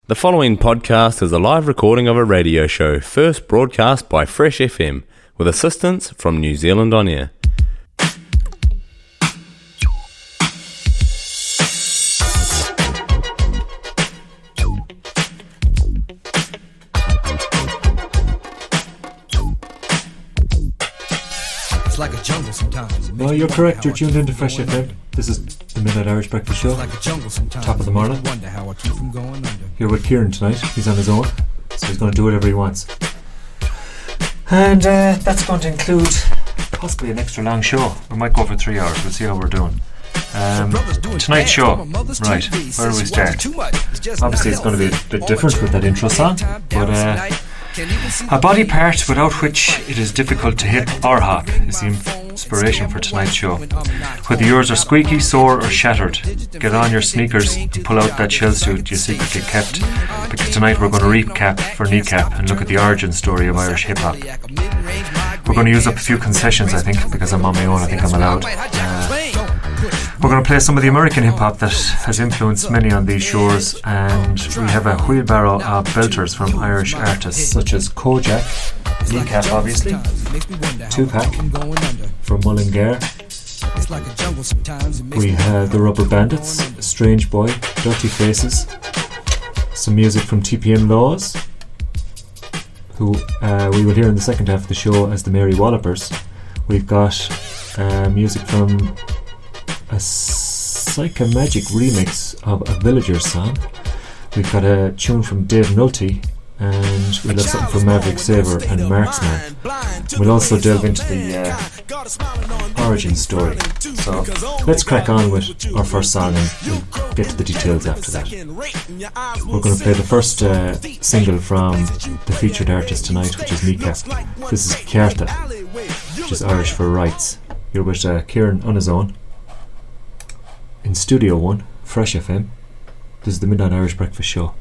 The following podcast is a live recording of a radio show first broadcast by Fresh FM with assistance from New Zealand On Air. It's like a jungle sometimes. No, you're correct. You're tuned into Fresh FM. This is the Midnight Irish Breakfast Show. Like a jungle sometimes. Top of the morning. Wonder how I keep from going under. Here with Kieran tonight. He's on his own, so he's going to do whatever he wants. And that's going to include possibly an extra long show. We might go for 3 hours. We'll see how we're doing. Tonight's show. Right, where do we start? Obviously it's going to be a bit different with that intro song, but a body part without which it is difficult to hip or hop is the inspiration for tonight's show. Whether yours are squeaky, sore or shattered, get on your sneakers and pull out that shell suit you secretly kept, because tonight we're going to recap for kneecap and look at the origin story of Irish hip hop. We're going to use up a few concessions, I think, because I'm on my own. I think I'm allowed. We're going to play some of the American hip-hop that has influenced many on these shores, and we have a wheelbarrow of belters from Irish artists such as Kojak, Kneecap obviously, Tupac from Mullingar. We have the Rubber Bandits, Strange Boy, Dirty Faces, some music from TPM Laws, who we will hear in the second half of the show as the Mary Wallopers. We've got music from a Psychomagic remix of a Villagers song. We've got a tune from Dave Nulty, and we'll have something from Maverick Sabre and Marksman. We'll also delve into the origin story. So let's crack on with our first song and we'll get to the details after that. We're going to play the first single from the featured artist tonight, which is Kneecap. This is C.E.A.R.T.A, which is Irish for rights. You're with Kieran on his own in Studio 1, Fresh FM. This is the Midnight Irish Breakfast Show.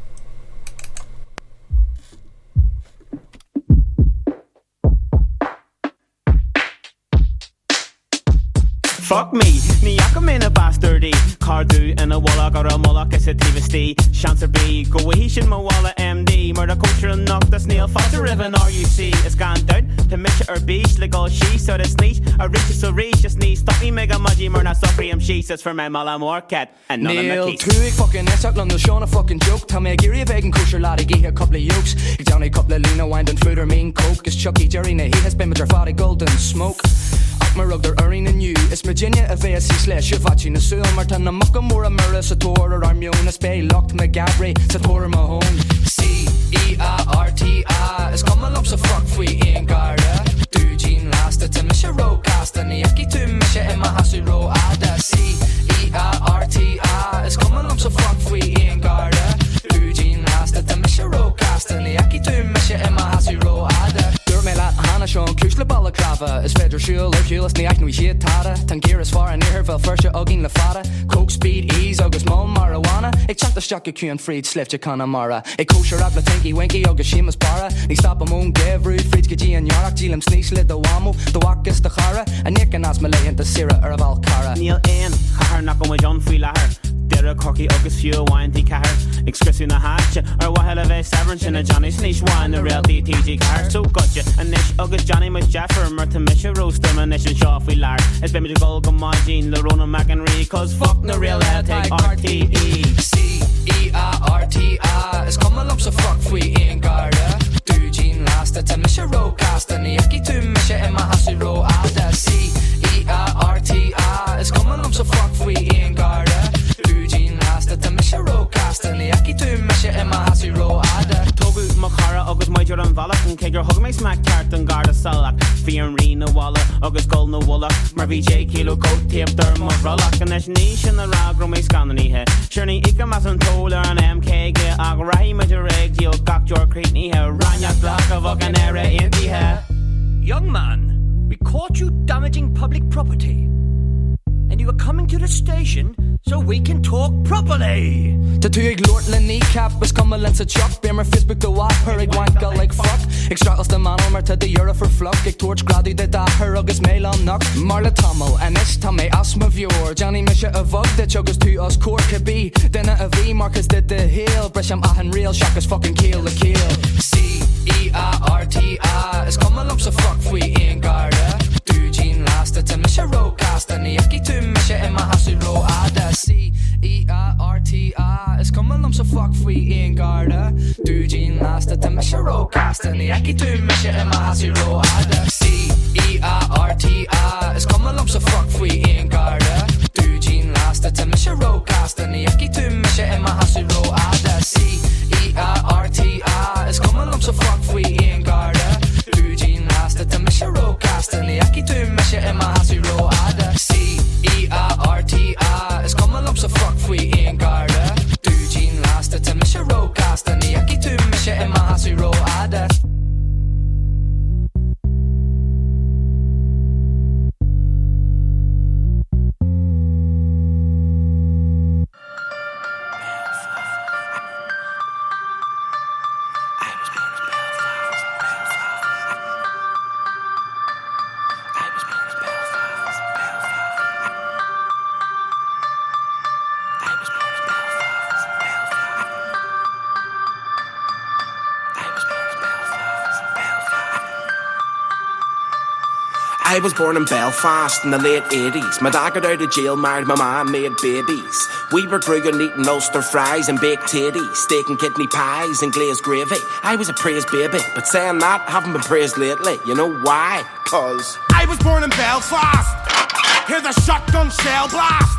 Fuck me, Niaka min a bastardy Cardu and a wallach or a moloch is a TVST Chancer B, go Wahishan Mawala MD Murder culture and knock the snail Foster Riven RUC is gone down to Mitch or Beach like all she so this niche a rich so rich just need stop me mega mudgy murna suffering she says for my mala more cat and none of my keys Neil 2 fucking S out on the show a fucking joke Tell me a geary of egg and kosher laddie give a couple of yolks He's down a couple of Lena wine and food or mean coke Is Chucky Jerry na he has been with her fatty golden smoke my rug they're earning and you It's Virginia a VSC slash Shivachi na Sul Martin na Muckamura Mura Sator or Armiona Spay Locked McGabry Sator Mahone C.E.A.R.T.A It's come a lumps of fuck fwy in Garda Do Jean last to Misha Row Cast and Yaki to Misha in my house row Ada C.E.A.R.T.A It's come a lumps of fuck fwy in Garda Do Jean last to Misha Row Cast and Yaki to Misha in my house row Ada Melat Hannah Sean Kushla Balaclava is Fedra Shul or Hulis Niak Nui Shit Tada Tangier is far and near her Vel Fersha Ugging Lafada Coke Speed Ease August Mull Marijuana Ik chant the Shaka Q and Fried Slif Jakana Mara Ik kosher Abla Tinky Winky August Shimas Para Ni stop a moon Gevru Fried Gaji and Yarak Jilim Sneesh Lid the Wamu The Wakas the Chara And Nick and As Malay and the Sira or Valkara Neil Ian Chahar Nakon with John Freelahar Dera Corky August Few Wine T Kahar Expressing the Hatch or Wahela Ve Severance and a Johnny Sneesh Wine the real DTG Car So gotcha and Nish August Johnny Miss Jaffer Merton Misha Roaster Manish and Shaw Freelar It's been me to go come on Jean Lerona McEnry Cause fuck the real hell take R.T.E C.E.A.R.T.A It's come a lumps of fuck fwy in Garda Do Jean last to Misha Row Cast and Yaki to Misha in my house row Ada C.E.A.R.T.A It's come a lumps of fuck fwy in Garda Do Jean last to Misha Row Cast and Yaki to Misha in my house row Ada Togu Makara August Major and Valak and Kegger Hug me smack cart and Garda Salak Fear and Rena Walla August Gold no Wallach Marby J Kilo Coat Tape Derma Vrolak and there's niche in the rag Rome Scandony he Shirney Ikamas and Toller and MK Ge Agrahi Major Egg Gil Gak Jor Creetney he Ranya Glock of Oganera Inti he Young man, we caught you damaging public property and you were coming to the station so we can talk properly. De tu ik lord le kneecap was kommer lens et chok Be mer Facebook de wap her ik wanka like fuck Ik straals de man om te de euro for flock Ik torch gradu de da her agus mail on knock Marla Tommel en is tam me as my viewer Johnny Misha a vug de chugus to us core could be Then a V Marcus did the heel Brisham ahan real shock is fucking keel the keel C.E.A.R.T.A is kommer lumps of fuck fwy in garda Du Jean lasta to Misha Rocast and the yaki to Misha in my hasu ro ada C.E.A.R.T.A is kommer lumps of fuck fwy in garda Du Jean lasta to Misha Rocast and the yaki to Misha in my hasu ro ada C.E.A.R.T.A is kommer lumps of fuck fwy in garda Du Jean lasta to Misha Rocast and the yaki to Misha in my hasu ro ada C.E.A.R.T.A is kommer lumps of fuck fwy in garda Du Jean lasta to Misha Rocast and the yaki to Misha in my hasu ro ada C.E.A.R.T.A is kommer lumps of fuck fwy in garda Du Jean lasta to Misha Rocast and the yaki to Misha in my hasu ro ada I was born in Belfast in the late 80s. My dad got out of jail, married my mum, made babies. We were growing eating Ulster fries and baked titties, steak and kidney pies and glazed gravy. I was a praised baby, but saying that, haven't been praised lately. You know why? Cause I was born in Belfast. Hear the shotgun shell blast,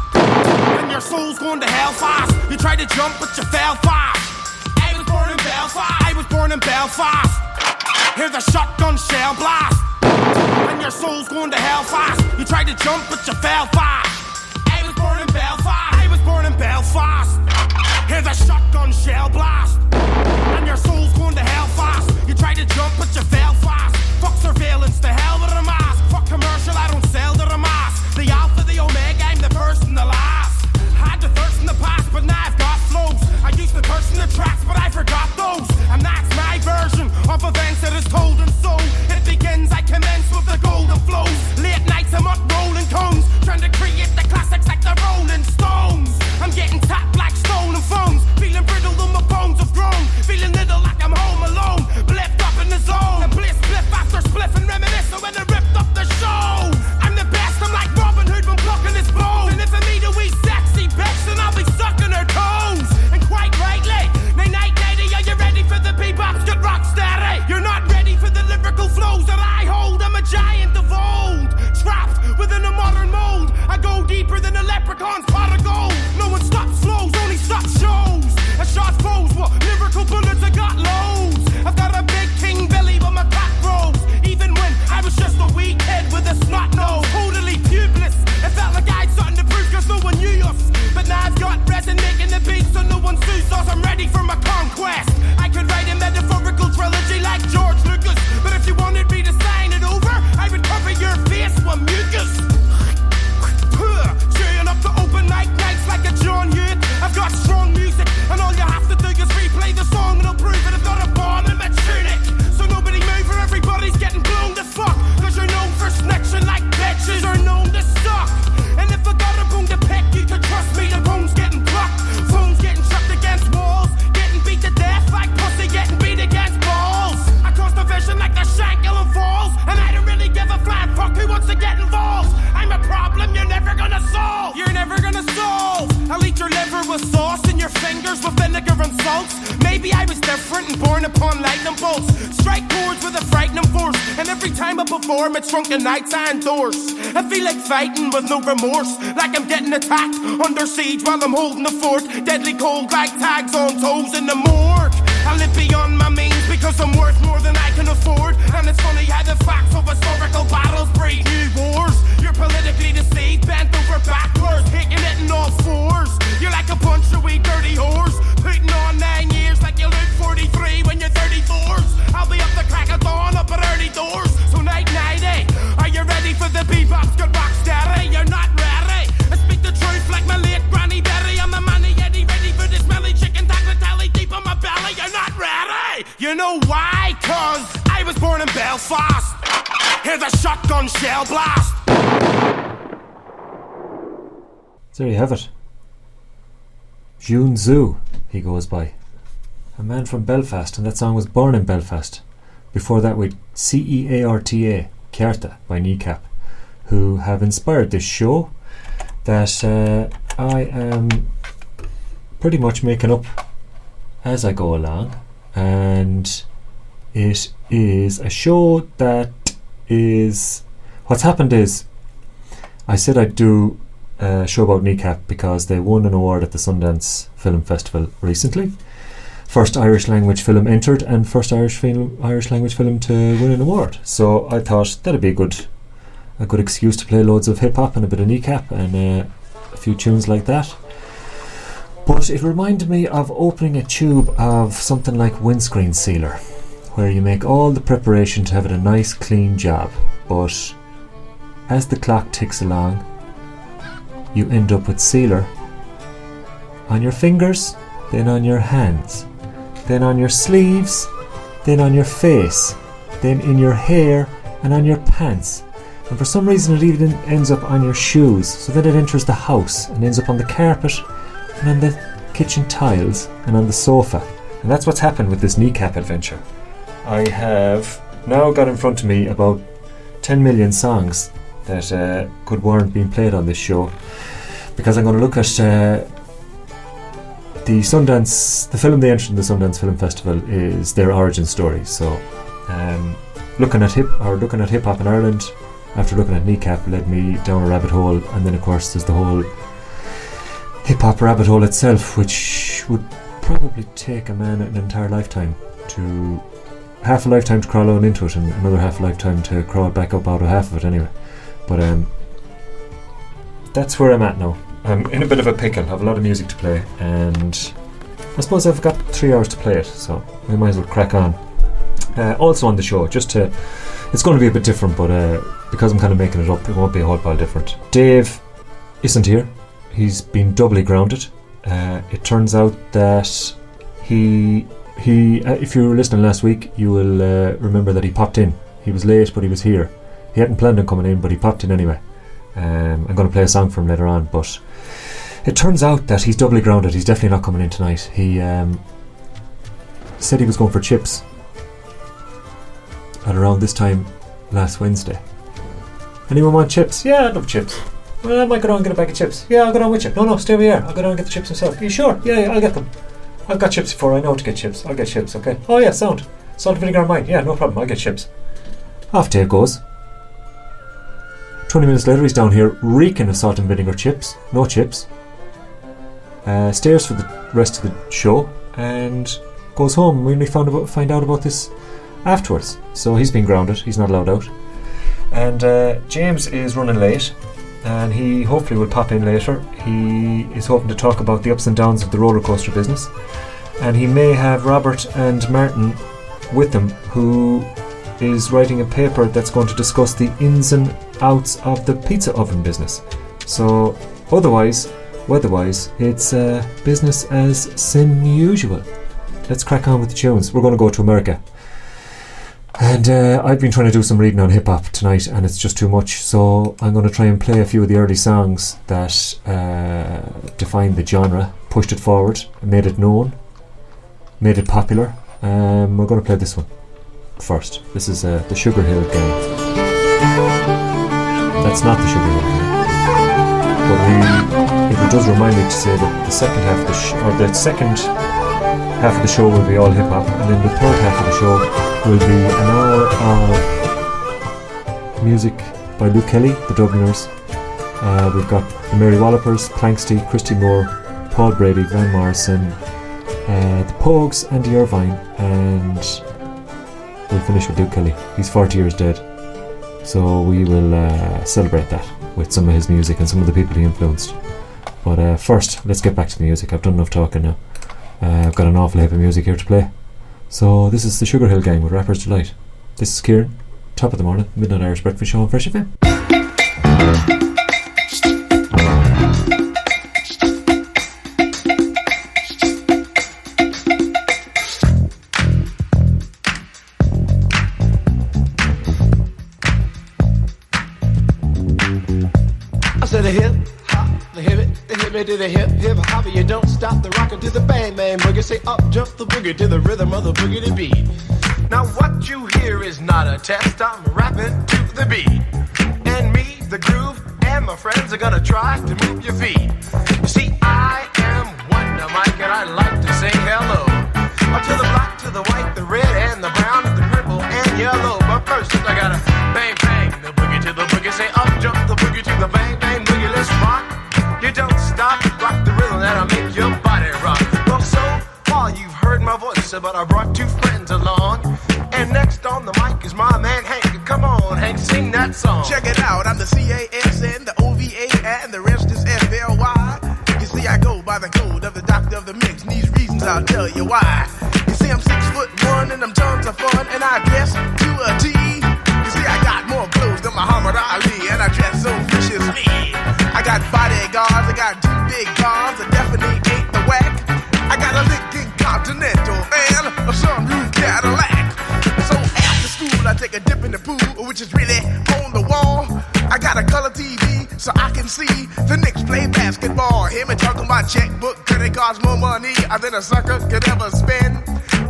and your soul's going to hell fast. You tried to jump, but you fell fast. I was born in Belfast. I was born in Belfast. Hear the shotgun shell blast, and your soul's going to hell fast. You tried to jump, but you fell fast. I was born in Belfast. I was born in Belfast. Hear the shotgun shell blast, and your soul's going to hell fast. You tried to jump, but you fell fast. Fuck surveillance, the hell with a mask. Fuck commercial, I don't sell to the mass. The alpha, the omega, I'm the first and the last. Had the thirst in the past, but now I've got flows. I used to thirst in the tracks, but I forgot those. And that's my version of events that is told, and so it begins. I commence with the golden flows. Late nights I'm up rolling cones, trying to create the classics like the Rolling Stones. I'm getting tapped like stolen phones, feeling brittle on my bones have grown, feeling little like I'm home alone, blipped up in the zone. And bliss, spliff after spliff and reminisce when I ripped up the show. I'm the best, I'm like Robin Hood when plucking his bones. And if I meet a wee sexy bitch, then I'll be sucking her toes. And quite rightly, night lady, are you ready for the bebop's get rock steady? You're not ready for the lyrical flows that I hold. I'm a giant of old, trapped within a modern mold. I go deeper than a leprechaun's pot of gold. No one stops flows, only stops shows. A shot foes, what lyrical bullets I got loads. I've got a big king belly but my cat grows. Even when I was just a wee kid with a snot nose, totally pubeless. It felt like I had something to prove cause no one knew us. But now I've got resin making the beats so no one sues us. I'm ready for my conquest. I could write a metaphorical trilogy like George Lucas, but if you wanted me to sign it over, I would cover your face with mucus. Cheering up the open mic nights like a John Hewitt. I've got strong music, and all you have to do is replay the song and I'll prove it. I've got a bomb in my tunic, so nobody move or everybody's getting blown to fuck. Cause you're known for snitching like bitches are known to suck. And if I got a bone to pick, you can trust me, the bone's getting plucked. Phones getting chucked against walls, getting beat to death like pussy getting beat against balls. I cross the vision like the Shankill and Falls, and I don't really give a flying fuck who wants to get involved. I'm a problem you're never gonna solve. You're never gonna solve. I'll eat your liver with sauce and your fingers with vinegar and salts. Maybe I was different and born upon lightning bolts. Strike chords with a frightening force, and every time I perform it's drunken nights I endorse. I feel like fighting with no remorse, like I'm getting attacked under siege while I'm holding the fort. Deadly cold like tags on toes in the morgue. I live beyond my means because I'm worth more than I can afford. And it's funny how the facts of historical battles breed new wars. You're politically deceived, bent over backwards, hitting it in all fours. You're like a bunch of wee dirty whores, putting on 9 years like you look 43 when you're 34s. I'll be up the crack of dawn, up at early doors. So night, are you ready for the bebop's good rock steady? You're not ready. I speak the truth like my late granny You know why? 'Cause I was born in Belfast. Hear the shotgun shell blast. There you have it. June Zoo, he goes by. A man from Belfast, and that song was Born in Belfast. Before that with C.E.A.R.T.A, C.E.A.R.T.A by Kneecap, who have inspired this show that I am pretty much making up as I go along. And it is a show that is... What's happened is, I said I'd do a show about Kneecap because they won an award at the Sundance Film Festival recently. First Irish language film entered and first Irish language film to win an award. So I thought that'd be a good excuse to play loads of hip hop and a bit of Kneecap and a few tunes like that. But it reminded me of opening a tube of something like windscreen sealer, where you make all the preparation to have it a nice clean job, but as the clock ticks along, you end up with sealer on your fingers, then on your hands, then on your sleeves, then on your face, then in your hair and on your pants. And for some reason it even ends up on your shoes, so that it enters the house and ends up on the carpet and on the kitchen tiles and on the sofa. And that's what's happened with this Kneecap adventure. I have now got in front of me about 10 million songs that could warrant being played on this show, because I'm going to look at the film they entered in the Sundance Film Festival is their origin story. So looking at hip hop in Ireland after looking at Kneecap led me down a rabbit hole, and then of course there's the whole hip hop rabbit hole itself, which would probably take a man an entire lifetime to half a lifetime to crawl on into it, and another half a lifetime to crawl back up out of half of it anyway. But that's where I'm at now. I'm in a bit of a pickle. I have a lot of music to play, and I suppose I've got 3 hours to play it, so we might as well crack on. Also on the show, it's going to be a bit different, but because I'm kind of making it up, it won't be a whole pile different. Dave isn't here. He's been doubly grounded. It turns out that he if you were listening last week, you will remember that he popped in. He was late, but he was here. He hadn't planned on coming in, but he popped in anyway. I'm going to play a song for him later on, but it turns out that he's doubly grounded. He's definitely not coming in tonight. He said he was going for chips at around this time last Wednesday. Anyone want chips? Yeah, I'd love chips. Well, I might go down and get a bag of chips. Yeah, I'll go down with you. No, stay over here. I'll go down and get the chips myself. Are you sure? Yeah, I'll get them. I've got chips before. I know how to get chips. I'll get chips, okay? Oh yeah, sound. Salt and vinegar and mine. Yeah, no problem. I'll get chips. Off Dave goes. 20 minutes later, he's down here reeking of salt and vinegar chips. No chips. Stays for the rest of the show and goes home. We only find out about this afterwards. So he's been grounded. He's not allowed out. And James is running late, and he hopefully will pop in later. He is hoping to talk about the ups and downs of the roller coaster business, and he may have Robert and Martin with him, who is writing a paper that's going to discuss the ins and outs of the pizza oven business. So otherwise, weather-wise, it's business as sin usual. Let's crack on with the tunes. We're going to go to America. And I've been trying to do some reading on hip-hop tonight, and it's just too much, so I'm going to try and play a few of the early songs that defined the genre, pushed it forward, made it known, made it popular. We're going to play this one first. This is the Sugar Hill Gang. That's not the Sugar Hill Gang, but it does remind me to say that the second half of the show will be all hip-hop, and then the third half of the show will be an hour of music by Luke Kelly, the Dubliners. We've got the Mary Wallopers, Planksty, Christy Moore, Paul Brady, Van Morrison, the Pogues, Andy Irvine, and we'll finish with Luke Kelly. He's 40 years dead, so we will celebrate that with some of his music and some of the people he influenced. But first, let's get back to the music. I've done enough talking now. I've got an awful heap of music here to play. So this is the Sugar Hill Gang with Rapper's Delight. This is Kieran, top of the morning, Midnight Irish Breakfast Show on Fresh FM. hip to the hip, hip hopper. You don't stop the rockin' to the bang bang boogie. Say up jump the boogie to the rhythm of the boogie to beat. Now what you hear is not a test. I'm rapping to the beat, and me, the groove, and my friends are gonna try to move your feet. You see, I am Wonder Mike, and I like to say hello to the black, to the white, the red, and the brown, the purple, and yellow. But first, I gotta bang bang the boogie to the boogie. Say up jump the boogie to the bang bang boogie. Let's rock. You don't stop, rock the rhythm that'll make your body rock. Well, so far you've heard my voice, but I brought two friends along. And next on the mic is my man Hank. Come on, Hank, sing that song. Check it out, I'm the C.A.S.N, the O.V.A, and the rest is F.L.Y. You see, I go by the code of the doctor of the mix, and these reasons I'll tell you why. You see, I'm 6'1", and I'm tons of fun, and I dress to a T. You see, I got more clothes than Muhammad Ali, and I dress so viciously. I got bodyguards, I got two big cars, I definitely ain't the whack. I got a Lincoln Continental and a sunroof Cadillac. So after school, I take a dip in the pool, which is really on the wall. I got a color TV so I can see the Knicks play basketball. Him and talking my checkbook, credit cards more money than a sucker could ever spend.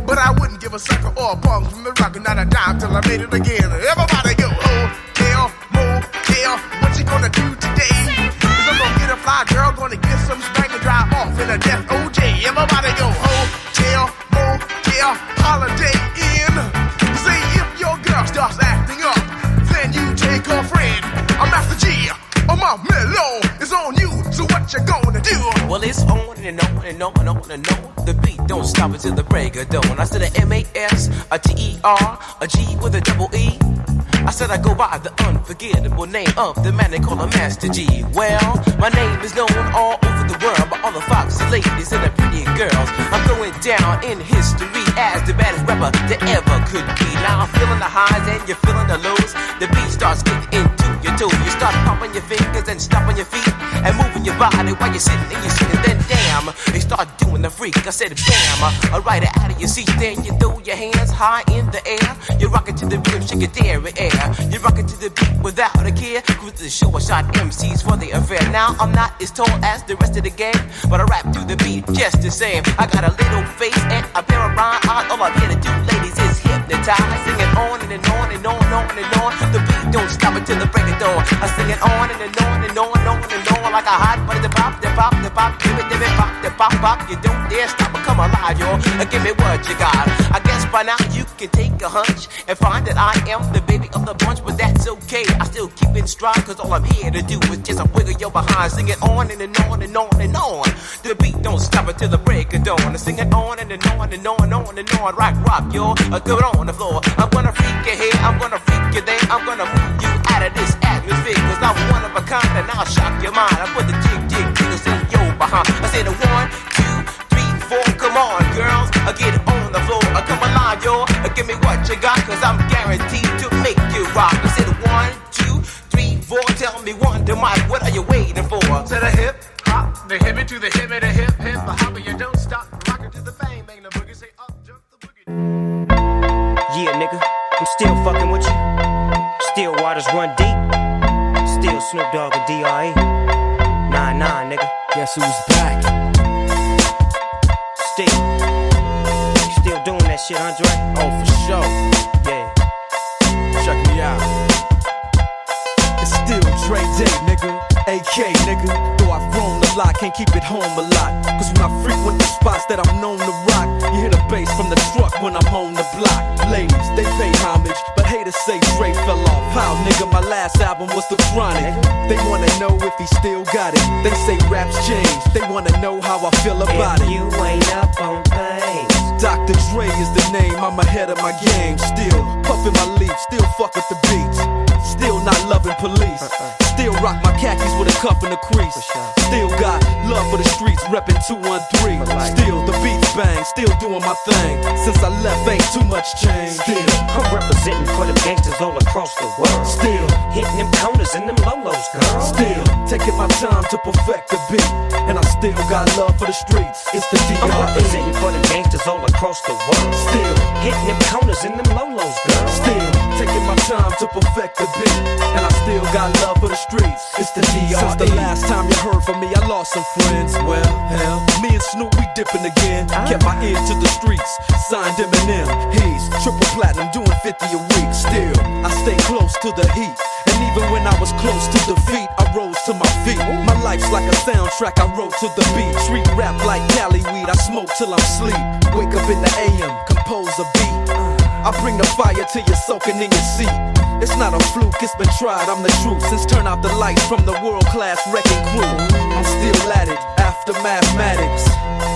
But I wouldn't give a sucker or a punk from the rock, not a dime till I made it again. Everybody go, hotel, motel, what you gonna do today? Cause I'm gonna get a fly girl, gonna get some spank and drive off in a death OJ. Everybody go, hotel, motel, holiday inn. Say if your girl starts acting up, then you take her friend. I'm Master G, my mellow is on you, so what you gonna do? Well, it's on and on and on and on and on. The beat don't stop until the break of dawn. I said a M-A-S, a T-E-R, a G with a double E. I said I go by the unforgettable name of the man they call a Master G. Well, my name is known all over the world by all the foxy ladies and the pretty girls. I'm going down in history as the baddest rapper that ever could be. Now I'm feeling the highs and you're feeling the lows. The beat starts getting into your toe. You start pumping your fingers and stomping your feet and moving your body while you're sitting and you're sitting. Then damn, you start doing the freak. I said bam, right out of your seat. Then you throw your hands high in the air. You're rocking to the rhythm, shake your dairy air. You're rocking to the beat without a care. Cruise the show, I shot MCs for the affair. Now I'm not as tall as the rest of the gang, but I rap to the beat just the same. I got a little face and a pair of rhyme eyes. All I'm here to do, ladies, is hypnotize. Sing it on and on and on and on and on. The beat don't stop until the break of dawn. I sing it on and on and on and on and on like a hot butter. The pop, the pop, the pop, give it, pop, the pop, pop. You don't dare stop or come alive, y'all. Give me what you got. I guess by now you can take a hunch and find that I am the baby of the bunch, but that's okay. I still keep in stride, cause all I'm here to do is just a wiggle your behind. Sing it on and on and on and on. The beat don't stop until the break of dawn. I sing it on and on and on and on and on. Rock, y'all. Good on the floor. I'm gonna freak you here, I'm gonna freak you there. I'm gonna move you out of this atmosphere, cause I'm one of a kind and I'll shock your mind. I put the jig, jiggles in your behind. I said 1, 2, 3, 4, come on, girls. I get on the floor. I come alive, y'all. Give me what you got, cause I'm guaranteed to make you rock. I said 1, 2, 3, 4. Tell me Wonder Mike, what are you waiting for? To the hip hop, the hippie to the hippie, the hip hip, the hopper. You don't stop, rockin' to the bang bang, the boogie. Say up, jump the boogie. Yeah, nigga, I'm still fucking with you. Still waters run deep. Still Snoop Dogg and D.R.E. Nah, nigga. Guess who's back? Still doing that shit, Andre? Oh, for sure. Yeah. Check me out. It's still Dre Day, nigga. AK, nigga. Though I've grown a lot, can't keep it home a lot. Cause when I frequent the spots that I'm known to rock, you hear the bass from the truck when I'm on the block. Ladies, they pay homage, but haters say Dre fell off. How, nigga, my last album was The Chronic. They wanna know if he still got it. They say raps change, they wanna know how I feel about it. You ain't up on things. Dr. Dre is the name, I'm ahead of my game. Still puffin' my leaf, still fuck with the beats. Still not loving police. Still rock my khakis with a cuff and a crease. Still got love for the streets, reppin' 213. Still the beats bang, still doing my thing. Since I left, ain't too much change. Still I'm representing for them gangsters all across the world. Still hitting them corners and them lolos, girl. Still taking my time to perfect the beat. And I still got love for the streets. It's the D.R.E. I'm representing for them gangsters all across the world. Still hitting them corners and them lolos, girl. Still taking my time to perfect the beat. And I still got love for the streets. It's the D.R.E. Since the last time you heard from me, I lost some friends. Well, hell, me and Snoop, we dipping again. Kept my ear to the streets, signed Eminem. He's triple platinum, doing 50 a week. Still, I stay close to the heat. And even when I was close to defeat, I rose to my feet. My life's like a soundtrack, I wrote to the beat. Street rap like Cali weed, I smoke till I'm sleep. Wake up in the AM, compose a beat. I bring the fire till you're soaking in your seat. It's not a fluke, it's been tried, I'm the truth. Since turn out the lights from the world-class wrecking crew, I'm still at it, after mathematics.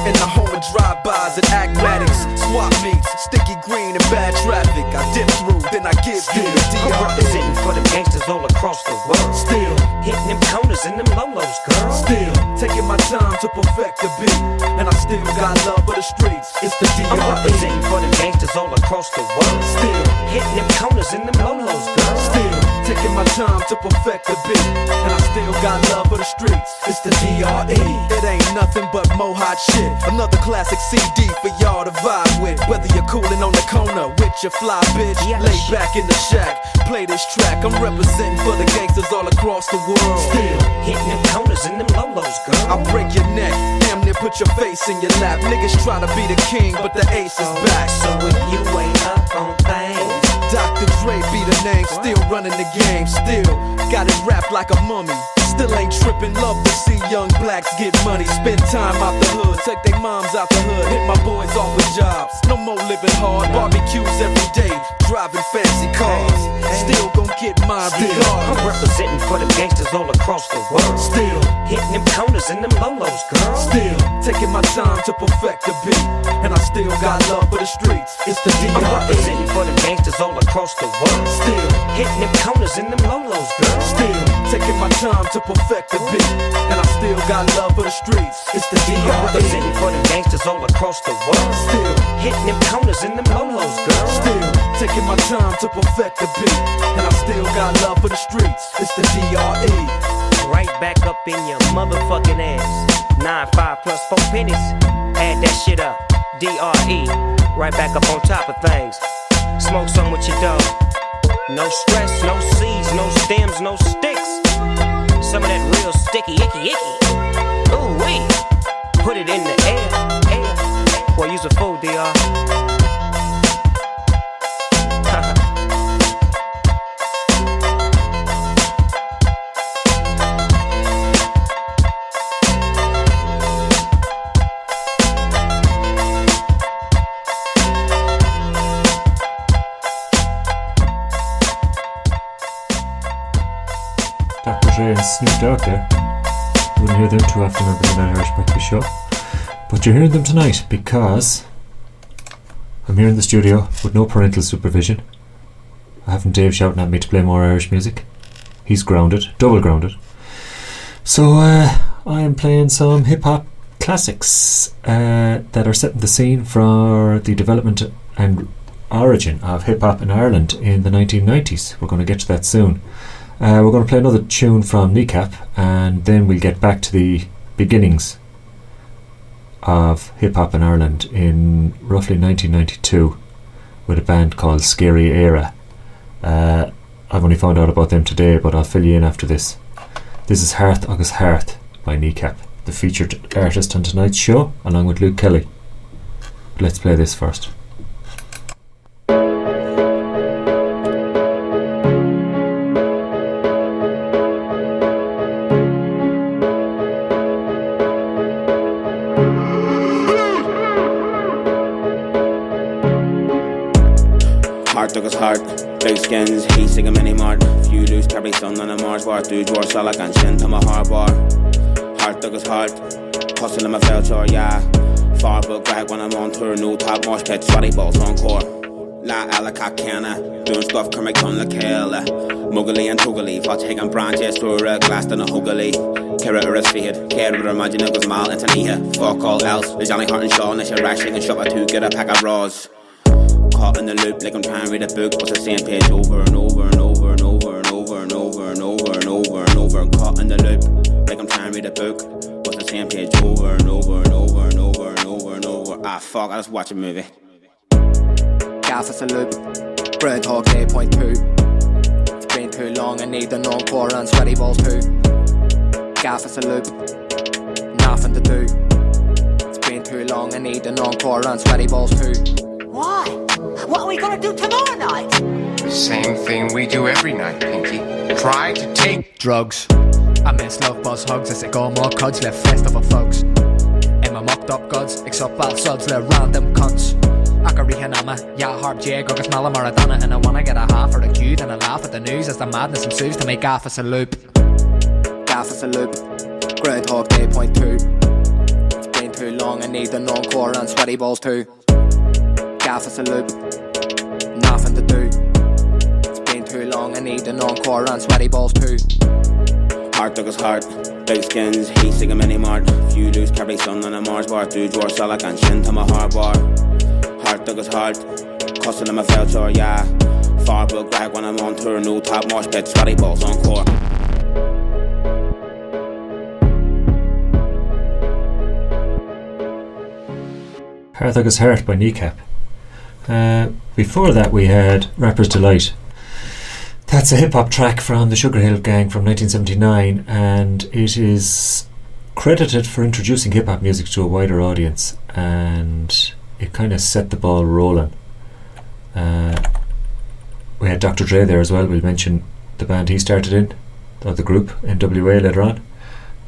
In the home of drive-bys and acmatics. Swap meets, sticky green and bad traffic. I dip through, then I give you the DR. I'm representing for them gangsters all across the world. Still hitting them corners and them lolos, girl. Still taking my time to perfect the beat. And I still got love for the streets. It's the DR. I'm representing for them gangsters all across the world. Still hitting them corners and them lolos, girl. Still taking my time to perfect the beat. And I still got love for the streets. It's the DRE. It ain't nothing but mohawk shit. Another classic CD for y'all to vibe with. Whether you're coolin' on the corner with your fly bitch, lay back in the shack, play this track. I'm representing for the gangsters all across the world. Still hitting them corners and them lolos, girl. I'll break your neck, damn near put your face in your lap. Niggas try to be the king, but the ace is back. So if you ain't up on things, Dr. Dre be the name, still running the game. Still got it wrapped like a mummy. Still ain't trippin', love to see young blacks get money. Spend time out the hood, take their moms out the hood. Hit my boys off with jobs, no more living hard. Barbecues every day, driving fancy cars. Still gon' get mine regardless. I'm representing for them gangsters all across the world. Still hitting them corners and them lolos, girl. Still taking my time to perfect the beat. And I still got love for the streets. It's the DR. I'm representing for them gangsters all across the world. Still hitting them corners and them lolos, girl. Still taking my time to perfect the beat. And I still got love for the streets. It's the DR. I'm representing for them gangsters all across the world. Still hitting them corners and them lolos, girl. Still taking my time to perfect the beat. And I still got love for the streets. It's the DRE. Right back up in your motherfucking ass. 9-5 plus 4 pennies. Add that shit up. DRE. Right back up on top of things. Smoke some with your dog. No stress, no seeds, no stems, no sticks. Some of that real sticky, icky. Ooh wee. Put it in the air. Boy, use a fool, DR. Dr. Dre and Snoop Dogg there. You wouldn't hear them too often on the Irish Breakfast Show. But you're hearing them tonight because I'm here in the studio with no parental supervision. I haven't Dave shouting at me to play more Irish music. He's grounded, double grounded. So I am playing some hip-hop classics that are setting the scene for the development and origin of hip-hop in Ireland in the 1990s. We're going to get to that soon. We're going to play another tune from C.E.A.R.T.A, and then we'll get back to the beginnings of hip-hop in Ireland in roughly 1992 with a band called C.E.A.R.T.A. I've only found out about them today, but I'll fill you in after this. This is Heart Agus Heart by C.E.A.R.T.A, the featured artist on tonight's show, along with Luke Kelly. But let's play this first. Heart agus heart, big skins, he sing a mini mart. Few loose carry sun on a Mars bar, do draw salak and shin to my hard bar. Heart agus heart, hustle in my felchor, yeah. Far but grag when I'm on tour, no top mosh pit, sweaty balls on core. La alaka canna, doing stuff kermic on the kale. Muggly and tuggly, for taking branches through a glass and a huggly. Kira or a spade, care or imagine it was mal into Nia. Fuck all else, there's Johnny Hart and Shaw, and rash and shop at 2, get a pack of raws. Caught in the loop like I'm trying to read a book, but the same page over and over and over and over and over and over and over and over and over. Caught in the loop like I'm trying to read a book, but the same page over and over and over and over and over and over. Ah fuck, I just watch a movie. Gas is a loop, Groundhog Day .2. It's been too long, I need the non-core and sweaty balls too. Gas is a loop, nothing to do. It's been too long, I need an encore and sweaty balls too. Why? What are we gonna do tomorrow night? The same thing we do every night, Pinky. Try to take drugs. I miss love buzz hugs, I sick all more cuds, left festival folks. In my mocked up gods, except ball subs, le random cunts. Akari Hanama, yeah, harp jag, August Mala Maradona, and I wanna get a half or a cute and I laugh at the news as the madness ensues to make gaff as a loop. Gaff as a loop. Groundhog Day .2. It's been too long, I need an encore and sweaty balls too. Gaff as a loop. Nothing to do. It's been too long, I need an encore and sweaty balls too. Heart dug his heart, big skins, he sing him any mart. Few loose carry sun on a Mars bar, do drawer salak and shin to my hard bar. Heart dug his heart, cussing him a felcher, yeah. Far book back when I'm on tour, no top marsh pit, sweaty balls on core. Heart Dug His Heart by Kneecap. Before that we had Rapper's Delight. That's a hip-hop track from the Sugar Hill Gang from 1979, and it is credited for introducing hip-hop music to a wider audience, and it kind of set the ball rolling. We had Dr. Dre there as well. We'll mention the band he started in, or the group, NWA, later on.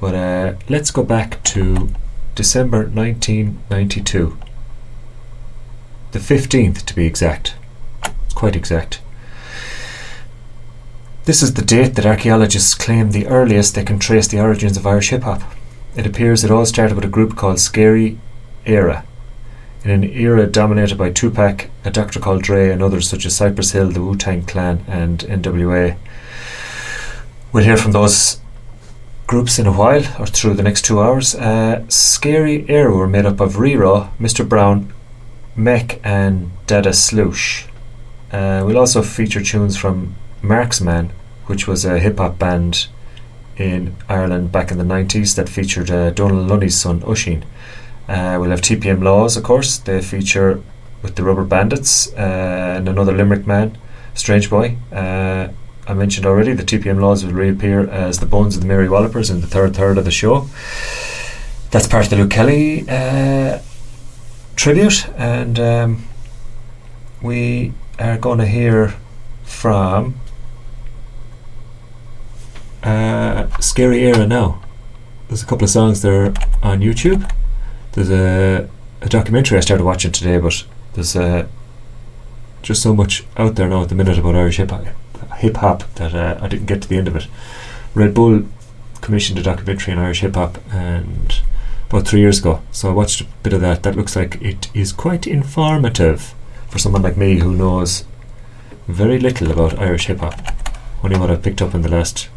But let's go back to December 1992. The 15th to be exact. It's quite exact. This is the date that archaeologists claim the earliest they can trace the origins of Irish hip-hop. It appears it all started with a group called C.E.A.R.T.A. in an era dominated by Tupac, a Dr. called Dre, and others such as Cypress Hill, the Wu-Tang Clan and NWA. We'll hear from those groups in a while, or through the next 2 hours. C.E.A.R.T.A. were made up of Rero, Mr. Brown, Mek and Dada Sloosh. We'll also feature tunes from Marksman, which was a hip-hop band in Ireland back in the 90s that featured Donald Lunny's son Oisín. We'll have TPM Laws, of course. They feature with the Rubber Bandits and another Limerick man, Strange Boy. I mentioned already the TPM Laws will reappear as the Bones of the Mary Wallopers in the third of the show. That's part of the Luke Kelly tribute, and we are going to hear from C.E.A.R.T.A. now. There's a couple of songs there on YouTube. There's a documentary I started watching today, but there's just so much out there now at the minute about Irish hip-hop that I didn't get to the end of it. Red Bull commissioned a documentary on Irish hip-hop and about 3 years ago, so I watched a bit of that. That looks like it is quite informative for someone like me who knows very little about Irish hip-hop, only what I've picked up in the last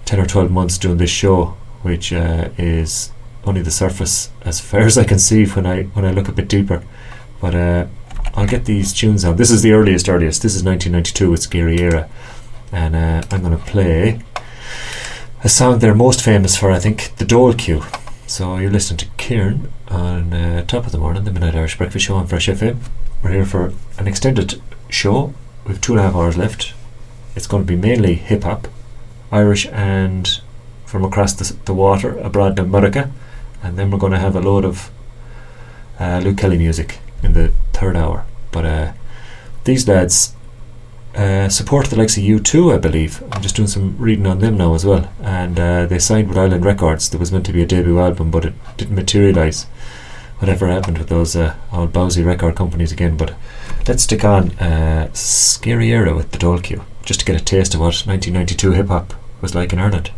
10 or 12 months doing this show, which is only the surface as far as I can see when I look a bit deeper. But I'll get these tunes on. This is the earliest. This is 1992 with C.E.A.R.T.A. and I'm going to play a song they're most famous for, I think, the Dole Cue. So you're listening to Kieran on Top of the Morning, the Midnight Irish Breakfast Show on Fresh FM. We're here for an extended show with 2.5 hours left. It's going to be mainly hip-hop, Irish and from across the water abroad in America, and then we're going to have a load of Luke Kelly music in the third hour. But these lads support the likes of U2, I believe. I'm just doing some reading on them now as well, and they signed with Island Records. There was meant to be a debut album, but it didn't materialise. Whatever happened with those old bowsy record companies again. But let's stick on C.E.A.R.T.A. with the Dole Cue, just to get a taste of what 1992 hip-hop was like in Ireland.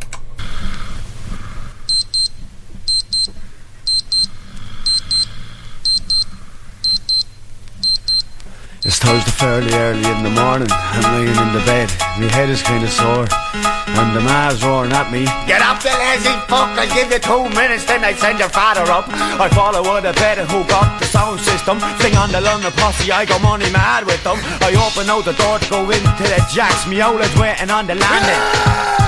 It's Thursday fairly early in the morning. I'm lying in the bed, my head is kinda sore, and the ma's roaring at me. Get up, you lazy fuck, I'll give you 2 minutes, then I send your father up. I follow with a better who got the sound system. Sing on the London posse, I go money mad with them. I open out the door to go into the jacks, me owl's waiting on the landing.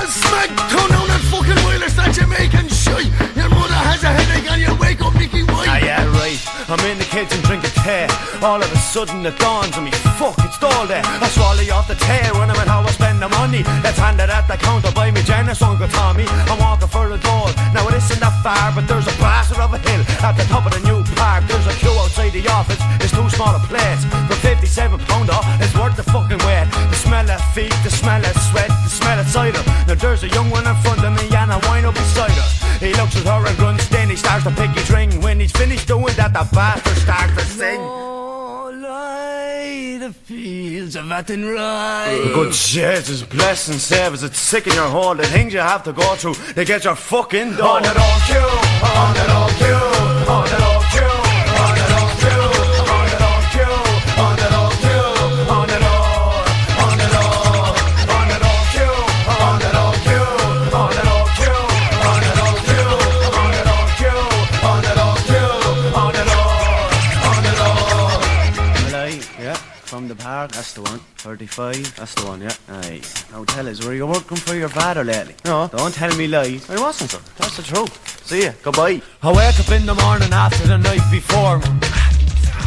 Smack, turn down that fucking wireless that you're making shite. Your mother has a headache and you'll wake up Nicky White. Ah, yeah, right. I'm in the kitchen drinking tea. All of a sudden it dawns on me, fuck, it's all there. I swallow you off the tail, running with how I spend the money. Let's hand it at the counter by me generous Uncle Tommy. I'm walking for a door, now it isn't that far, but there's a bastard of a hill at the top of the new park. There's a queue outside the office, it's too small a place. For £57, it's worth the fucking wait. The smell of feet, the smell of sweat, the smell of cider. Now there's a young one in front of me and a wine up beside her. He looks at her and grunts, then he starts to pick his ring. When he's finished doing that, the bastard starts to sing. The fields of Athenry. Good Jesus, bless and save us. It's sick in your hole, the things you have to go through to get your fucking dough. On it all queue, on it all queue, on it all queue, on it all queue, on it all queue, on it all queue, on it all, on it all, on it all queue, on it all queue, on it all queue, on it all queue, on it all queue, on it all queue, on it all, on it all. Yeah, from the park, that's the one. 35, that's the one, yeah. Aye. Now tell us, were you working for your father lately? No. Don't tell me lies. I wasn't, sir. That's the truth. See ya. Goodbye. I wake up in the morning after the night before.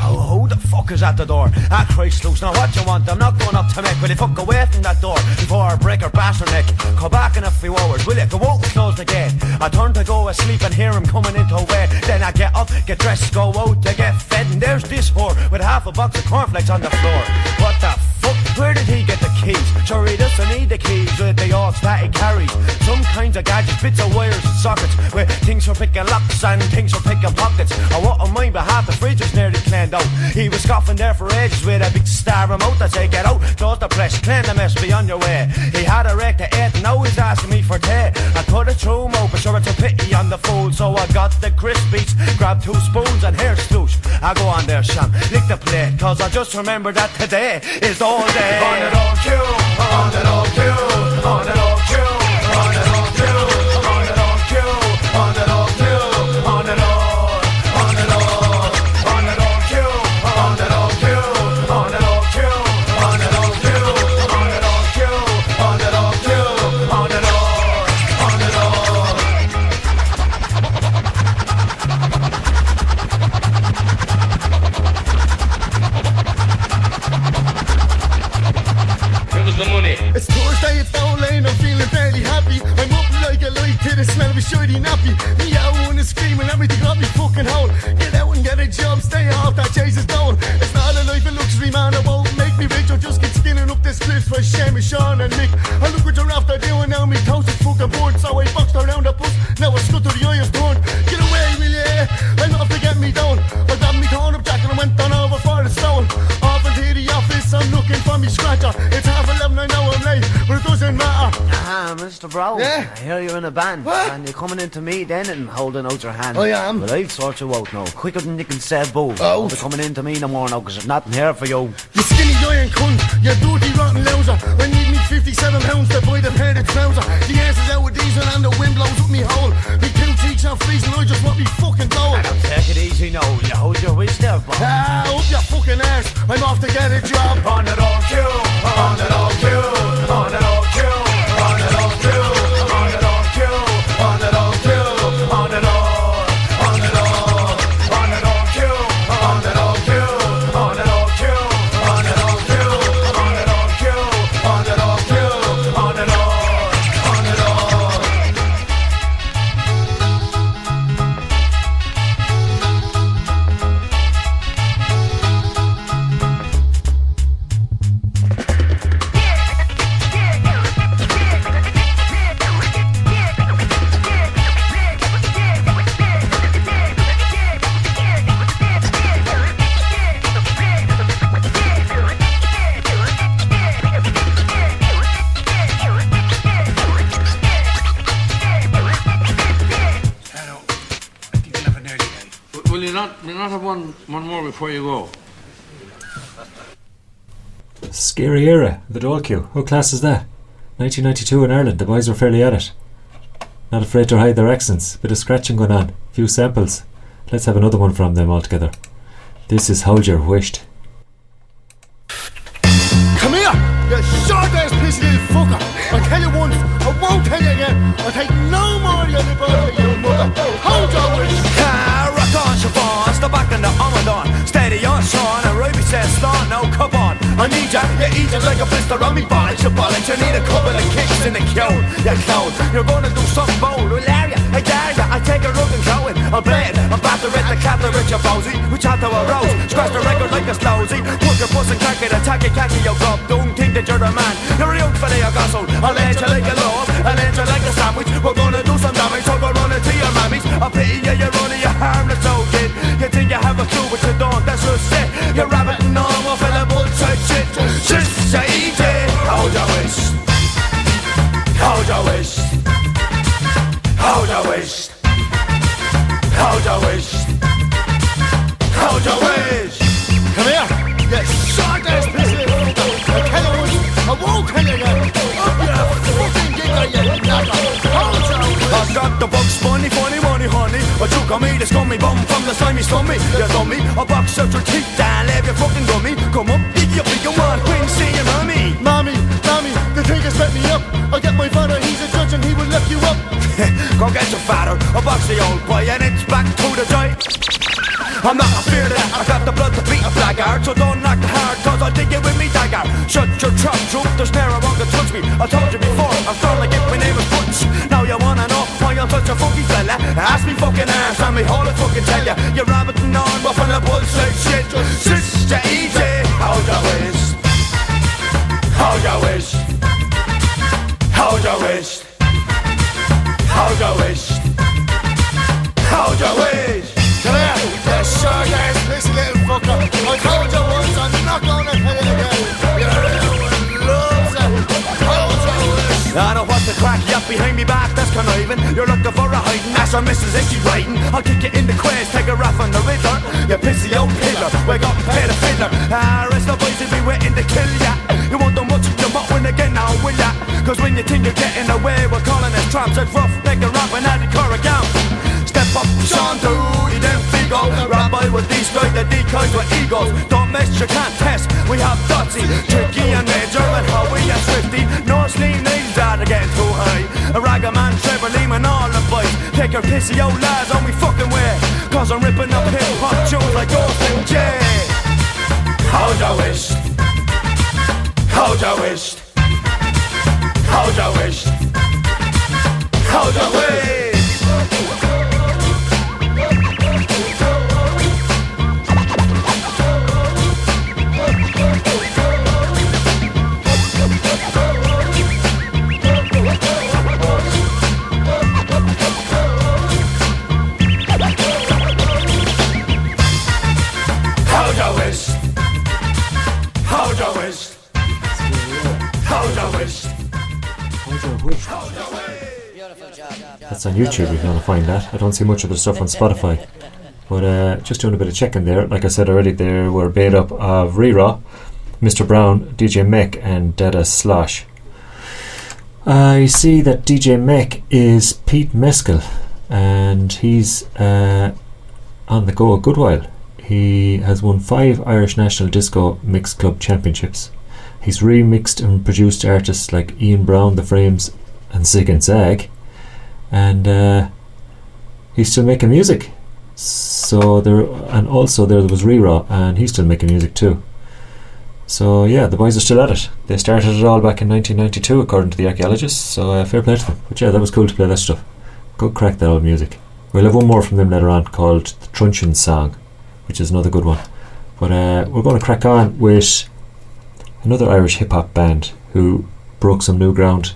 Who the fuck is at the door? Ah, Christ loose, now what you want? I'm not going up to make. Will you fuck away from that door before I break her bastard neck? Come back in a few hours, will you? Go out and close the gate. I turn to go asleep and hear him coming into a way. Then I get up, get dressed, go out to get fed. And there's this whore with half a box of cornflakes on the floor. What the fuck? Where did he get the keys? Sure, he doesn't need the keys with the odds that he carries. Some kinds of gadgets, bits of wires and sockets, where things for picking locks and things for picking pockets. I wouldn't mind, but half the fridge was nearly cleaned out. He was scoffing there for ages with a big star remote. I say, get out, close the press, clean the mess, be on your way. He had a wreck to 8 and now he's asking me for tea. I cut it through him out, but sure it's a pity on the fool. So I got the Crispies, grabbed 2 spoons and here's sloosh. I go on there, Sham, lick the plate, cause I just remembered that today is all day. On it all queue, on it all queue, on it all queue, on it all queue, on it all queue, on it all queue, on it all, on it all, on it all queue, on it all queue, on it all queue, on it all queue, on it all queue, on it all queue, on it all, the money. It's Thursday, it's down lane, I'm feeling fairly happy. I'm up like a light to the smell of a shiny nappy. Meowing and screaming, everything got me fucking hole. Get out and get a job, stay off that Jesus down. It's not a life of luxury, man, it won't make me rich. I'll just get skinning up this cliff for Seamus, Sean and Nick. I look what you're after doing now, me toes is fucking bored. So I boxed around the bus, now I scud to the eye of torn. Get away, will ya? I'm off to get me down. I grabbed me torn up jacket and went down over for the stone. Off into the office, I'm looking for me scratcher. It's 11:30, I know I'm late, but it doesn't matter. Ah, Mr. Brown, yeah? I hear you're in a band. What? And you're coming into me then and holding out your hand. I am. But I'll sort you out now, quicker than you can say boo. Oh. You're coming into me no more now, because there's nothing here for you. You skinny iron cunt, you dirty rotten louser. I need me £57 to buy the pair of trouser. The ass is out with diesel and the wind blows up me hole. Me 2 cheeks are freezing, I just want me fucking goal. take it easy now, you hold your wish there, boy. Ah, up your fucking ass, I'm off to get a job. On it all queue, on it all queue, on it all queue, on it all queue, on it all queue, on it all queue, on it all, on it all, on it all queue, on it all queue, on it all queue, on it all queue, on it all queue, on it all queue, on it all, on it all. Will you not have one more before you go? C.E.A.R.T.A, the Dole Queue. What class is that? 1992 in Ireland, the boys were fairly at it. Not afraid to hide their accents. Bit of scratching going on. Few samples. Let's have another one from them altogether. This is Hold Your Wished. Come here, you short-ass pissy little fucker. I'll tell you once, I won't tell you again. I'll take no more of your little boy, your mother. Hold your wish. Rock on, Siobhan, stop back in the Amadon. Steady on, Sean, and Ruby says, start now, come on. I need ya, you eat it like a blister on me bonnet, you bollet. You need a couple of kicks in the queue, you clown. You're gonna do something bold, we'll area, I dare ya. I take a rug and go in, I'll play it. I'm batter at the cattle with your bowsy. We chat to a rose, scratch the record like a slowsy. Put your puss and crack it, attack it, khaki, you grub. Don't think that you're the man, you're a young fella, you gossel. I'll let you like a love, I'll let you like a sandwich. We're gonna do some damage, so go run it to your mammies. I'll pity you, you're running your harmless old kid. You think you have a clue, but you don't, that's just it. You're rabbiting on, off in a bullshit shit. C.E.A.R.T.A, hold your waist. Hold your waist. Hold your waist. Hold your waist. Hold your waist. Come here, you short-ass piece of shit. I tell you once, I won't tell you again. Up your fucking gigger, you knocker. Hold your waist. I've got the Bugs Bunny, funny money, honey. But you got me, the scummy bum from the slimy scummy. You dummy, I'll box out your teeth down, leave your fucking gummy. Come up, you one, win, see your mommy. Mommy, the thing has set me up. I'll get my father, he's a judge and he will lock you up. Go get your father, I'll box the old boy and it's back to the joy. I'm not afraid of that, I got the blood to beat a blackguard. So don't knock the hard, cause I'll dig you with me dagger. Shut your trap, troop, there's never one can touch me. I told you before, I'm strong like if my name is Butch. Now you wanna know why you'll touch a funky fella? Ask me fucking ass and me whole it fucking tell ya. You're rabbiting on, rough on the bullshit shit. C.E.A.R.T.A, hold your waist. Hold your waist. Hold your waist. Hold your waist. Hold your waist. Come here, you short-ass piece of little fucker. I told you once, I'm not gonna tell you again. Everyone loves it. Hold your waist. I know what the crack, you behind me back, that's conniving. You're looking for a hiding, ask her missus if she's riding. I'll kick you in the quays, take a rap on the riddler. You pissy old piddler, wake up and pay the fiddler. Rest the boys will be waiting to kill ya. You won't do much, you won't win again now, will ya? Cause when you think you're getting away, we're calling us tramps. It's rough, make a rap and add the corrigan. Step up, Sean Doody, then Figo. Rabbi with these guys, the decoys with egos. Don't mess, you can't test. We have Dotsy, Tricky and Major and Howie and Swifty. No sleeve nails are getting too high. A ragaman, Trevor Lehman, all the boys. Take your pissy old lads on me fucking way. Cause I'm ripping up hip-hop tunes like Ghost and Jay. Hold your waist. Hold your waist. Hold your waist. Hold your waist. Hold your waist. Hold your waist. Hold your waist. Hold your waist. That's on YouTube, if you want to find that. I don't see much of the stuff on Spotify. But just doing a bit of checking there. Like I said already, they were made up of Rira, Mr. Brown, DJ Mech and Dada Slosh. I see that DJ Mech is Pete Mescal, and he's on the go a good while. He has won 5 Irish National Disco Mix Club Championships. He's remixed and produced artists like Ian Brown, The Frames and Zig and Zag, and he's still making music. So there was Rira, and he's still making music too. So yeah, the boys are still at it. They started it all back in 1992 according to the archaeologists, so fair play to them. But yeah, that was cool to play that stuff. Good crack, that old music. We'll have one more from them later on called The Truncheon Song, which is another good one. But we're going to crack on with another Irish hip-hop band who broke some new ground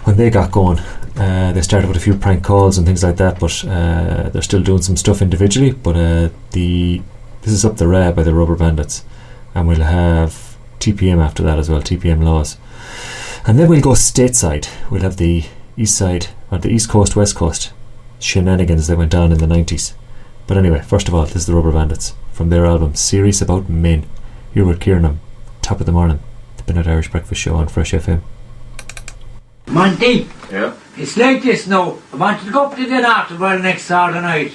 when they got going. They started with a few prank calls and things like that, but they're still doing some stuff individually. But this is Up the Ra by the Rubber Bandits, and we'll have TPM after that as well, TPM Laws. And then we'll go stateside. We'll have the east side, or the east coast, west coast shenanigans that went on in the 90s. But anyway, first of all, this is the Rubber Bandits from their album Series About Men. Here with Kieran, top of the morning, the Bennett Irish Breakfast Show on Fresh FM. Monty, yeah. It's like this now. I want you to go up to the North next Saturday night,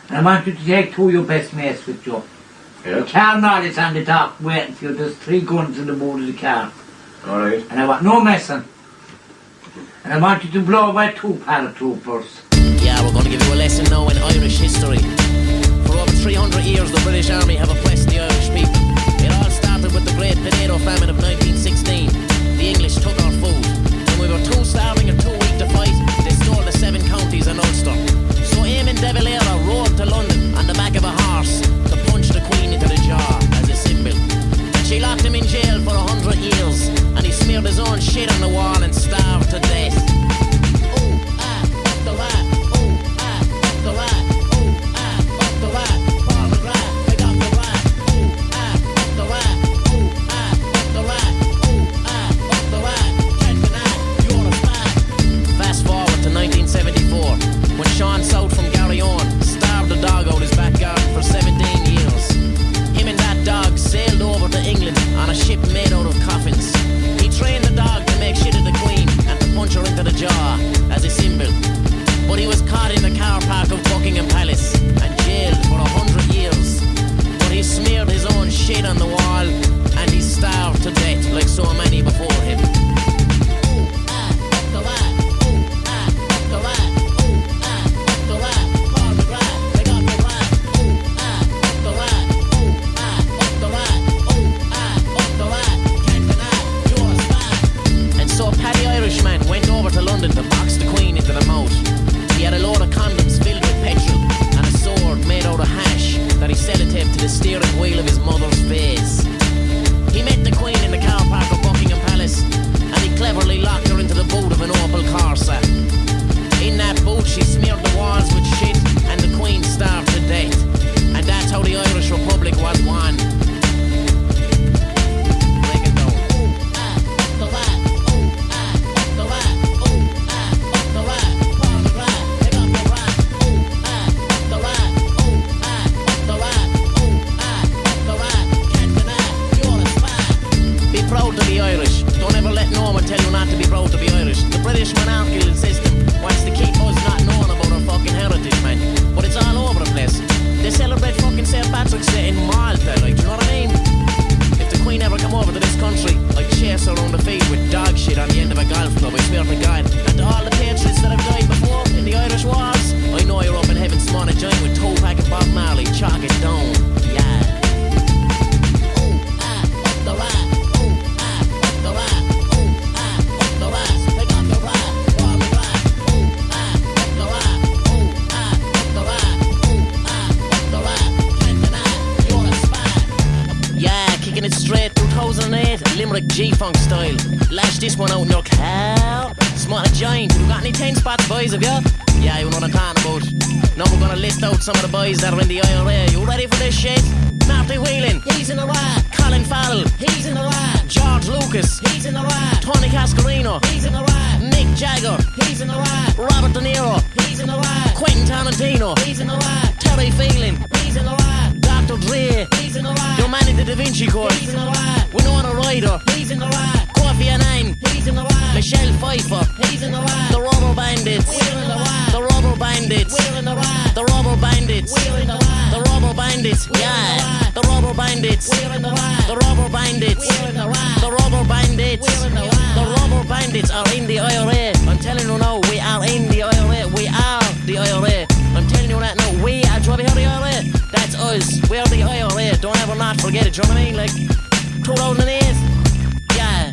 and I want you to take 2 of your best mates with you. Yeah. The car now is on the top waiting for you. There's 3 guns in the boot of the car. Alright. And I want no messing. And I want you to blow away 2 paratroopers. Yeah, we're going to give you a lesson now in Irish history. For over 300 years the British Army have oppressed the Irish people. It all started with the Great Potato Famine of 1916. The English took our food. When we were too starving and too weak to fight, they stole the 7 counties and Ulster. So Eamon de Valera rode to London on the back of a horse to punch the Queen into the jaw as a symbol. And she locked him in jail for 100 years, and he smeared his own shit on the wall and starved to death. Sean South from Garryowen starved a dog out his back garden for 17 years. Him and that dog sailed over to England on a ship made out of coffins. He trained the dog to make shit of the Queen and to punch her into the jaw as a symbol. But he was caught in the car park of Buckingham Palace and jailed for 100 years. But he smeared his own shit on the wall and he starved to death like so many before him. Irishman went over to London to box the Queen into the mouth. He had a load of condoms filled with petrol and a sword made out of hash that he sellotaped to the steering wheel of his mother's face. He met the Queen in the car park of Buckingham Palace and he cleverly locked her into the boot of an Opel Corsa. In that boot she smeared the walls with shit and the Queen starved to death. And that's how the Irish Republic was won. Irish. Don't ever let no one tell you not to be proud to be Irish. The British monarchical system wants to keep us not knowing about our fucking heritage, man. But it's all over the place. They celebrate fucking St. Patrick's Day in Malta, like, do you know what I mean? If the Queen ever come over to this country, I'd chase her around the field with dog shit on the end of a golf club, I swear to God. And to all the patriots that have died before in the Irish wars, I know you're up in heaven smarting a giant with Tupac and Bob Marley, chalk it down, yeah. It straight 2008 Limerick G-Funk style. Lash this one out in your car. Smart a giant. You got any 10 spots, boys, have you? Yeah, you know what I'm talking about. Now we're gonna list out some of the boys that are in the IRA. You ready for this shit? Marty Whelan, he's in the right. Colin Farrell, he's in the right. George Lucas, he's in the right. Tony Cascarino, he's in the right. Mick Jagger, he's in the right. Robert De Niro, he's in the right. Quentin Tarantino, he's in the right. Terry Phelan, he's in the right. Dr. Dre, he's in the right. Your man in the Da Vinci Code, he's in the right. Winona Ryder, he's in the right. Kofi Annan, he's in the right. Michelle Pfeiffer, he's in the right. The Rubber Bandits, we're in the right. The Rubber Bandits, we're in the right. The Rubber Bandits, we're in the right. The Rubber Bandits, yeah. The Rubber Bandits, we're in the right. The Rubber Bandits, we're in the right. The Rubber Bandits, we're in the right. The Rubber Bandits are in the IRA. I'm telling you now, we are in the IRA. We are the IRA. I'm telling you that now, we are. Do you ever hear the IRA? That's us. We're the IRA. Don't ever not forget it. Do you know what I mean? Like 2008. Yeah.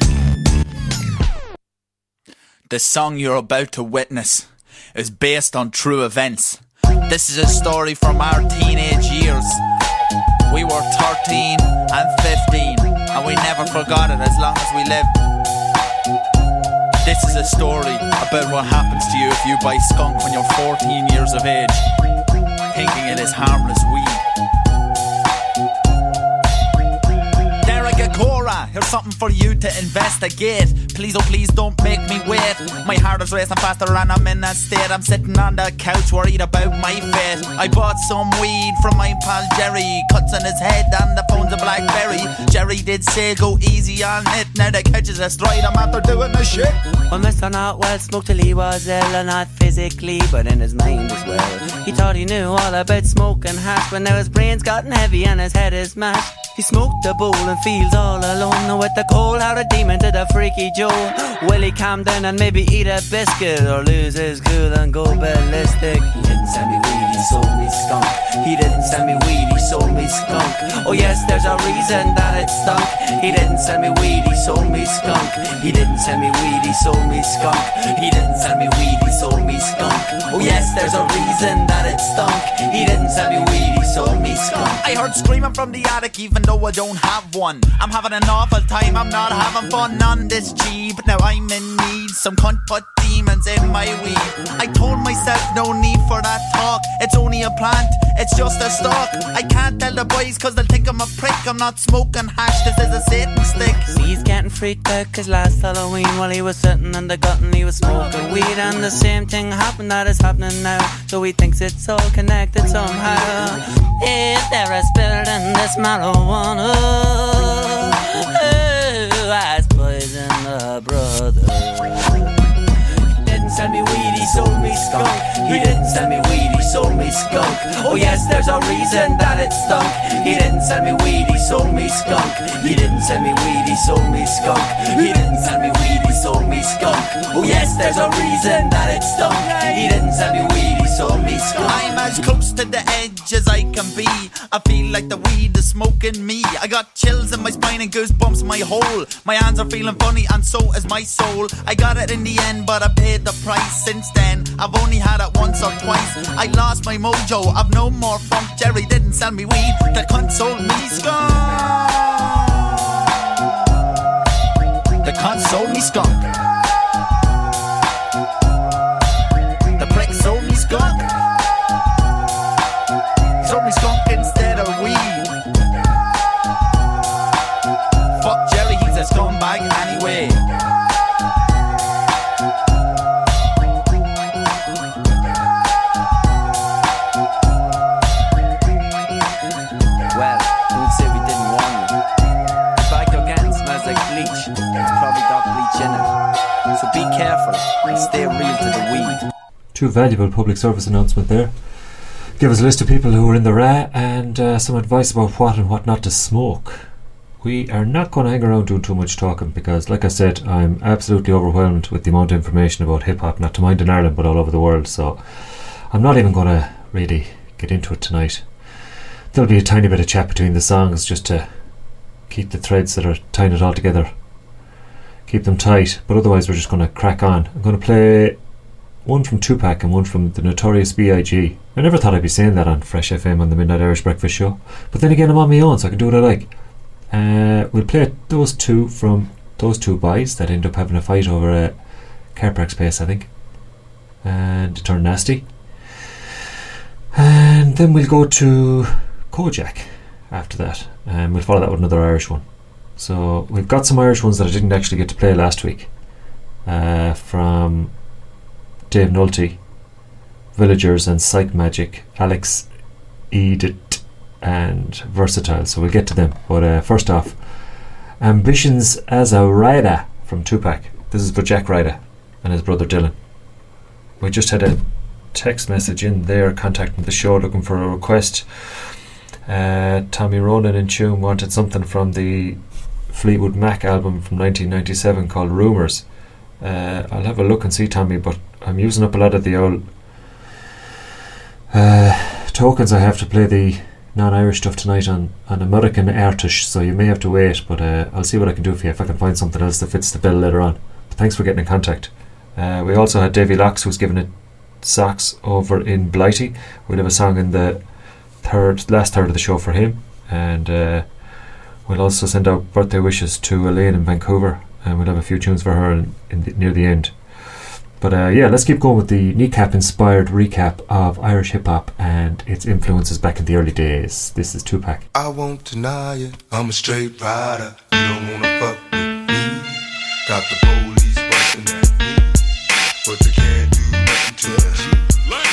The song you're about to witness is based on true events. This is a story from our teenage years. We were 13 and 15, and we never forgot it as long as we lived. This is a story about what happens to you if you buy skunk when you're 14 years of age, thinking it is harmless weed. Cora, here's something for you to investigate. Please, oh please don't make me wait. My heart is racing faster and I'm in a state. I'm sitting on the couch worried about my fate. I bought some weed from my pal Jerry. Cuts on his head and the phone's a Blackberry. Jerry did say go easy on it. Now the couch is a stride, I'm after doing the shit. Well, Mr. Notwell smoked till he was ill, and not physically but in his mind as well. He thought he knew all about smoking hash, but now his brain's gotten heavy and his head is mashed. He smoked a bowl and feels all alone with the cold-hearted demon to the freaky Joe. Will he calm down and maybe eat a biscuit or lose his cool and go ballistic? He didn't send me weed, he sold me skunk. He didn't send me weed, he sold me skunk. Oh yes, there's a reason that it stunk. He didn't send me weed, he sold me skunk. He didn't send me weed, he sold me skunk. He didn't send me weed, he sold me skunk. Oh yes, there's a reason that it stunk. He didn't send me weed, he sold me skunk. I heard screaming from the attic even though I don't have one. I'm having an awful time, I'm not having fun on this G. But now I'm in need, some cunt put demons in my weed. I told myself no need for that talk. It's only a plant, it's just a stalk. I can't tell the boys cause they'll think I'm a prick. I'm not smoking hash, this is a Satan stick. See, he's getting freaked out cause last Halloween while he was sitting in the gut and he was smoking weed. And the same thing happened that is happening now. So he thinks it's all connected somehow. Is there a spirit in this marijuana? Who has poisoned the brother? He didn't send me weed, he sold me skunk. He didn't send me weed, he sold me skunk. Oh yes, there's a reason that it stunk. He didn't send me weed, he sold me skunk. He didn't send me weed, he sold me skunk. He didn't send me weed, he sold me skunk. Oh yes, there's a reason that it stunk. He didn't send me weed, he sold me skunk. I'm as close to the edge as I can be. I feel like the weed is smoking me. I got chills in my spine and goosebumps my whole. My hands are feeling funny and so is my soul. I got it in the end but I paid the price. Since then I've only had it once or twice. I lost my mojo, I've no more funk. Jerry didn't sell me weed, the cunt sold me skunk. The cunt sold me skunk. The prick sold me skunk. He sold me skunk instead of weed. Fuck Jerry, he's a scumbag anyway. Well, who would say we didn't warn you? Tobacco again smells like bleach. Probably got bleach in it. So be careful and stay real to the weed. Two valuable public service announcement there. Give us a list of people who are in the RA and some advice about what and what not to smoke. We are not going to hang around doing too much talking because, like I said, I'm absolutely overwhelmed with the amount of information about hip-hop, not to mind in Ireland but all over the world, so I'm not even going to really get into it tonight. There'll be a tiny bit of chat between the songs just to keep the threads that are tying it all together, keep them tight, but otherwise we're just going to crack on. I'm going to play one from Tupac and one from the Notorious B.I.G. I never thought I'd be saying that on Fresh FM on the Midnight Irish Breakfast Show, but then again I'm on my own so I can do what I like. We'll play those two from those two boys that end up having a fight over a car park space, I think, and it turned nasty. And then we'll go to Kojak after that, and we'll follow that with another Irish one. So we've got some Irish ones that I didn't actually get to play last week, from Dave Nolte, Villagers and Psych Magic, Alex Edit and Versatile, so we'll get to them. But first off, Ambitions as a Rider from Tupac. This is for Jack Ryder and his brother Dylan. We just had a text message in there contacting the show looking for a request. Tommy Ronan in tune wanted something from the Fleetwood Mac album from 1997 called Rumours. I'll have a look and see, Tommy, but I'm using up a lot of the old tokens I have to play the non-Irish stuff tonight on American artists, so you may have to wait, but I'll see what I can do for you if I can find something else that fits the bill later on. But thanks for getting in contact. We also had Davy Locks, who's given it socks over in Blighty. We'll have a song in the last third of the show for him, and we'll also send out birthday wishes to Elaine in Vancouver, and we'll have a few tunes for her near the end. But yeah, let's keep going with the kneecap inspired recap of Irish hip hop and its influences back in the early days. This is Tupac. I won't deny it, I'm a straight rider. You don't wanna fuck with me. Got the police busting at me, but they can't do nothing to me.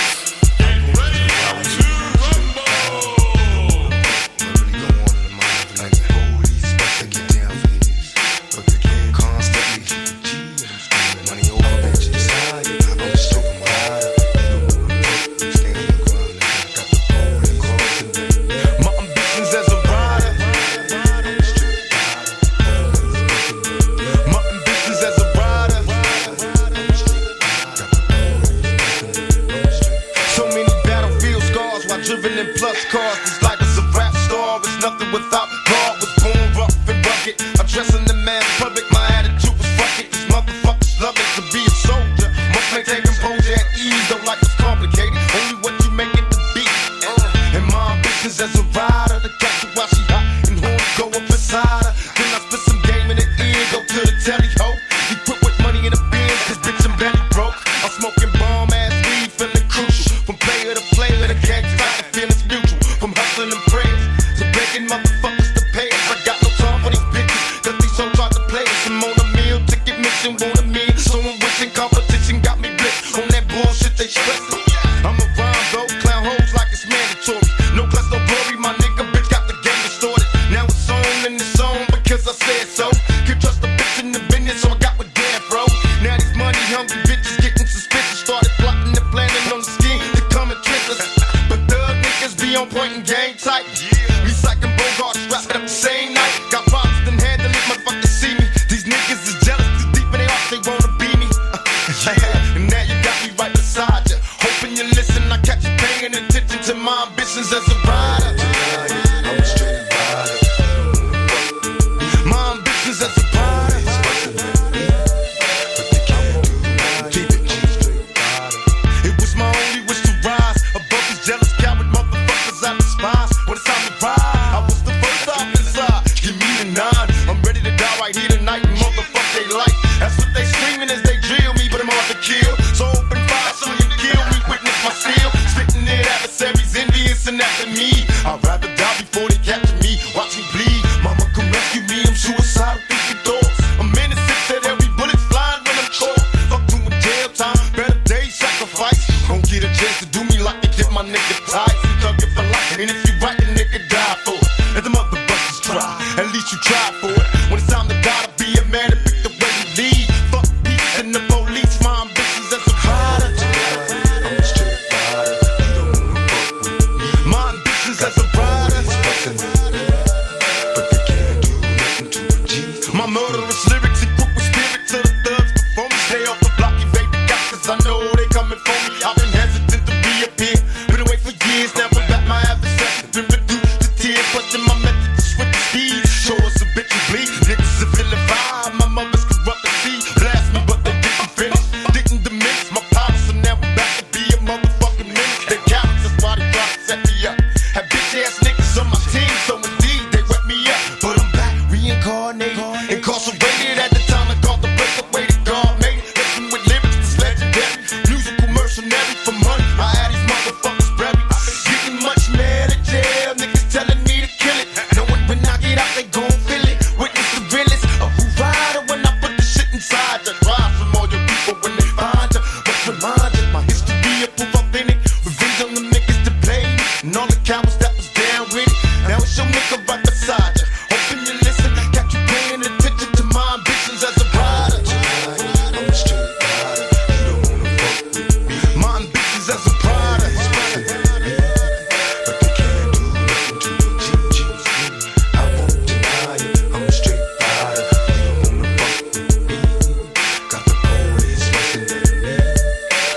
in the man public. My attitude was fuck it. These motherfuckers love it to be a soldier. Must maintain composure at ease. Don't like it's complicated. Only what you make it to be. And my ambitions as a rider, to catch her while she hot and horns go up inside her. Then I spit some game in the ear, go to the telly ho. He quit with money in the bins, cause bitch I'm belly broke. I'm smoking bomb ass weed, feeling crucial. From player to player, the gang side, the feelings mutual. From hustling and prayers to begging motherfuckers to pay us. I got no time for these bitches, cause these hoes try to play us. I'm on a meal, ticket mission, want a meal. So I'm wishing competition got me blitzed on that bullshit they stressing. I'm a rhyme though, clown hoes like it's mandatory. No class, no glory, my nigga bitch got the game distorted. Now it's on and it's on because I said so. Can't trust a bitch in the business, so I got with damn bro. Now these money hungry bitches getting suspicious. Started plotting and planning on the scheme to come and trick us. But thug niggas be on point and game tight. Recycling Bogart, strap it up the same night. Got problems, then handle it, motherfuckers see me. These niggas is jealous, too deep in their hearts, they wanna be me. And now you got me right beside you. Hoping you listen, I catch you paying attention to my ambitions as a rider. I'm a straight rider. My ambitions as a rider. It was my only wish to rise above these jealous coward motherfuckers I despise. When it's time to ride, I was the first off inside. Give me the 9. I'm ready to die right here tonight. Motherfuck they like. That's what they screaming as they drill me, but I'm hard to kill. So open fire so you kill me. Witness my steel. Spitting it adversaries, envious and after me. I'd rather die before they capture me. Watch me bleed. Mama come rescue me. I'm suicidal, thinking thoughts. I'm innocent, said every bullet's flying when I'm caught. Fuck doing jail time, better days sacrifice. Don't get a chance to do me like they did my nigga tight. Thug it for life, and if you right, the nigga die for it. Let the motherfuckers try, at least you try for it. When it's time to die, to be a man to pick the way you lead. Fuck peace and the police, my ambitions as a rider. I'm a straight rider, you don't wanna fuck with me. My ambitions as a rider. But they can't do nothing to a G. My murderous lyrics equip with spirit to the thugs before me. Stay off the block, evade the cops, cause I know they coming for me. I've been hesitant to reappear, been away for years, never back my adversary. Been reduced to tears, question my method to switch the speed. Show us a bitch and bleed, niggas are feeling vibe. My mother's corrupt the seed, blast me but they didn't finish. Didn't diminish my power, so now I'm back to be a motherfucking menace. They cowards, that's why they try to set me up. Have bitch ass niggas on my team, so indeed they wet me up. But I'm back, reincarnated, incarcerated at the time I called the breakaway to God made it. Listen with lyrics that's legendary, musical mercenary for money. I had these motherfuckers buried, getting much mad at jail. Niggas telling me to kill it, knowing when I get out they gon' feel it. Witness the realest of who rider when I put the shit inside you. Rise from all your people when they find you. Must remind you, my history of proof authentic. Revenge on the niggas that played me, and all the cowards that was down with it. Now it's your nigga right beside you. Hoping you listen, got you paying attention to my ambitions as a rider. I'm a straight rider, you don't wanna fuck with me. My ambitions as a rider. But they can't do nothing to a G. I won't deny it, I'm a straight rider, you don't wanna fuck with me. Got the police rushing at me,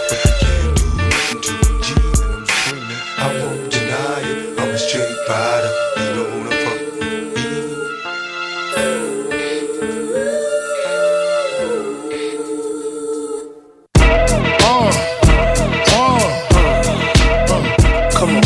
but they can't do nothing to a G. And I'm screaming, I won't deny it, I'm a straight rider, you don't wanna fuck with me. Come on.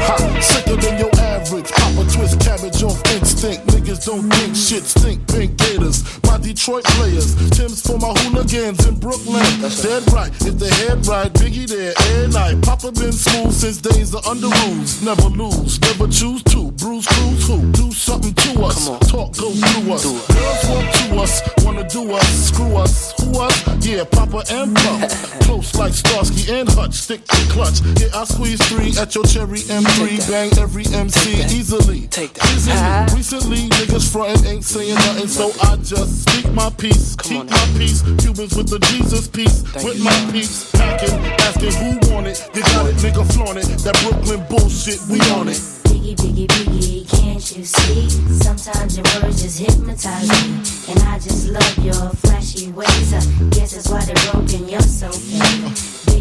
Ha, sicker than your average. Pop a twist cabbage off instinct. Niggas don't think shit stink. Pink Gators, my Detroit players. Tim's for my hooligans in Brooklyn. Dead right, if they head right, Biggie there, every night. Papa been smooth since days of under rules. Never lose, never choose to. Bruise, cruise, who? Do something to us. Talk, go through us. Girls want to us, wanna do us. Screw us, who us? Yeah, Papa and Pump. Close like Starsky and Hutch, stick to clutch. Yeah, I squeeze 3 at your cherry M3. Bang every MC easily. Easily. Recently, niggas frontin' ain't saying nothing, so I just speak my peace. Keep my peace. Cubans with the Jesus peace. With my peace. Packing, asking who want it. You got it, nigga, flaunt it. That Brooklyn bullshit, we on it. Biggie, biggie, biggie, can't you see? Sometimes your words just hypnotize me. And I just love your flashy ways. I guess that's why they're broken, you're so fake.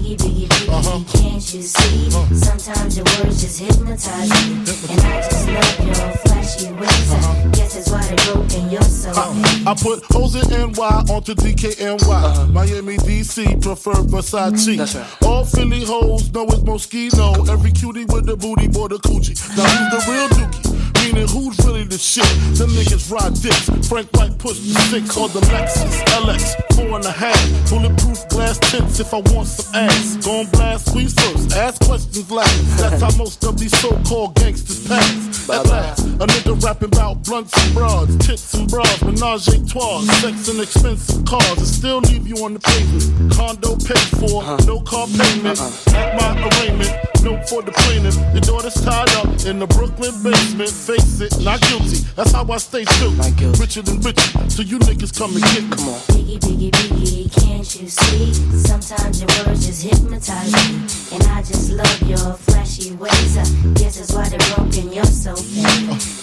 Biggie, biggie, biggie, can't you see? Sometimes your words just hypnotize me. And I just love your flashy ways. Guess it's why they broke in your soul. I put hoes in NY onto DKNY. Miami, DC, prefer Versace. That's right. All Philly hoes know it's Moschino. Every cutie with the booty, boy, the coochie. Now who's the real dookie? Meaning who's really the shit? Them niggas ride dicks. Frank White pushed the 6 on the Lexus LX 4.5. Bulletproof glass tints if I want some ass. Gon' blast squeeze first, ask questions last. That's how most of these so-called gangsters pass. At last, a nigga rapping about blunts and broads, tits and bras, menage a trois, sex and expensive cars, and still leave you on the pavement. Condo paid for, no car payment. At my arraignment, note for the plaintiff. Your daughter's tied up in the Brooklyn basement. Face it, not guilty. That's how I stay true. Richer than richer, so you niggas come and get me. Come on. Biggie, biggie, biggie, can't you see? Sometimes your words just hypnotize me. And I just love your flashy ways. Guess that's why they're broken, you're so fake.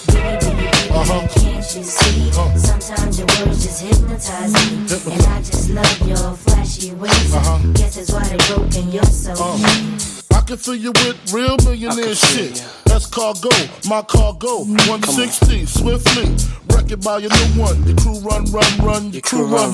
Biggie, biggie, biggie, can't you see? Sometimes your words just hypnotize me. And I just love your flashy ways. Guess that's why they're broken, you're so fake. I can fill you with real millionaire shit. That's cargo, my cargo. 160, swiftly. Wreck it by your new one. Your crew run, your crew run.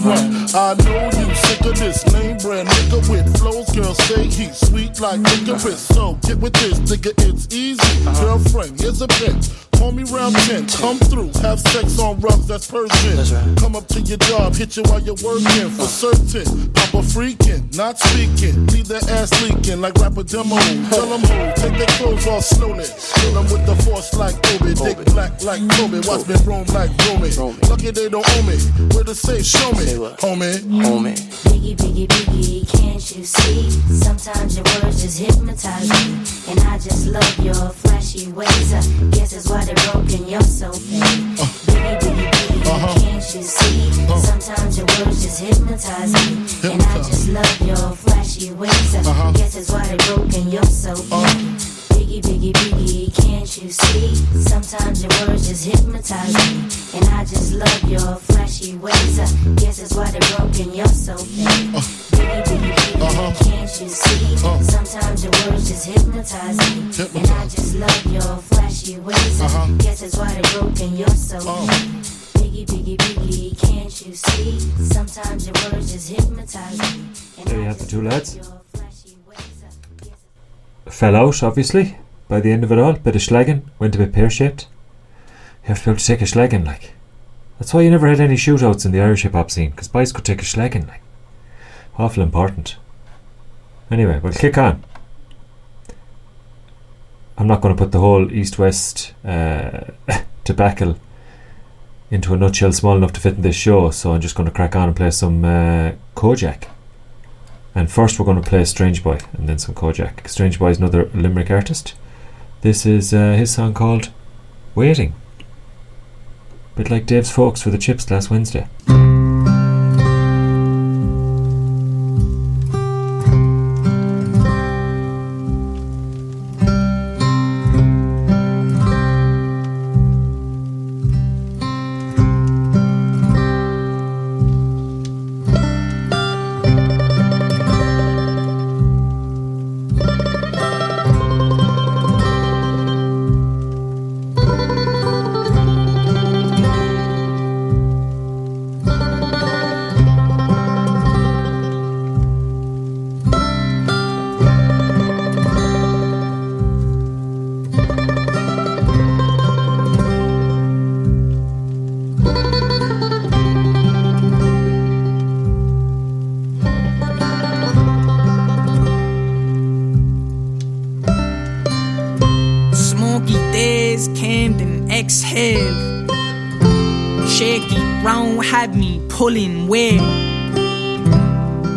I know you sick of this name brand nigga with flows. Girls say he's sweet like licorice. So get with this, nigga, it's easy. Girlfriend, here's a bitch. Call me round 10, come through, have sex on rugs, that's Persian. Come up to your job, hit you while you're working, for certain. Papa freaking, not speaking, leave their ass leaking like rapper demo. Tell them who, take their clothes off slowly. Kill them with the force like Obi, dick black like Toby, watch me roam like Romy. Lucky they don't owe me, where to say, show me, homie. Biggie, biggie, biggie, can't you see? Sometimes your words just hypnotize me. And I just love your flashy ways. Guess it's why they're broken, you're so fake. Biggie, biggie, biggie, can't you see? Sometimes your words just hypnotize me. And I just love your flashy ways. Guess it's why they're broken, you're so fake. Biggie, biggie, biggie, can't you see? Sometimes your words just hypnotize me. And I just love your flashy ways. Guess it's why they're broken, you're so fake. Biggie, biggie, biggie, can't you see? Sometimes your words just hypnotize me. And I just love your flashy ways. Guess it's why they're broken, you're so fake. Biggie, biggie, biggie, can't you see? Sometimes your words just hypnotize me. There you have the two lads. Fell out, obviously, by the end of it all. Bit of slagging, went a bit pear-shaped. You have to be able to take a slagging, like. That's why you never had any shootouts in the Irish hip-hop scene, because boys could take a slagging, like. Awful important. Anyway, we'll kick on. I'm not going to put the whole East-West debacle into a nutshell small enough to fit in this show, so I'm just going to crack on and play some Kojak. And first we're going to play Strange Boy and then some Kojak. Strange Boy is another Limerick artist. This is his song called Waiting. Bit like Dave's Folks for the Chips last Wednesday. Had me pulling weight.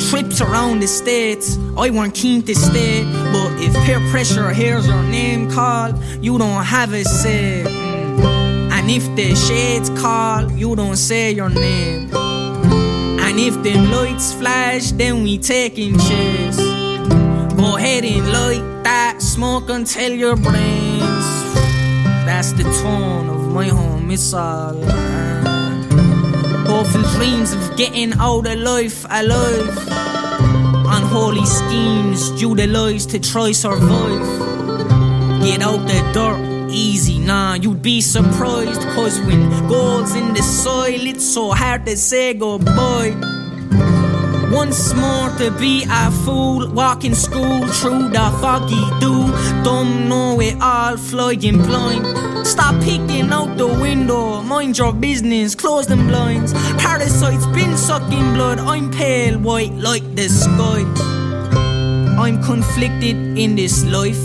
Trips around the states, I weren't keen to stay. But if peer pressure hears your name call, you don't have a say. And if the shades call, you don't say your name. And if them lights flash, then we taking chase. Go ahead and light that smoke until your brains. That's the tone of my home missile. Hopeful dreams of getting out of life alive. On unholy schemes, utilized to try survive. Get out the dirt, easy, nah, you'd be surprised. Cause when gold's in the soil, it's so hard to say goodbye. Once more to be a fool, walking school through the foggy dew. Dumb know it all, flying blind. Stop peeking out the window, mind your business, close them blinds. Parasites been sucking blood, I'm pale white like the sky. I'm conflicted in this life,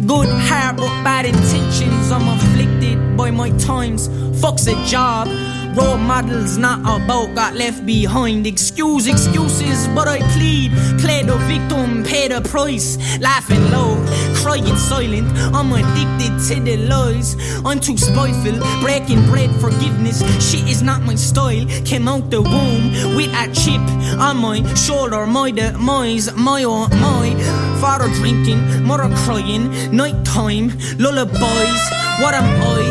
good heart but bad intentions. I'm afflicted by my times, fuck's a job. Role models not about, got left behind. Excuses, but I plead. Play the victim, pay the price. Laughing loud, crying silent. I'm addicted to the lies. I'm too spiteful, breaking bread, forgiveness. Shit is not my style. Came out the womb with a chip on my shoulder. My demise, my oh my. Father drinking, mother crying. Nighttime, lullabies. What am I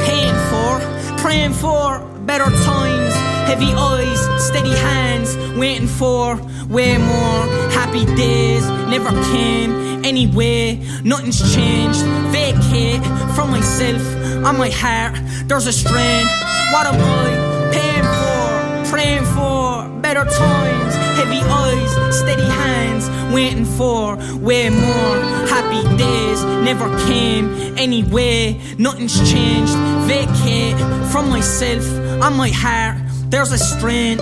paying for? Praying for better times, heavy eyes, steady hands, waiting for way more. Happy days never came anyway, nothing's changed. Vacate from myself, on my heart, there's a strain. What am I paying for? Praying for better times, heavy eyes, steady hands, waiting for way more. Happy days never came anyway, nothing's changed. Vacate from myself, on my heart, there's a strain.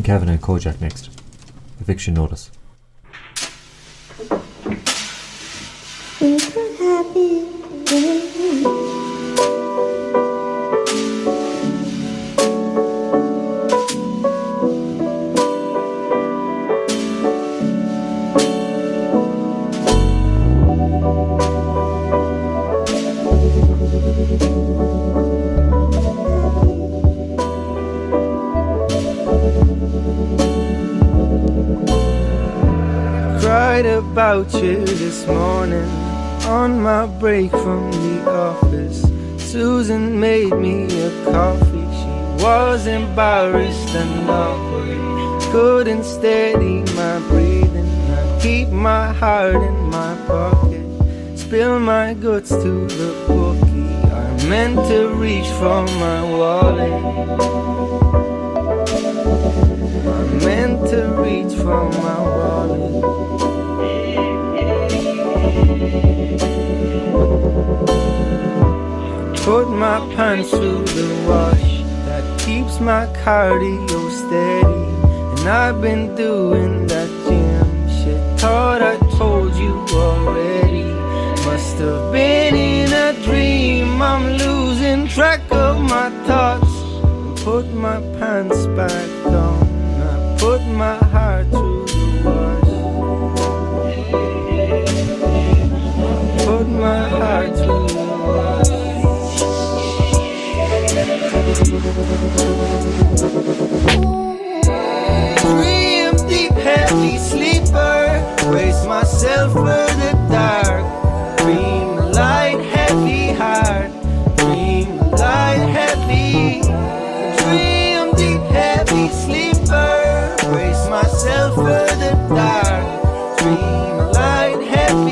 Kevin and Kojak next. Eviction notice. About you this morning on my break from the office. Susan made me a coffee. She was embarrassed and awkward, couldn't steady my breathing. I keep my heart in my pocket, spill my guts to the bookie. I meant to reach for my wallet, I meant to reach for my wallet. Put my pants through the wash, that keeps my cardio steady. And I've been doing that gym shit, thought I told you already. Must have been in a dream, I'm losing track of my thoughts. Put my pants back on, I put my heart through the wash. Put my heart through the wash. Dream deep, heavy sleeper, brace myself for the dark. Dream light, heavy heart, dream light, heavy. Dream deep, heavy sleeper, brace myself for the dark. Dream light, heavy.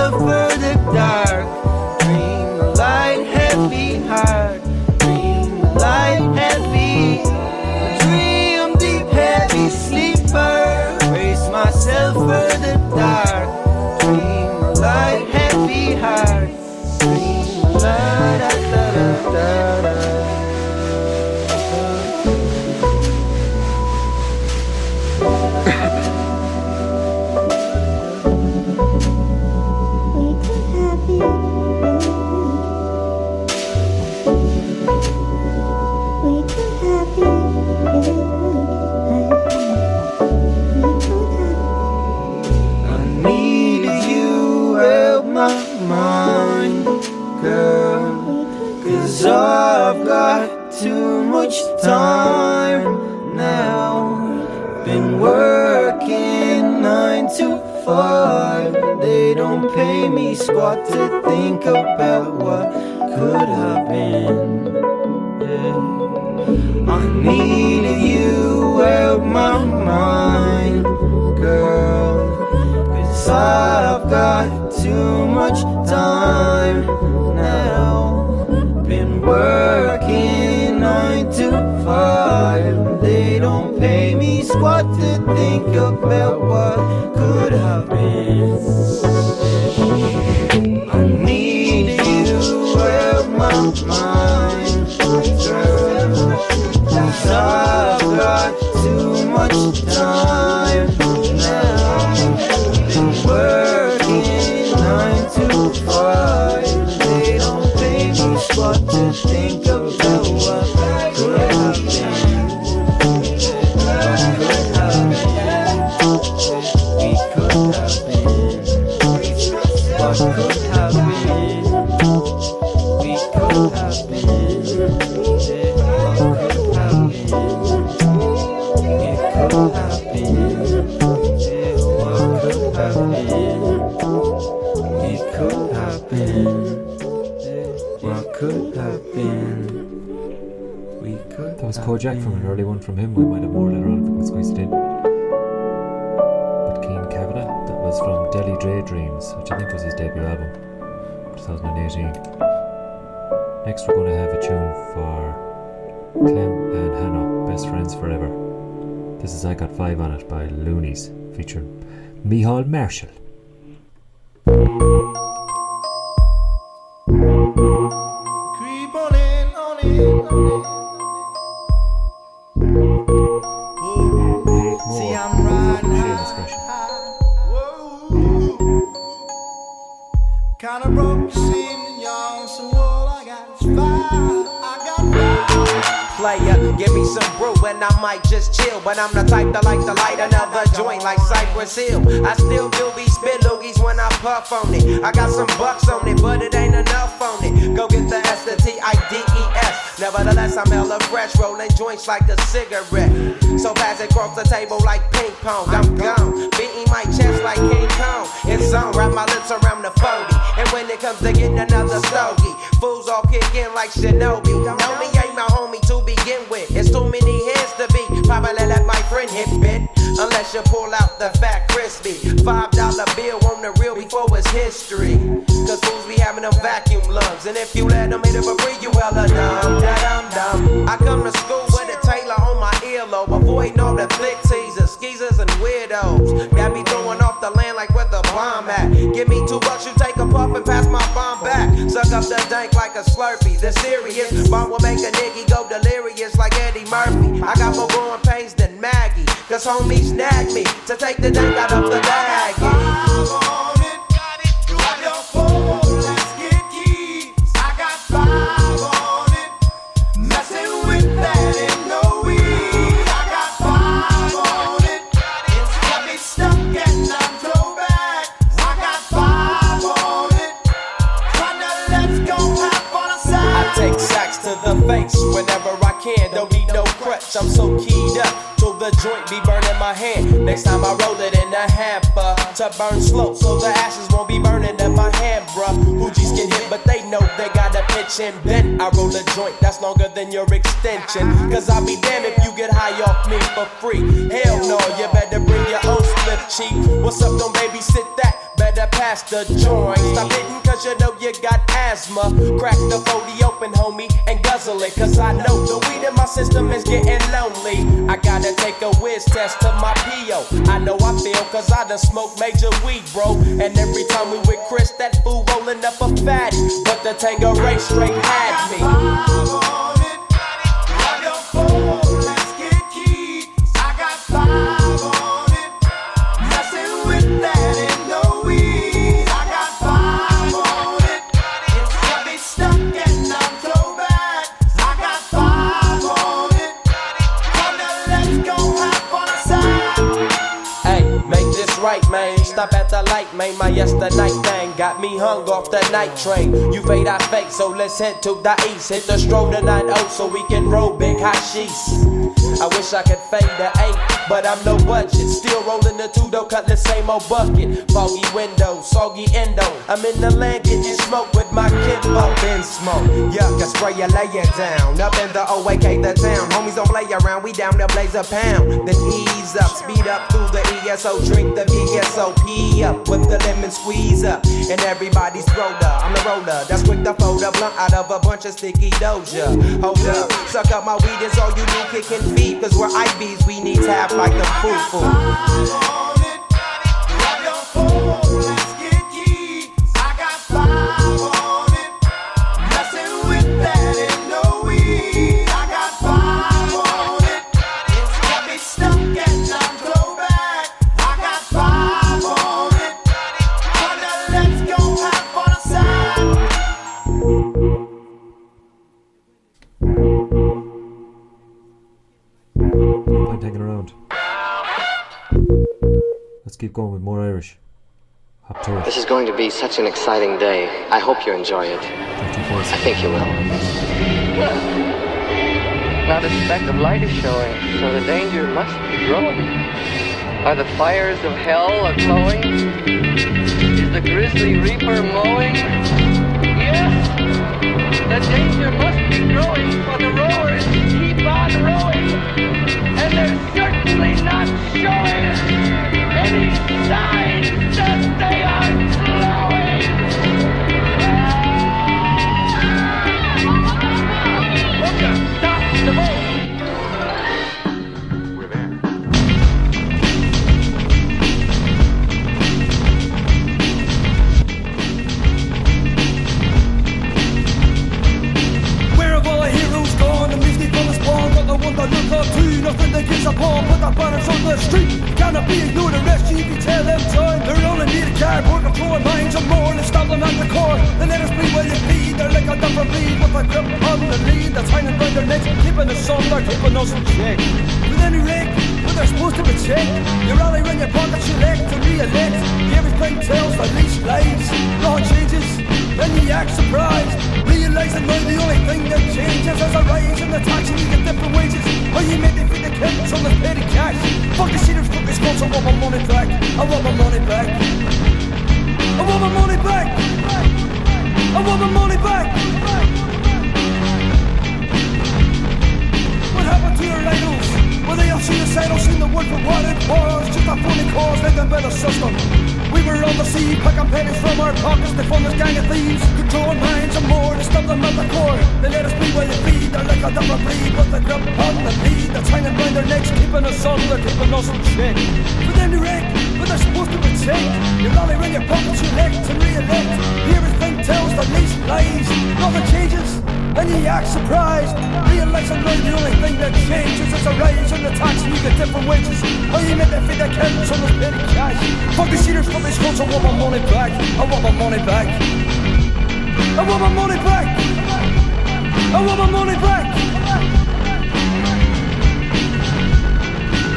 myself for the dark. Dream a light, heavy heart. Dream a light, heavy. Dream deep, heavy sleeper. Brace myself for the dark. Dream a light, heavy heart. Dream a light, da da da da da. Mind, girl, 'cause I've got too much time now. Been working 9 to 5. They don't pay me squat to think about what could have been. Yeah. I needed you out my mind, girl, 'cause I've got too much time now. Been working 9 to 5. They don't pay me squat to think about what could have been. I need you out my mind, girl, 'cause I've got too much time now. Been working 9 to 5. They don't pay me squat to think about what could have been. Could have been. We could have been. What could have been? We could have been. What could have been? It could have been. What could have been? It could have been. What could have been? We could. That was Kojak from an early one from him. We might have more later on if we can squeeze it in. But Keen Kavanagh, that was from Delhi Dre Dreams, which I think was his debut album, 2018. Next we're going to have a tune for Clem and Hannah, Best Friends Forever. This is I Got 5 on It by Loonies, featuring Mihal Marshall. Creep on in, on in, on in. See, I'm riding high. Kinda broke, seem young, so all I got is 5. I got 5. Player, give me some brew and I might just chill. But I'm the type that like to light another joint like Cypress Hill. I still do be spit loogies when I puff on it. I got some bucks on it, but it ain't enough on it. Go get the S, the T-I-D-E-S. Nevertheless, I'm hella fresh, rolling joints like a cigarette. So pass it across the table like ping pong. I'm gone, beating my chest like King Kong. It's on, wrap my lips around the 40. And when it comes to getting another stogie, fools all kick in like Shinobi. Homie ain't my homie to begin with. It's too many heads to be. Probably let my friend hit bit. Unless you pull out the fat crispy $5 bill on the real before it's history. Cause fools be having them vacuum lungs. And if you let them hit it for free, you hella dumb, da-dum-dum. I come to school with a Taylor on my earlobe, avoiding all the flick teasers, skeezers and weirdos. Got me throwing off the land like where the bomb at. Give me $2, you take a puff and pass my bomb back. Suck up the dank like a Slurpee. The serious bomb will make a nigga go delirious like Eddie Murphy. I got more growing pains than Maggie, cause homies snagged me to take the dank out of the bag. Take sacks to the face whenever I can. Don't need no crutch, I'm so keyed up till the joint be burning my hand. Next time I roll it in a hamper to burn slow, so the ashes won't be burning in my hand, bruh. Hoogies get hit, but they know they gotta pitch and bend. I roll a joint that's longer than your extension, cause I'll be damned if you get high off me for free. Hell no, you better bring your own slip cheap. What's up, don't babysit that? better pass the joint. Stop hitting cause you know you got asthma. Crack the 40 open, homie, and guzzle it. Cause I know the weed in my system is getting lonely. I gotta take a whiz test to my P.O. I know I feel cause I done smoked major weed, bro. And every time we with Chris, that fool rolling up a fatty. But the Tangeray straight had me. Right, man, stop at the light, man. My yesterday thing got me hung off the night train. You fade, I fake, so let's head to the east. Hit the stroll to 9-0 so we can roll big hashish. I wish I could fade the 8, but I'm no budget. Still rolling the 2 though, cut the same old bucket. Foggy window, soggy endo. I'm in the land getting smoke with my kid. Up in smoke, yuck, I spray you, lay it down. Up in the OAK, the town. Homies don't play around, we down to blaze a pound. Then ease up, speed up through the ESO, drink the VSOP up with the lemon squeeze up. And everybody's roller, I'm the roller. That's quick to fold a blunt out of a bunch of sticky doja. Hold up, suck up my weed, is all you do, kicking feet. Cause we're IBs, we need tap like the foo-foo. Taking around. Let's keep going with more Irish. Up to it. This is going to be such an exciting day. I hope you enjoy it. I think you will. Not a speck of light is showing, so the danger must be growing. Are the fires of hell a-glowing? Is the grisly reaper mowing? Yes! The danger must be growing, for the rowers keep on rowing. And they're certainly not showing any signs that they are slowing. Hooker, stop the boat. We're there. Where have all the heroes gone? The misty from the spawn, got the one that look up to. Nothing that gives a palm, put that banners on the street. Cannot be ignored, arrest you if you tell them time. They only need a cardboard, controlling minds and more. Let's stop them at the core. They let us bleed while they bleed. They're like a different breed with a grip on the lead. That's hanging round their necks, keeping us on, they're keeping us in check. With any rake, when they're supposed to be checked, you rally round your pockets, you elect to re-elect. Everything tells the least lies. Nothing changes, then you act surprised. Realising now the only thing that changes is a rise in the tax and you get different wages. Or you make me feed the kids on the petty cash. Fuck the cheaters, fuck the skunks, I want my money back. I want my money back. I want my money back. I want my money back. What happened to your idols? Well, they all see us, I don't see the word for what it was. Just a funny cause, let them better system. We were on the sea, picking pennies from our pockets. They fund this gang of thieves, controlling minds and more. To stop them at the core, they let us be where they feed. They're like a different breed with the grip on the lead. That's hanging round their necks, keeping us on, they're keeping us in check. But then they wreck, but they're supposed to be checked. You rally round your pockets, you elect and re-elect. Everything tells the least lies. Nothing changes, and you act surprised. Realising now the only thing that changes is a rise in the tax and you get different wages. Or you make that feed the kids on the petty cash. Fuck the cheaters, fuck the skunks, I want my money back. I want my money back. I want my money back. I want my money back.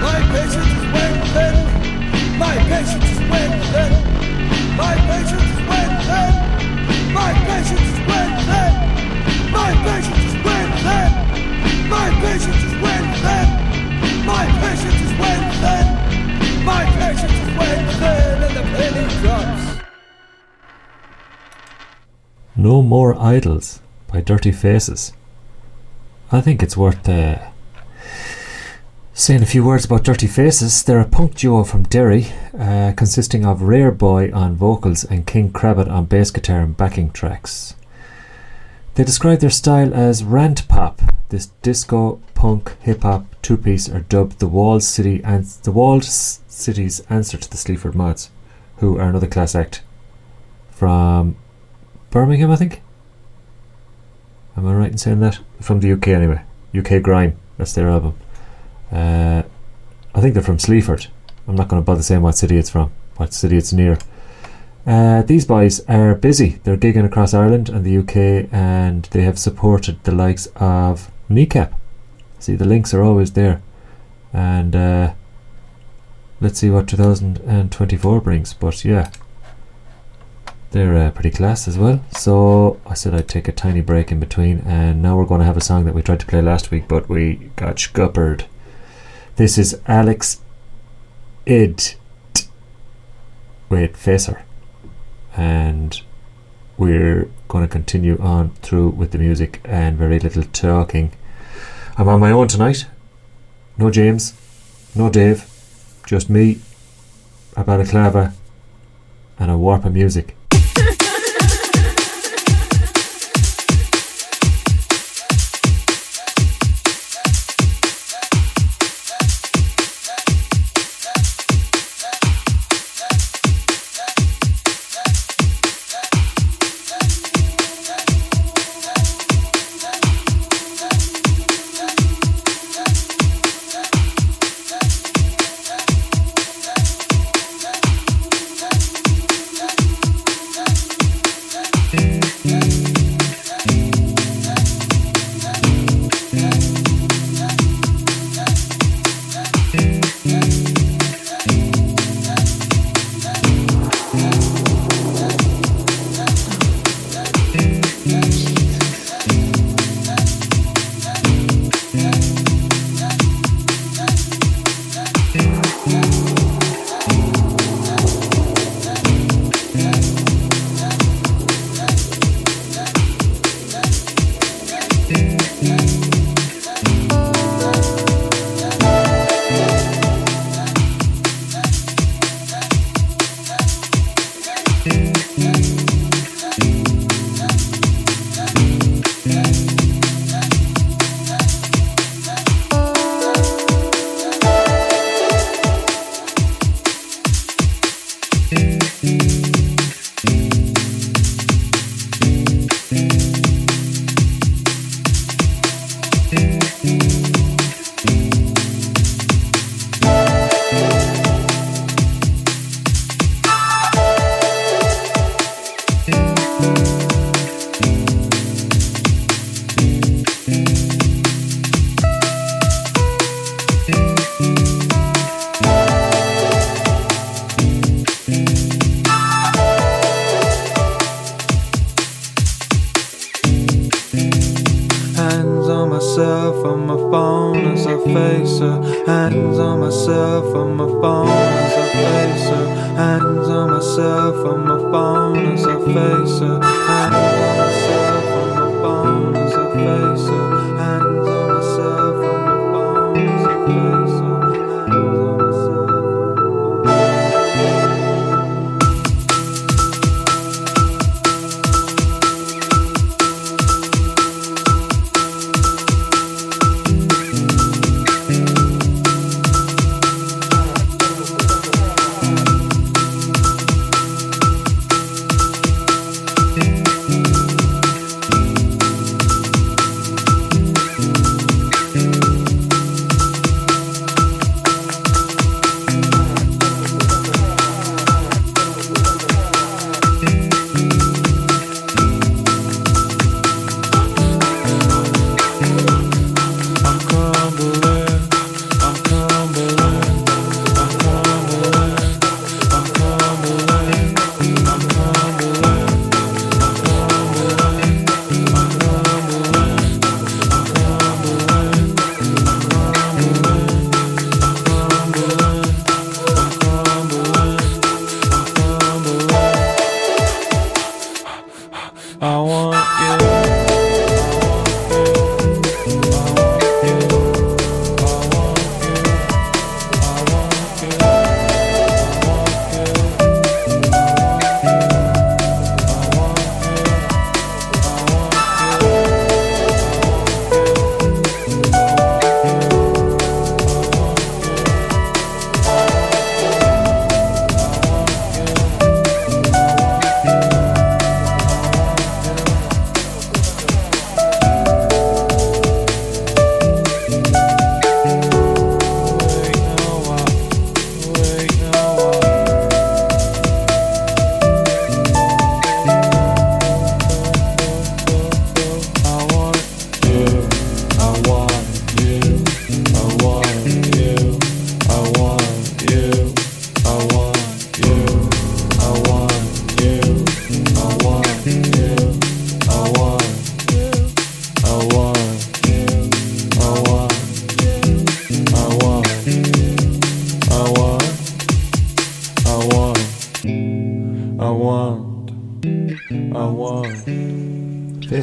My patience is wearing thin. My patience is wearing thin. My patience is wearing thin. My patience is wearing thin. My patience is wearing thin. My patience is wearing thin. My patience is wearing thin. My patience is wearing thin, and the penny drops. No More Idols by Dirty Faces. I think it's worth Saying a few words about Dirty Faces, they're a punk duo from Derry, consisting of Rare Boy on vocals and King Crabbit on bass guitar and backing tracks. They describe their style as rant pop. This disco, punk, hip hop two-piece are dubbed the Walled City's answer to the Sleaford Mods, who are another class act from Birmingham, I think. Am I right in saying that? From the UK anyway. UK Grime, that's their album. I think they're from Sleaford. I'm not going to bother saying what city it's from, what city it's near. These boys are busy. They're gigging across Ireland and the UK, and they have supported the likes of Kneecap. See, the links are always there. And let's see what 2024 brings. But yeah, they're pretty class as well. So I said I'd take a tiny break in between, and now we're going to have a song that we tried to play last week, but we got scuppered. This is Alex Id with Facer, and we're going to continue on through with the music and very little talking. I'm on my own tonight. No James, no Dave, just me, a balaclava and a warp of music.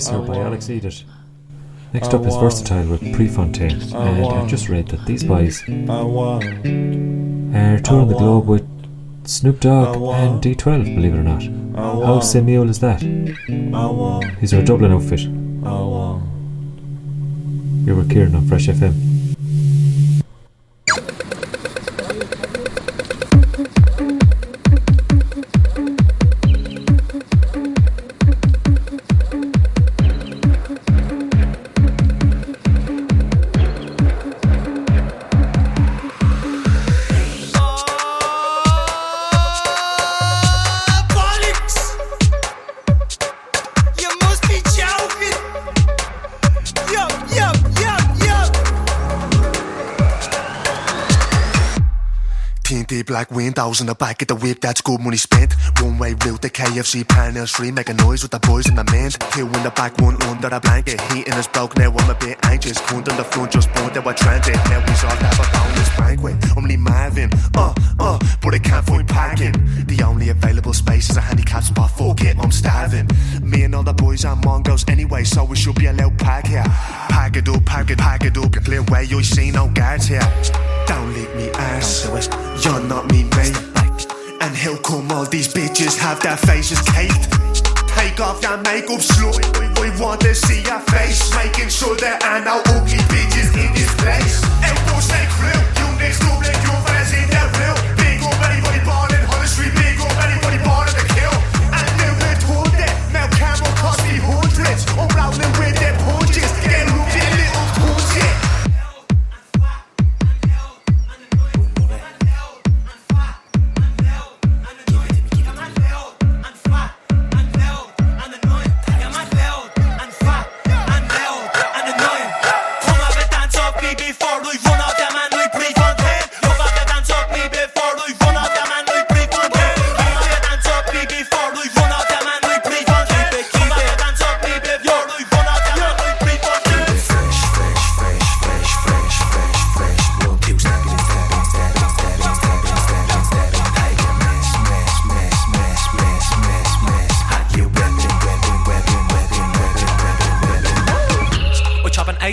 Kisser by Alex Edith. Next up is Versatile with Prefontaine, and I've just read that these boys are touring the globe with Snoop Dogg and D12, believe it or not. How semi-old is that? These are a Dublin outfit. You're with Kieran on Fresh FM. Black windows in the back of the whip, that's good money spent. One-way route, the KFC Pioneer Street, making noise with the boys in the mint. Two in the back, one under the blanket. Heating is broke now, I'm a bit anxious. Cunt in the front, just born, they were transit. Now we saw that but down this banquet. I'm only Marvin, but I can't find parking. The only available space is a handicap spot, fuck it, I'm starving. Me and all the boys are Mongols anyway, so we should be allowed park here. Pack it up, clear way, you see no guards here. Don't lick me ass, you're not me mate. And how come all these bitches have their faces caked? Take off your makeup, slut, we want to see your face. Making sure there are no ugly bitches in this place. And what's that crew? You next door, like your fans in their real. Big up anybody born in Holland Street, big up anybody born in the kill. And now they're told that, now camera cost me hundreds. I'm rolling with their punches, get up their little tools, yeah.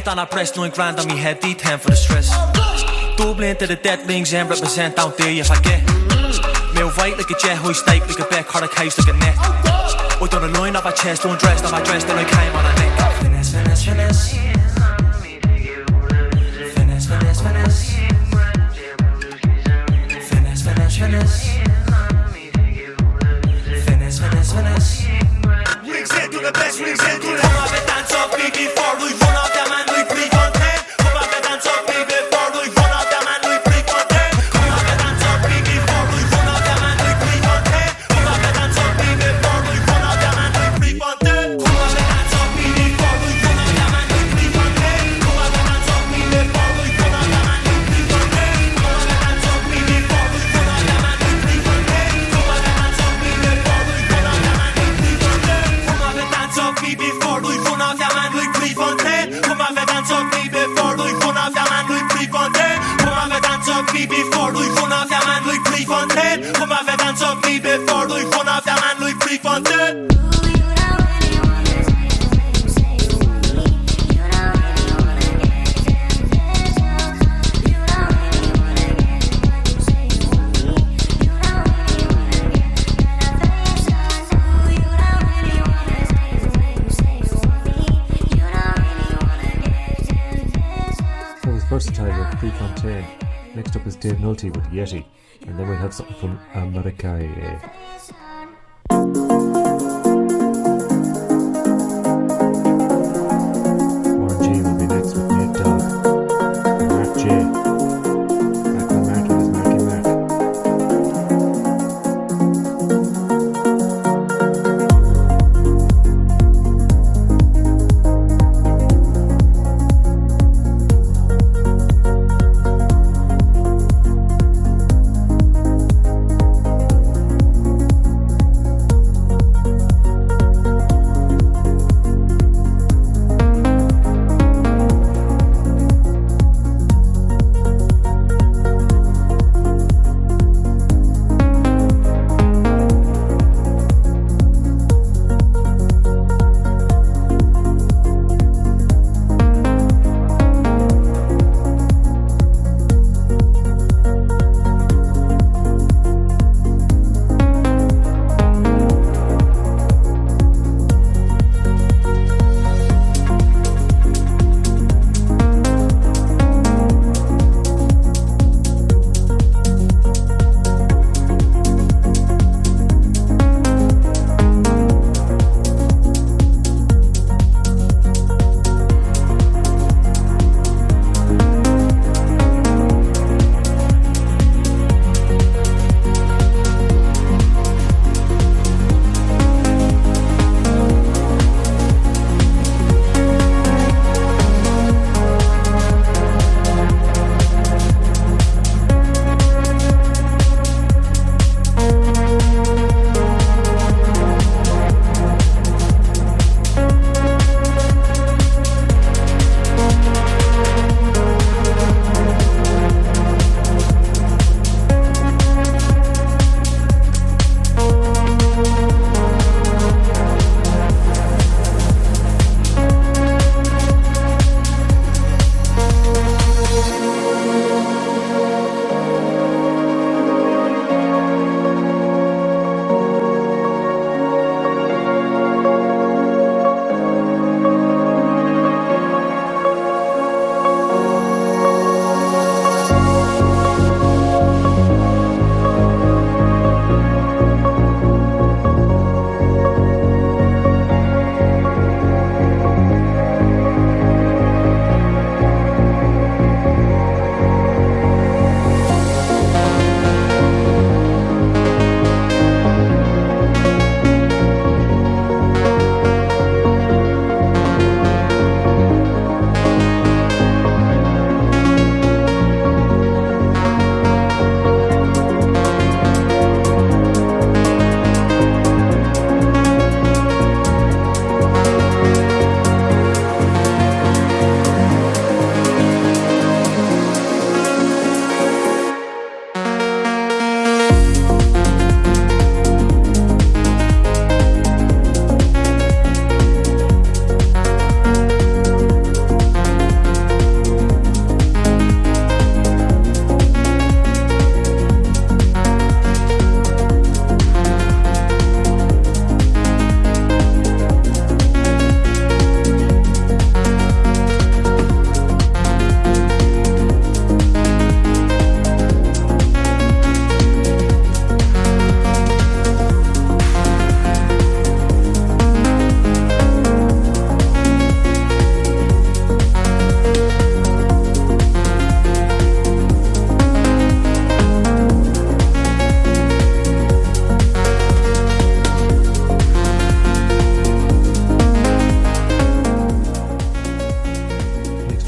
On a breast, 9 grand on me head, D10 for the stress. Dublin to the dead rings and represent, don't dare you forget. Move right like a jet, high stake like a bet, cut a case like a net. I done a line off my chest, undressed on my dress, then I came on a neck. Finesse, finesse, finesse. Finesse, finesse, finesse. Finesse, finesse, finesse. Finesse, finesse, finesse. Rings head to the best, rings head to the come up and dance off me before we run off that man. Next up is Dave Nulty with Yeti, and then we'll have something from America. Warren G will be next with Nate Dogg. Mark J. Back on Mark with his Marky Mark.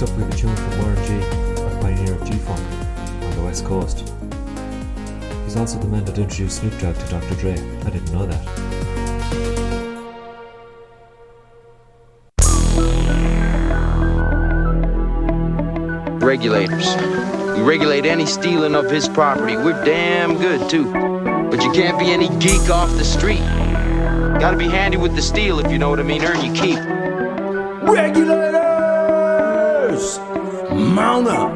Next up we have a tune from Warren G, a pioneer of G-Funk on the West Coast. He's also the man that introduced Snoop Dogg to Dr. Dre. I didn't know that. Regulators. We regulate any stealing of his property. We're damn good too. But you can't be any geek off the street. Gotta be handy with the steel, if you know what I mean. Earn your keep. Regulators! Mount up!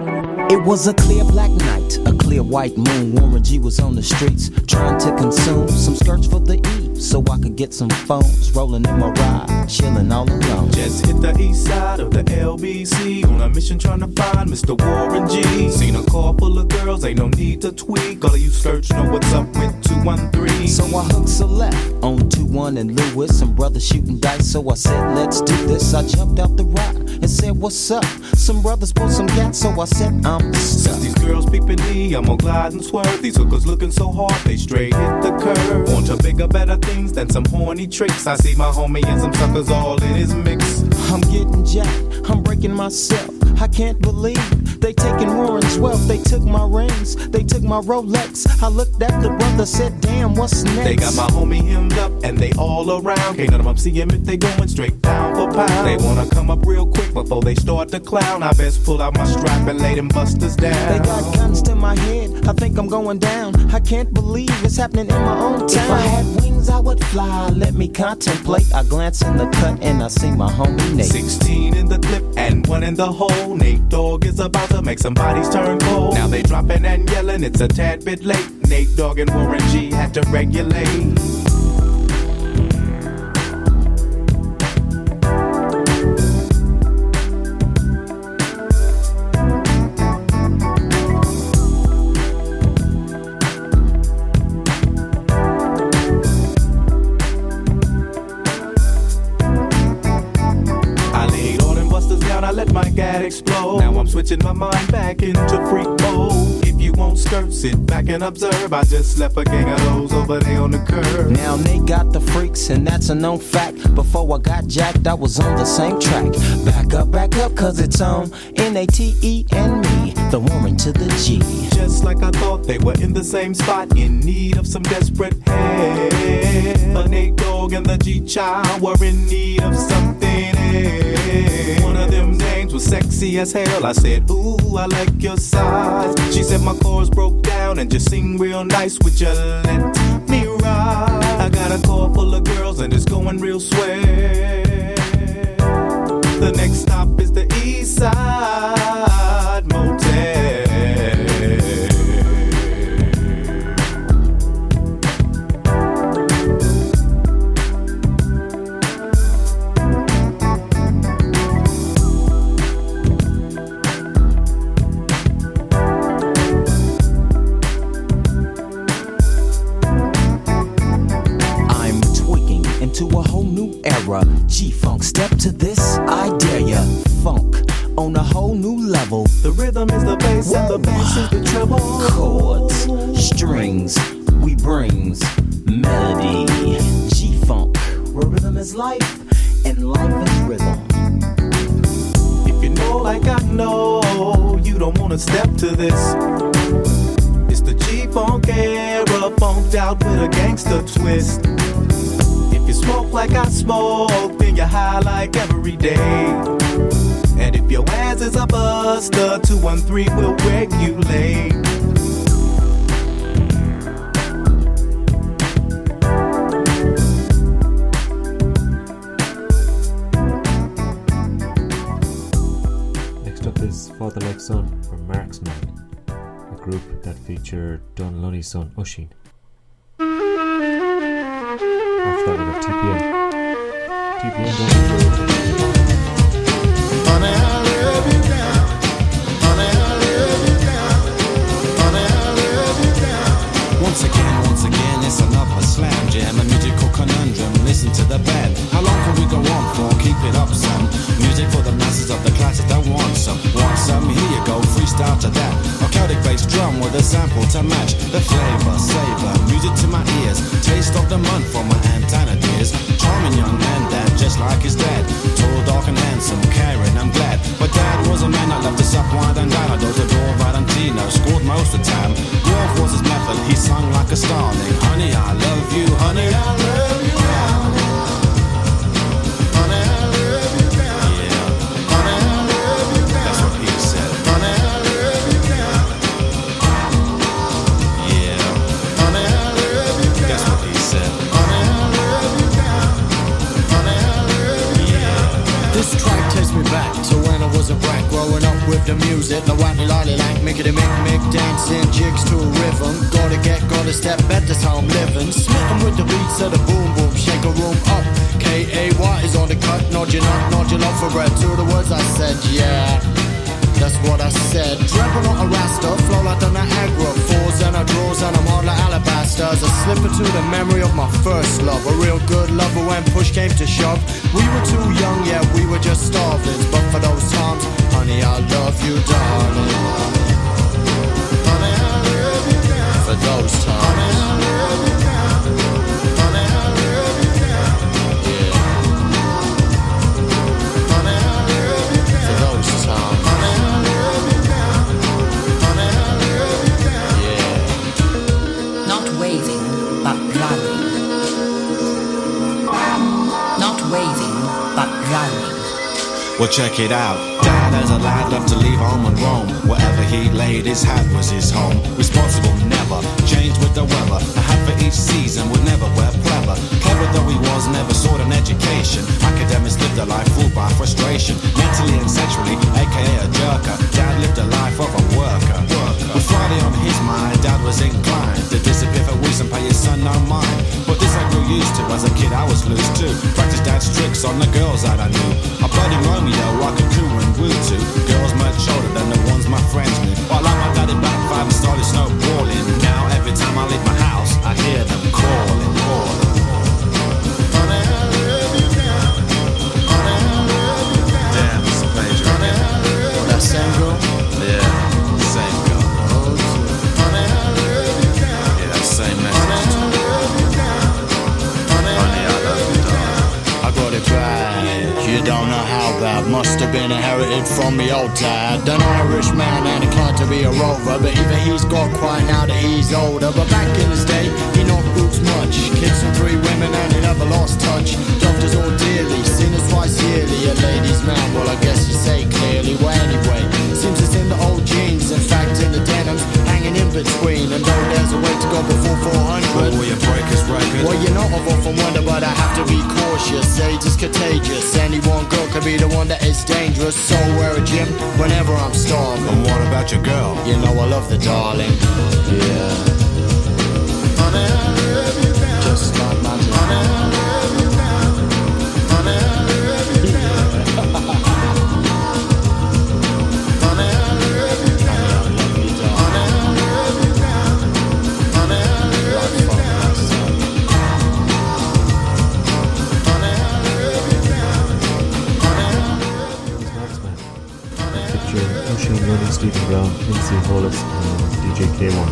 It was a clear black night, a clear white moon. Warren G was on the streets trying to consume some skirts for the E, so I could get some phones. Rolling in my ride, chilling all alone. Just hit the east side of the LBC on a mission trying to find Mr. Warren G. Seen a car full of girls, ain't no need to tweak. All of you search know what's up with 213. So I hooked select on 21 and Lewis. Some brothers shooting dice, so I said let's do this. I jumped out the ride and said what's up. Some brothers pulled some gas, so I said I'm stuck. Since these girls peeping me, I'm gonna glide and swerve. These hookers looking so hard, they straight hit the curve. Want to bigger, better things than some horny tricks. I see my homie and some suckers all in his mix. I'm getting jacked, I'm breaking myself. I can't believe they taking Warren's wealth. They took my rings, they took my Rolex. I looked at the brother, said damn, what's next? They got my homie hemmed up and they all around. Can't none of them see him if they going straight down for pound. They wanna come up real quick before they start to clown. I best pull out my strap and lay them busters down. They got guns to my head, I think I'm going down. I can't believe it's happening in my own town. If I had wings I would fly, let me contemplate. I glance in the cut and I see my homie Nate. 16 in the clip and 1 in the hole. Nate Dogg is about to make some bodies turn cold. Now they dropping and yelling, it's a tad bit late. Nate Dogg and Warren G had to regulate. Explode. Now I'm switching my mind back into freak mode. If you won't skirt, sit back and observe. I just left a gang of those over there on the curb. Now they got the freaks and that's a known fact. Before I got jacked, I was on the same track. Back up, cause it's on N-A-T-E and me, the Warren to the G. Just like I thought, they were in the same spot, in need of some desperate help. The Nate Dogg and the G-Child were in need of something else. One of them names was sexy as hell. I said, ooh, I like your size. She said my chords broke down and just sing real nice. Would you let me ride? I got a car full of girls and it's going real swell. The next stop is the East Side Motel. To a whole new era, G-Funk, step to this, I dare ya. Funk on a whole new level. The rhythm is the bass and the bass is the treble. Chords, strings, we brings melody. G-Funk, where rhythm is life and life is rhythm. If you know like I know, you don't wanna step to this. It's the G-Funk era, funked out with a gangster twist. If you smoke like I smoke, then you're high like every day. And if your ass is a buster, 213 will regulate. Next up is Father Like Son from Marksman, a group that featured Don Lunny's son Oisin. After that we have TPM. TPM don't Honey, I love you now. Honey, I love you now. Honey, I love you now. Once again, it's another slam jam, a musical conundrum. Listen to the band. How long can we go on for? Keep it up, son. Music for the masses of the classes that want some. Want some? Here you go, freestyle to that. A Celtic bass drum with a sample to match the flavor, savor, music to my ears. Taste of the month for my antenna dears. Charming young man, that just like his dad. Tall, dark and handsome, caring, I'm glad. But dad was a man me back to when I was a brat, growing up with the music, the wacky lolly like Mickey the Mick, dancing jigs to a rhythm. Gotta step back, that's how I'm living. Smitten with the beats of the boom boom, shake a room up. K.A.Y. is on the cut, nod your love for bread. To the words I said, yeah, that's what I said. Dreadful not a rasta, flow like the Niagara Falls, and I draws and I'm hard like alabaster. As I slip into the memory of my first love, a real good lover when push came to shove. We were too young, yeah, we were just starvelings, but for those times, honey, I love you, darling. Honey, I love you, darling. For those times, honey, I love you, darling. Honey, I love you, darling. Yeah. Honey, I love you, darling. For those times, honey, I love you, darling. Honey, I love you, darling. Yeah. Not waving, but running. Not waving, but running. Well, check it out. Dad, as a lad, loved to leave home and roam. Wherever he laid his hat was his home. Responsible, never. Changed with the weather. A hat for each season, would never wear pleather. Clever though he was, never sought an education. Academics lived a life ruled by frustration. Mentally and sexually, aka a jerker. Dad lived a life of a worker. With Friday on his mind, Dad was inclined to disappear for weeks and pay his son no mind. But this I grew used to. As a kid I was loose too. Practiced Dad's tricks on the girls that I knew. A budding Romeo I could coo and woo to. Girls much older than the ones my friends knew. While like my daddy backfired and started snowballing. Now every time I leave my house I hear them calling. Honey, I love you, darling. Honey, I love you, darling. Damn, it's a pager again. That same girl? Yeah, same girl. Honey, I love you, darling. Yeah, that same message. Honey, I love you, darling. Honey, I love you, darling. I got it bad. You don't know how bad. Must have been inherited from me old dad. An Irish man and inclined to be a rover, but even he's got quiet now that he's older. But back in his day, he not boots much. Kids and 3 women and he never lost touch. Loved us all dearly, seen us twice yearly. A ladies' man, well I guess you say clearly. Well anyway, seems it's in the old jeans. In fact in the denims, hanging in between. And though there's a way to go before 400, will you break his record? Well you know I've often wondered, but I have to be cautious. Age is contagious. Any one girl could be the one that is dangerous. So wear a gym whenever I'm starving. And what about your girl? You know I love the darling. Yeah. Honey, I love you, darling. Just like my darling. Honey, I love you, darling. Honey, I love you, darling. Honey, I love you, darling. Honey, I love you, darling. Honey, I love you, darling. Running Stephen Brown, MC Hollis and DJ K1.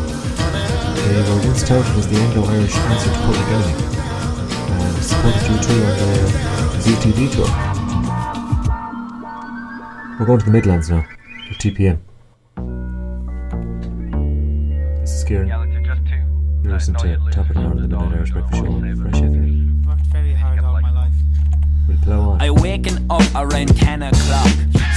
They were once touted as the Anglo-Irish answer to Public Enemy and supported U2 on the ZTV tour. We're going to the Midlands now with TPM. This is Kieran. You're listening to Top of the Hour of the Midnight Irish Breakfast Show on Fresh FM. Worked very hard all my life. We'll plough on. I waken up around 10 o'clock,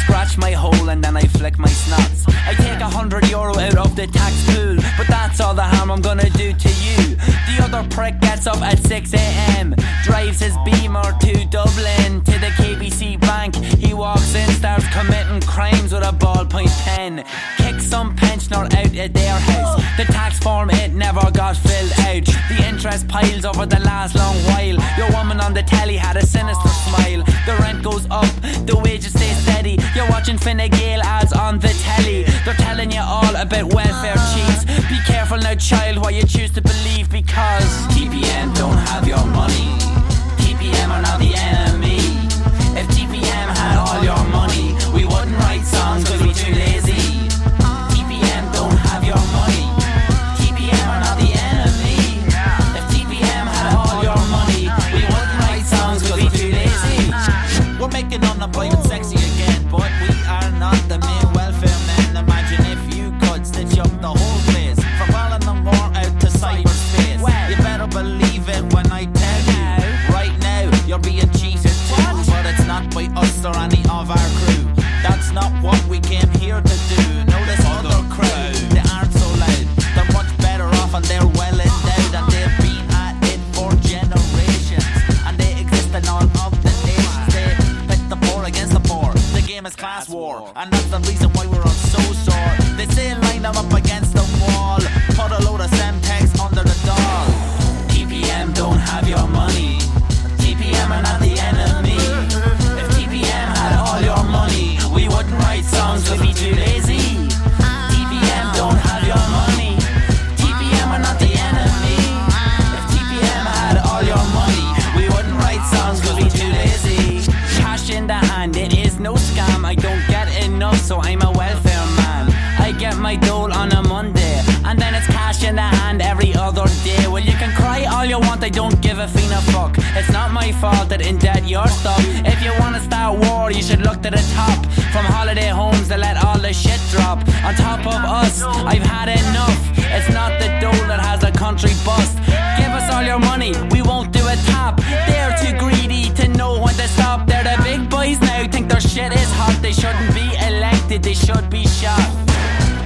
scratch my hole and then I flick my snots. I take €100 out of the tax pool, but that's all the harm I'm gonna do to you. The other prick gets up at 6 a.m, drives his Beamer to Dublin, to the KBC bank. He walks in, starts committing crimes with a ballpoint pen, kicks some pensioner out of their house. The tax form, it never got filled out. The interest piles over the last long while. Your woman on the telly had a sinister smile. The rent goes up, the wages stay steady. You're watching Fine Gael ads on the telly. They're telling you all about welfare cheats. Be careful now, child, what you choose to believe, because TPM don't have your money. TPM are now the enemy. If TPM had all your money, we wouldn't write songs cause we're too lazy. TPM don't have your money. TPM are now the enemy. If TPM had all your money, we wouldn't write songs cause we're too lazy. We're making unemployment sexy again, but we are not the main welfare men. Imagine if you could stitch up the whole place, from Ballinamore out to cyberspace. You better believe it when I tell you, right now you're being cheated too. But it's not by us or any of our crew. That's not what we came here to do. No, this other crowd, they aren't so loud. They're much better off and they're well endowed, and they've been at it for generations, and they exist in all of the nations. They pit the poor against the poor, the famous class war. And that's the reason why we're all so sore. They say line them up against the wall, put a load of Semtex under the doll. TPM don't have your money, TPM are not the enemy. If TPM had all your money, we wouldn't write songs, we'd be too lazy. TPM don't have your money, TPM are not the enemy. If TPM had all your money, we wouldn't write songs, we'd be too lazy. Cash in the hand, it is no scam. I don't get enough, so I'm a welfare man. I get my dole on a Monday, and then it's cash in the hand every other day. Well, you can cry all you want, I don't give a fiend a fuck. It's not my fault that in debt you're stuck. If you wanna start war, you should look to the top. From holiday homes that let all the shit drop. On top of us, I've had enough. It's not the dole that has a country bust. Give us all your money, we won't do a tap. They're too greedy to know when to stop. They're the big boys now, think their shit is hot. They shouldn't be elected, they should be shot.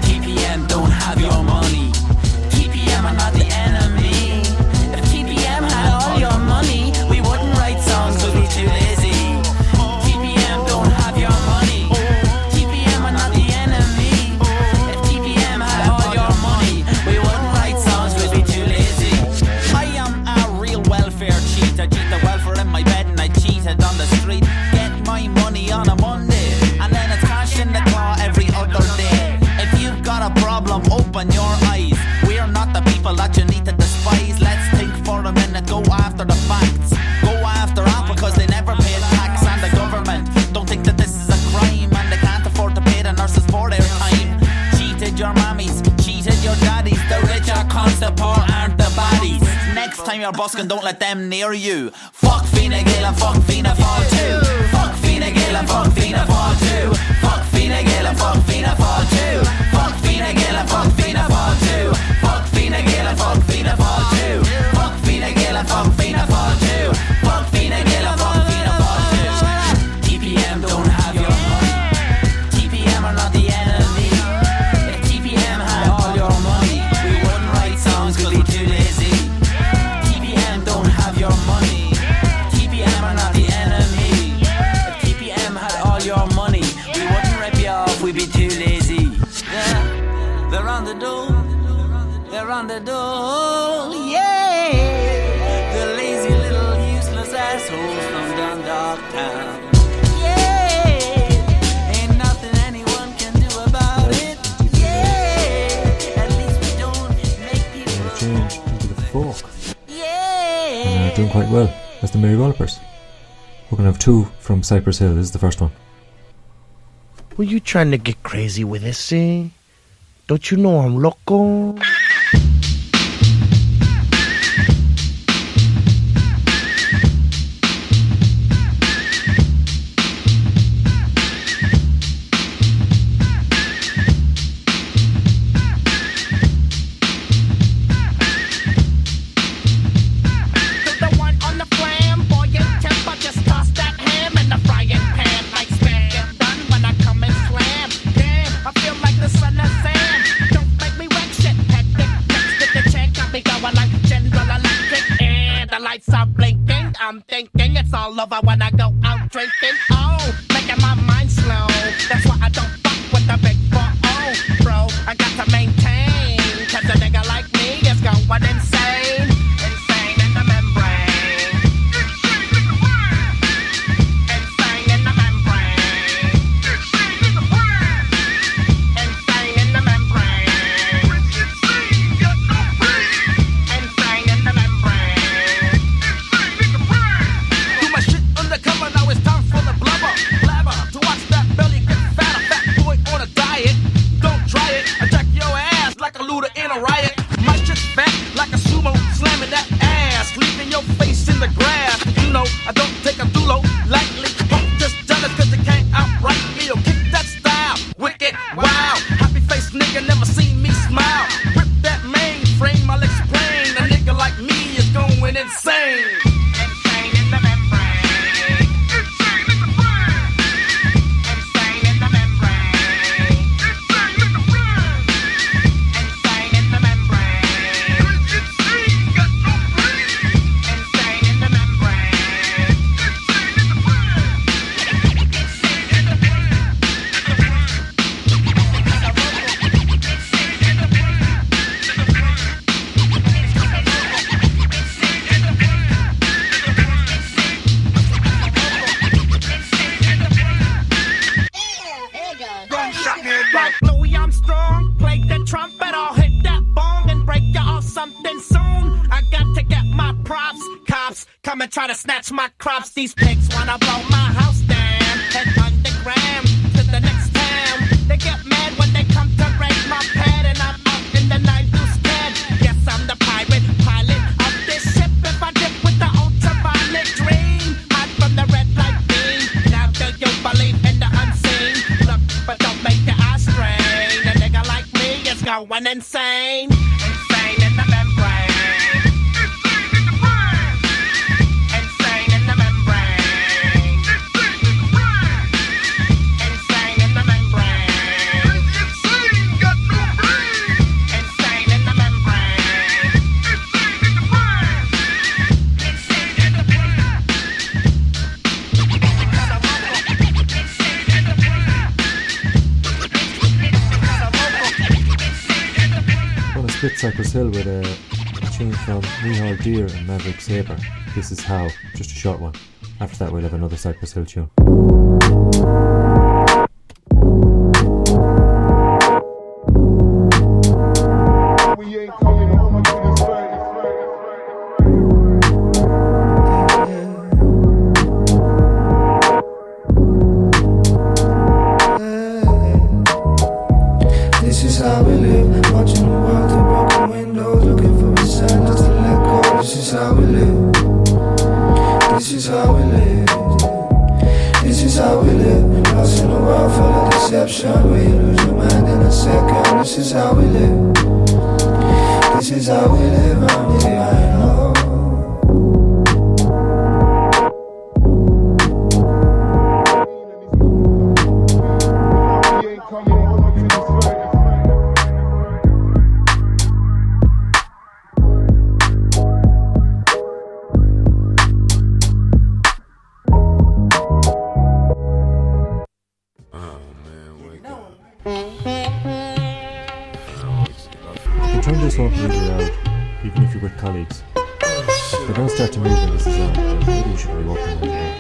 TPM don't have your money, TPM are not the enemy. If TPM had all your money, we wouldn't write songs, we'd be too lazy. TPM don't have your money, TPM are not the enemy. If TPM had all your money, we wouldn't write songs, we'd be too lazy. I am a real welfare cheat. I cheat the welfare in my bed and I cheated on the street. Get my money on a Monday, and then it's cash in the claw every other day. If you've got a problem, open your eyes. We're not the people that you need to despise. Let's think for a minute, go after the facts. Go after Apple because they never paid tax. And the government don't think that this is a crime, and they can't afford to pay the nurses for their time. Cheated your mammies, cheated your daddies. The rich are cons, the poor aren't the baddies. Next time you're busking, don't let them near you. Fuck Fine Gael and fuck Fianna Fáil too. Fuck Fine Gael and fuck Fianna Fáil too. Fuck Fine Gael and fuck Fianna Fáil too. Fuck Fine Gael and fuck Fianna Fáil too. Fuck Fine Gael and fuck Fianna Fáil too. Fuck Fine Gael and fuck Fianna Fáil too. Fuck Fine Gael and fuck Fianna Fáil too. TPM don't have your money, TPM are not the enemy. If TPM had all your money, we wouldn't write songs, we'd be too lazy. TPM don't have your money, TPM are not the enemy. If TPM had all your money, we wouldn't rip you off, we'd be too lazy. Yeah, they're on the door, they're on the door, yeah. The lazy little useless assholes from Dundalk town. Yeah, ain't nothing anyone can do about it. Yeah, at least we don't make people Change into the folk. Doing quite well. That's the Merry Gulpers. We're going to have two from Cypress Hill. This is the first one. Were you trying to get crazy with this, eh? Don't you know I'm loco? I feel like the son of Sam. Don't make me wreck shit. Heck, and try to snatch my crops. These pigs wanna blow my house down. Head underground to the next town. They get mad when they come to raid my pad, and I'm up in the night who's scared. Yes, I'm the pirate pilot of this ship. If I dip with the ultraviolet dream, hide from the red light beam. Now do you believe in the unseen? Look, but don't make your eyes strain. A nigga like me is going insane. Insane in the membrane. Split Cypress Hill with a tune from C.E.A.R.T.A and Maverick Sabre. This is How, just a short one. After that we'll have another Cypress Hill tune. We ain't coming home to this face. This is how we live, watching the world through broken windows, looking for a sign just to let go. This is how we live. This is how we live. This is how we live. Lost in a world full of deception, where you lose your mind in a second. This is how we live. This is how we live. I'm here, I know. We ain't coming home to this face. Turn this off really loud, even if you're with colleagues. If they don't start to move when this is on, then maybe you should reopen it again.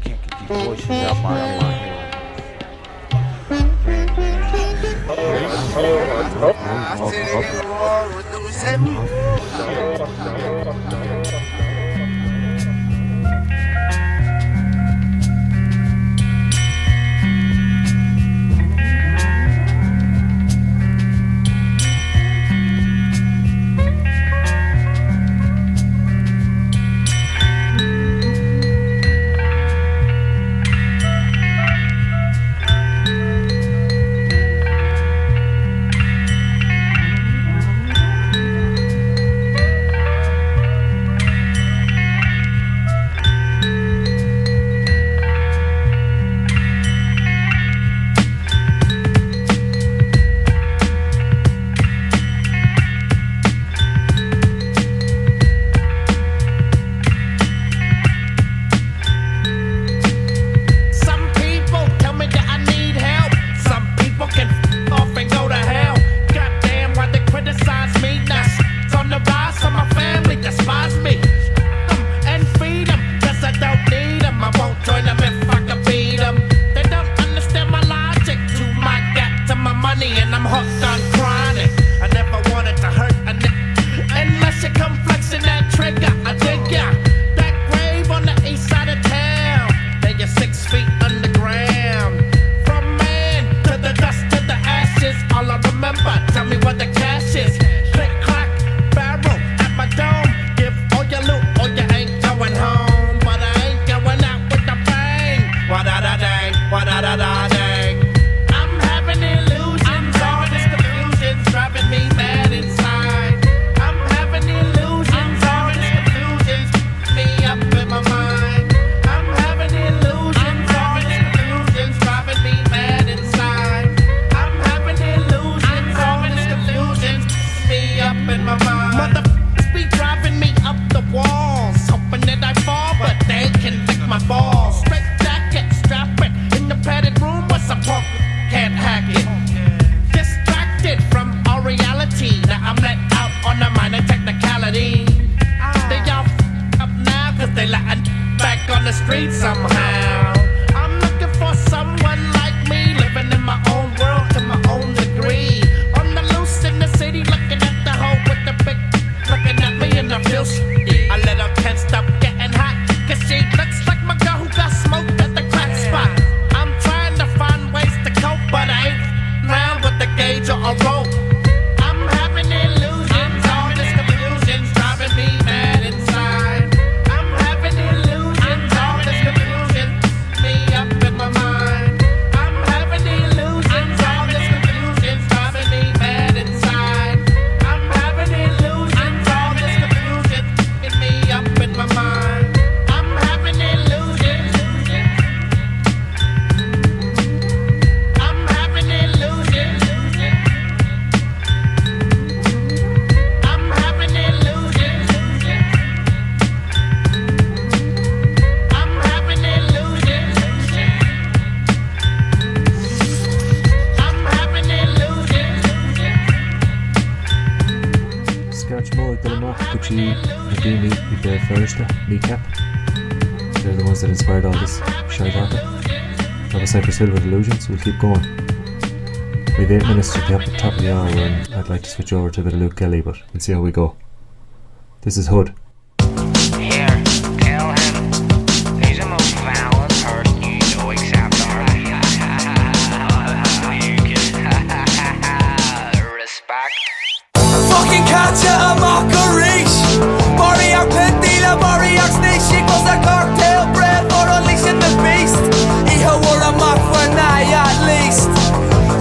Can't get these voices out my head. they letting back on the street somehow. I'm looking for someone like me, living in my own world to my own degree. On the loose in the city, looking at the hoe with the big, looking at me and I feel shitty. I let her can't stop getting hot, cause she looks like my girl who got smoked at the crack spot. I'm trying to find ways to cope, but I ain't round with the gauge or a rope. I'm having illusions, all this confusion's driving me mad inside. I'm having illusions, all this confusion me up in my mind. I'm having illusions, all this confusion's driving me mad inside. I'm having illusions, all this confusion in me up in my mind. I'm having illusions. I'm having illusions. I'm having illusions. I'm having illusions. I'm having illusions. Scratch more than enough, Gucci, Nadini, the Ferrista, Kneecap. They're the ones that inspired all this. C.E.A.R.T.A. That was Cypress Hill with Illusions. We'll keep going. We have 8 minutes to the top of the hour, and I'd like to switch over to a bit of Luke Kelly, but we'll see how we go. This is Hood. Here, tell him he's the most violent person you know except respect. Fucking catch it a mockeries. Moriarty pit dealer, Moriarty snake equals a cocktail bread for unleashing the beast. He who wore a mock for an eye at least.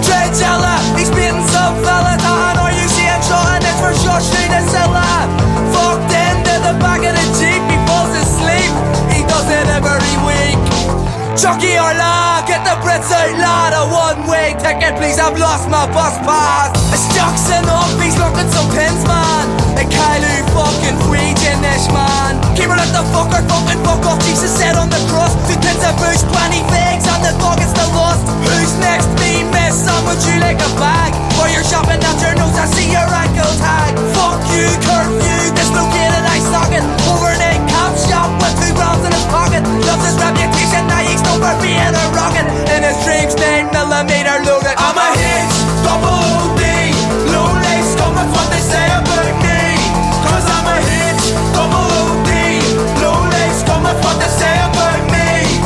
Dread Jella, he's beating some fella. Tahan or you see a shot and it's for sure straight to Silla. Fucked into the back of the Jeep, he falls asleep. He does it every week. Chucky or La, get the Brits out, lad. A one-way ticket, please, I've lost my bus pass. It's Jackson off, he's looking some pins, man. A Kylo fucking Free-Genish, man. Keep her let the fucker fucking fuck off, Jesus said on the cross. 2 tins of booze, 20 figs, and the dog is still lost. Who's next? Me, miss, some would you like a bag? While you're shopping at your nose, I see your ankle tag. Fuck you, curfew, dislocated eye socket. Overnight cop shop with 2 grams in his pocket. Loves his reputation, now he's known for being a rocket. In his dreams, 9mm loaded. I'm a hitch, double OD. Low lace, come with what they say about me. Cause I'm a hitch, double OD. Low lace, come with what they say about me.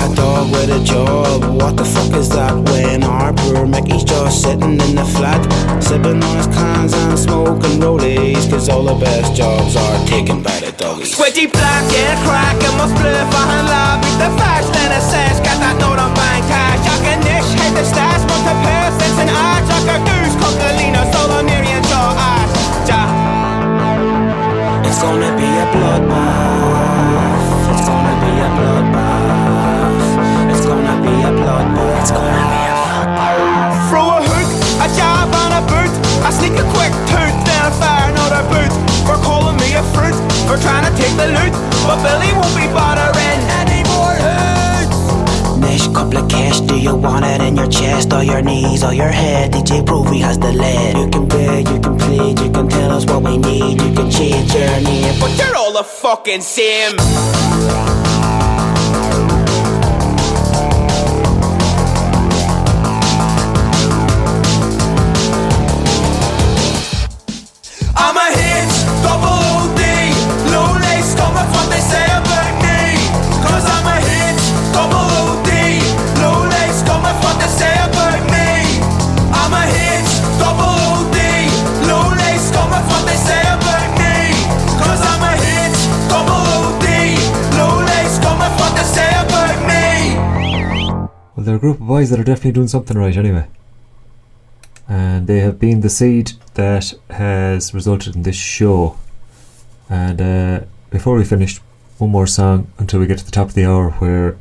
A dog with a job, what the fuck is that? When our poor Mickey's just sitting in the flat, sipping on his cans and smoking rollies. Cause all the best jobs are taken by the doggies. Sweaty black and crack and my split behind lobby. The facts that I says, got that note on bank cash. I can niche, hate the stash, want to pass, it's an eye. Chuck a goose, Coquelina, Solomirian, Jaw Ash. It's gonna be a bloodbath. It's gonna be a bloodbath. It's gonna be a bloodbath. It's gonna be a bloodbath. Throw a hook, a jab and a boot. I sneak a quick toot, then I fire another boot. For calling me a fruit, for trying to take the loot. But Billy won't be bothering any more hoots. Nish, couple of cash, do you want it in your chest, or your knees, or your head? DJ Provey has the lead. You can beg, you can plead, you can tell us what we need. You can change your name, but you're all the fucking same. I'm a hitch, double OD. Low lace, come with what they say about me. Cause I'm a hitch, double OD. Low lace, come with what they say about me. I'm a hitch, double OD. Low lace, come with what they say about me. Cause I'm a hitch, double OD. Low lace, come with what they say about me. Well, they're a group of boys that are definitely doing something right anyway. And they have been the seed that has resulted in this show. And before we finish, one more song until we get to the top of the hour, where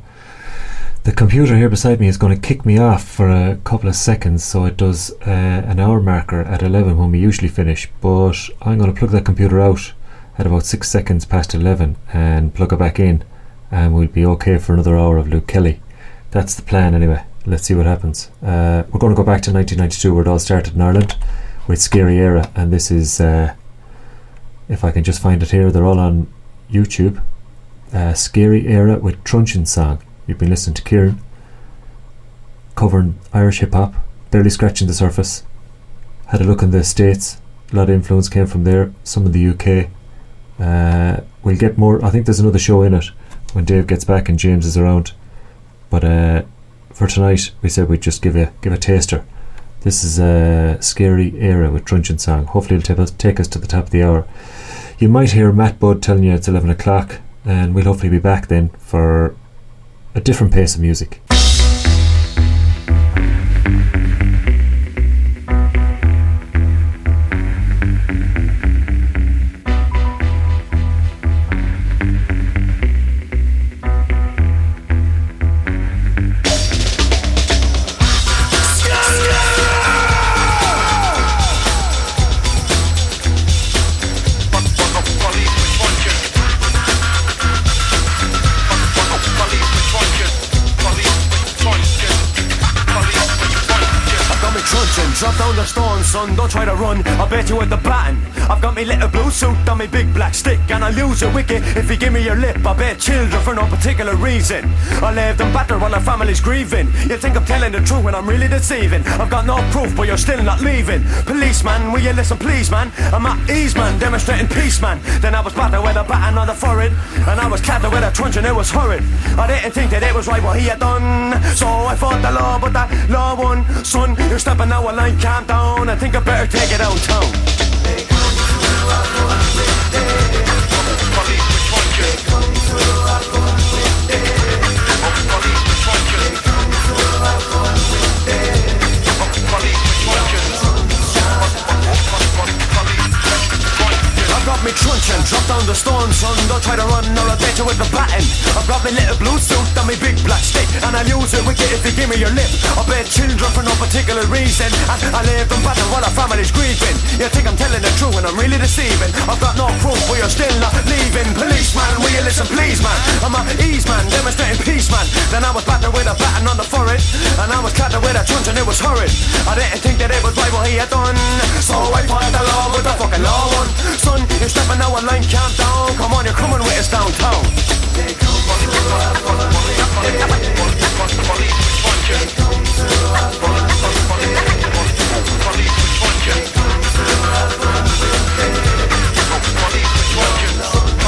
the computer here beside me is going to kick me off for a couple of seconds, so it does an hour marker at 11 when we usually finish. But I'm going to plug that computer out at about 6 seconds past 11 and plug it back in, and we'll be okay for another hour of Luke Kelly. That's the plan anyway. Let's see what happens. We're going to go back to 1992, where it all started in Ireland with C.E.A.R.T.A, and this is if I can just find it here, they're all on YouTube. C.E.A.R.T.A with Truncheon Song. You've been listening to Kieran covering Irish hip-hop, barely scratching the surface. Had a look in the States, a lot of influence came from there, some in the UK. We'll get more, I think there's another show in it when Dave gets back and James is around, but for tonight we said we'd just give a taster. This is C.E.A.R.T.A with Truncheon Song. Hopefully it'll take us to the top of the hour. You might hear Matt Budd telling you it's 11 o'clock, and we'll hopefully be back then for a different pace of music. Drop down the stone, son, don't try to run, I'll bet you with the baton. I've got me little blue suit on me big black stick, and I'll use it wicked if you give me your lip. I bet children for no particular reason. I leave them battered while their family's grieving. You think I'm telling the truth when I'm really deceiving. I've got no proof, but you're still not leaving. Policeman, will you listen please, man? I'm at ease, man, demonstrating peace, man. Then I was battered with a baton on the forehead, and I was clattered with a truncheon, it was horrid. I didn't think that it was right what he had done, so I fought the law, but that law won. Son, you're stepping out a line, calm down, I think I better take it downtown. They come to our fun with day. Police with truncheon. They come to our fun with day. Police with truncheon. They come to our fun with day. Police with truncheon. I've got me truncheon, drop down the stone, son. Don't try to run or I'll bet you with the baton. I've got me little blue suit and me big black stick, and I'll use it wicked if you give me your lip. I bet children for no particular reason, and I leave them battered while our family's grieving. You think I'm telling the truth when I'm really deceiving. I've got no proof, but you're still not leaving. Policeman, will you listen please, man? I'm at ease, man, demonstrating peace, man. Then I was battered with a baton on the forehead, and I was clattered with a truncheon, it was horrid. I didn't think that it was right what he had done, so I fought the law with the fucking law won. Son, you're stepping out a line, calm down. Come on, you're coming with us downtown. They come to our fun with day. Police with truncheon. They come to our fun with day. Police with truncheon. They come to our fun with day. Police with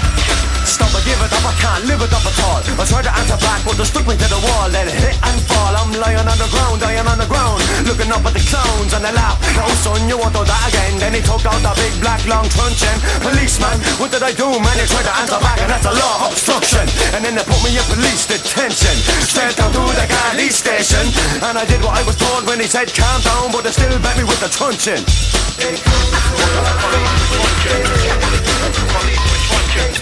truncheon. Stop and give it up, I can't live it up at all. I tried to answer back, but they stuck me to the wall. Let it hit and fall, I'm lying on the ground, dying on the ground, looking up at the clowns and they laugh. No son, you won't do that again. Then he took out the big black long truncheon. Policeman, what did I do, man? He tried to answer back, and that's a law of obstruction. And then they put me in police detention, straight down to the Gardaí station. And I did what I was told when he said calm down, but they still bet me with the truncheon. They come to our police with truncheon. Police with truncheon.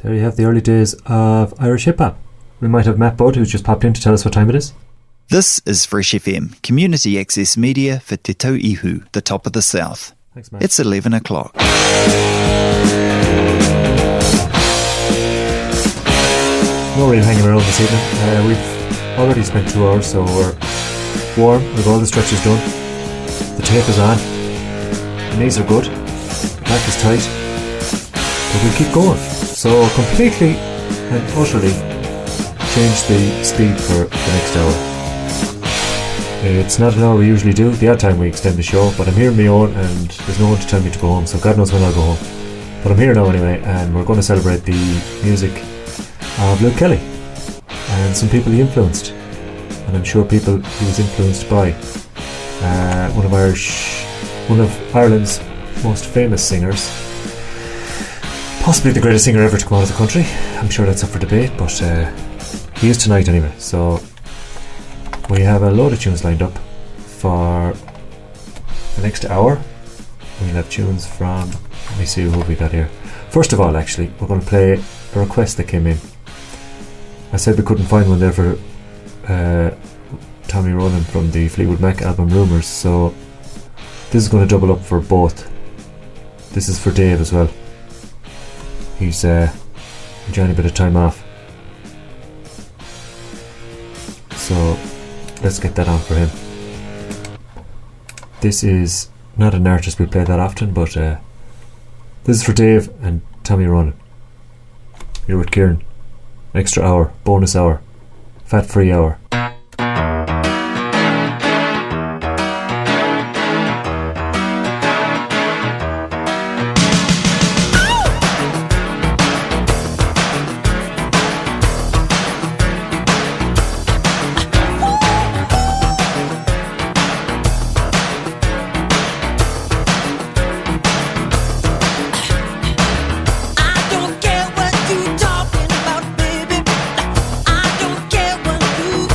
There you have the early days of Irish hip-hop. We might have Matt Budd, who's just popped in to tell us what time it is. This is Fresh FM, community access media for Te Tau Ihu, the top of the south. Thanks, Matt. It's 11 o'clock. No real hanging around this evening. We've already spent 2 hours, so we're warm. We've all the stretches done. The tape is on. The knees are good. The back is tight. But we'll keep going. So completely and utterly change the speed for the next hour. It's not an hour we usually do. The odd time we extend the show, but I'm here on my own and there's no one to tell me to go home, so God knows when I'll go home. But I'm here now anyway, and we're going to celebrate the music of Luke Kelly and some people he influenced. and I'm sure people he was influenced by. One of Ireland's most famous singers, possibly the greatest singer ever to come out of the country. I'm sure that's up for debate, but he is tonight anyway. So we have a load of tunes lined up for the next hour. We'll have tunes from, let me see who we got here. First of all, actually, we're going to play a request that came in. I said we couldn't find one there for Tommy Ronan from the Fleetwood Mac album Rumours, so this is going to double up for both. This is for Dave as well. He's enjoying a bit of time off, so let's get that on for him. This is not an artist we play that often, but this is for Dave and Tommy Ronan. You're with Kieran. Extra hour, bonus hour, fat free hour. Talking about, baby. I don't care what you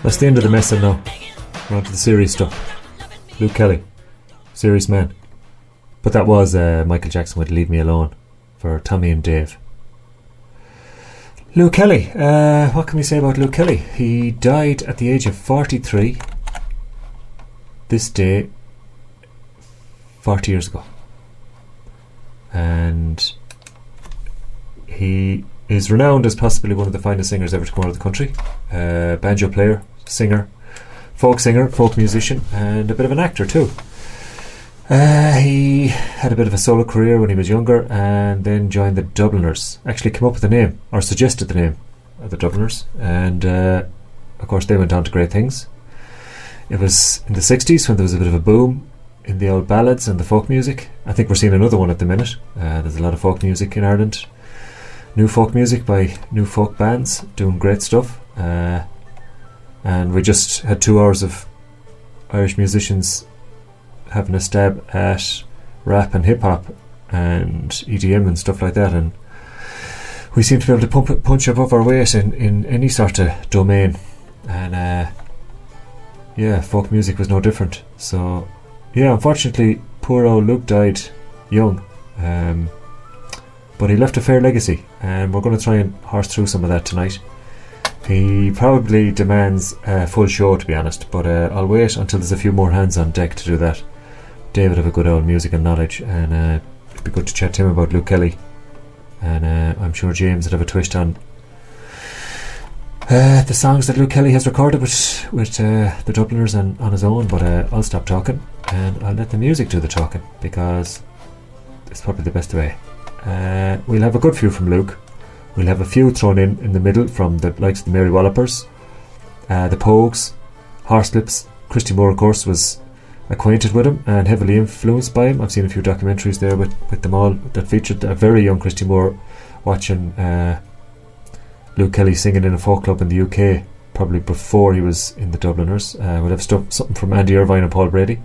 That's the end of the messing now. We're on to the serious stuff. Luke Kelly, serious man. But that was Michael Jackson with Leave Me Alone for Tommy and Dave. Luke Kelly, what can we say about Luke Kelly? He died at the age of 43 this day 40 years ago. And he is renowned as possibly one of the finest singers ever to come out of the country. Banjo player, singer, folk musician, and a bit of an actor too. He had a bit of a solo career when he was younger, and then joined the Dubliners. Actually came up with the name, or suggested the name of the Dubliners, and of course they went on to great things. It was in the 60s when there was a bit of a boom in the old ballads and the folk music. I think we're seeing another one at the minute. There's a lot of folk music in Ireland, new folk music by new folk bands doing great stuff, and we just had 2 hours of Irish musicians having a stab at rap and hip-hop and EDM and stuff like that, and we seem to be able to punch above our weight in any sort of domain, and folk music was no different. So unfortunately poor old Luke died young, but he left a fair legacy, and we're going to try and horse through some of that tonight. He probably demands a full show, to be honest, but I'll wait until there's a few more hands on deck to do that. David have a good old music and knowledge, and it'd be good to chat to him about Luke Kelly, and I'm sure James would have a twist on the songs that Luke Kelly has recorded with the Dubliners and on his own, but I'll stop talking and I'll let the music do the talking, because it's probably the best way. We'll have a good few from Luke. We'll have a few thrown in the middle from the likes of the Mary Wallopers, the Pogues, Horselips. Christy Moore, of course, was acquainted with him and heavily influenced by him. I've seen a few documentaries there with them all that featured a very young Christy Moore watching Luke Kelly singing in a folk club in the UK, probably before he was in the Dubliners. We'll have something from Andy Irvine and Paul Brady,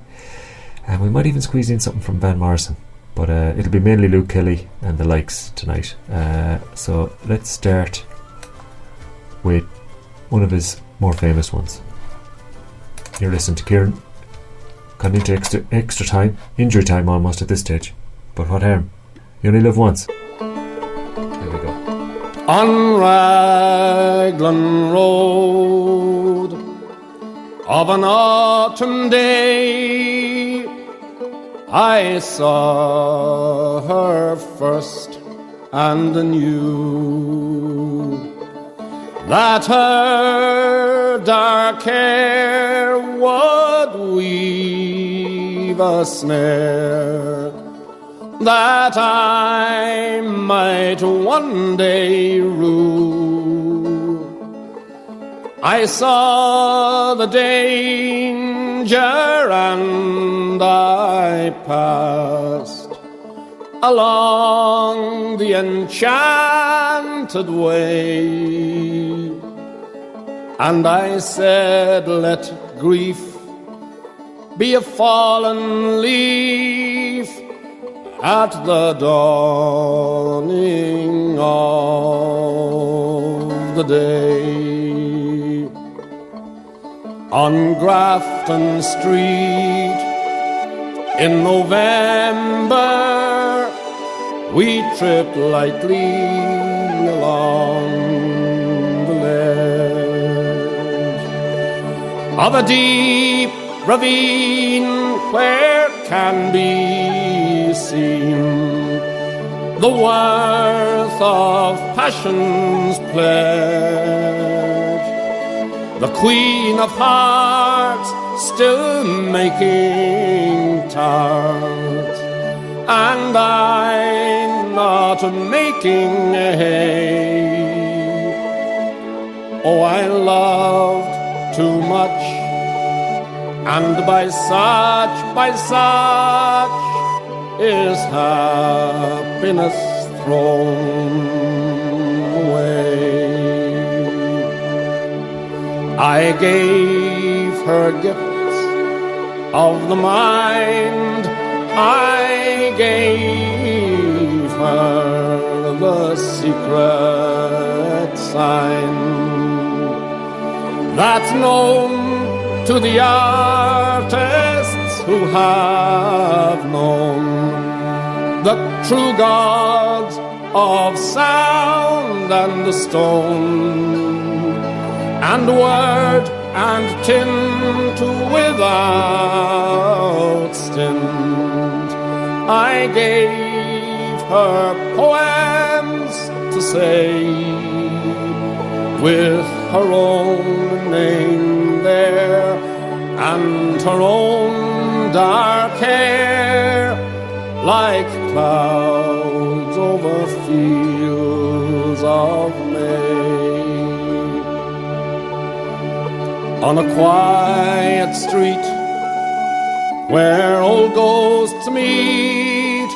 and we might even squeeze in something from Van Morrison, but it'll be mainly Luke Kelly and the likes tonight. So let's start with one of his more famous ones. You're listening to Kieran. Gone into extra time, injury time almost at this stage, but what harm? You only live once. Here we go. On Raglan Road of an autumn day, I saw her first and knew that her dark hair would weave a snare that I might one day rue. I saw the danger and I passed along the enchanted way, and I said, let grief be a fallen leaf at the dawning of the day. On Grafton Street in November, we tripped lightly along the ledge of a deep ravine where can be seen the worth of passion's pledge. The Queen of Hearts still making tarts, and I'm not making hay. Oh, I loved too much, and by such is happiness thrown away. I gave her gifts of the mind, I gave her the secret sign that's known to the artists who have known the true gods of sound and the stone, and word and tint without stint. I gave her poems to say, with her own name there and her own dark hair, like clouds over fields of May. On a quiet street where old ghosts meet,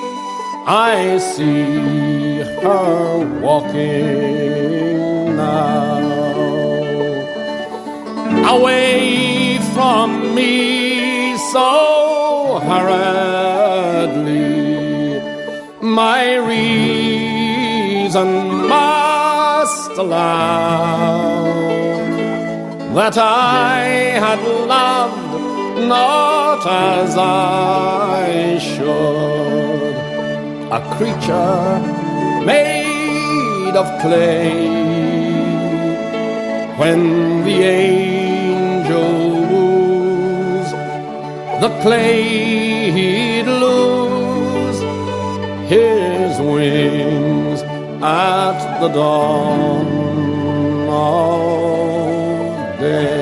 I see her walking now, away from me so hurriedly. My reason must allow that I had loved not as I should, a creature made of clay. When the angel woos, the clay he'd lose his wings at the dawn of day.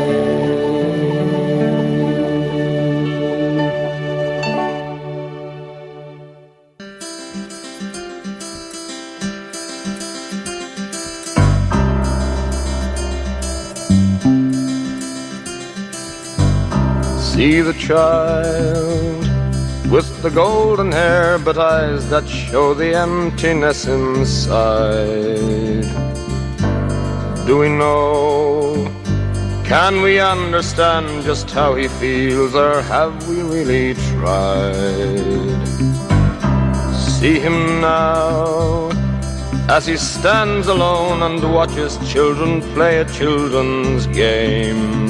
See the child with the golden hair but eyes that show the emptiness inside. Do we know? Can we understand just how he feels, or have we really tried? See him now as he stands alone and watches children play a children's game.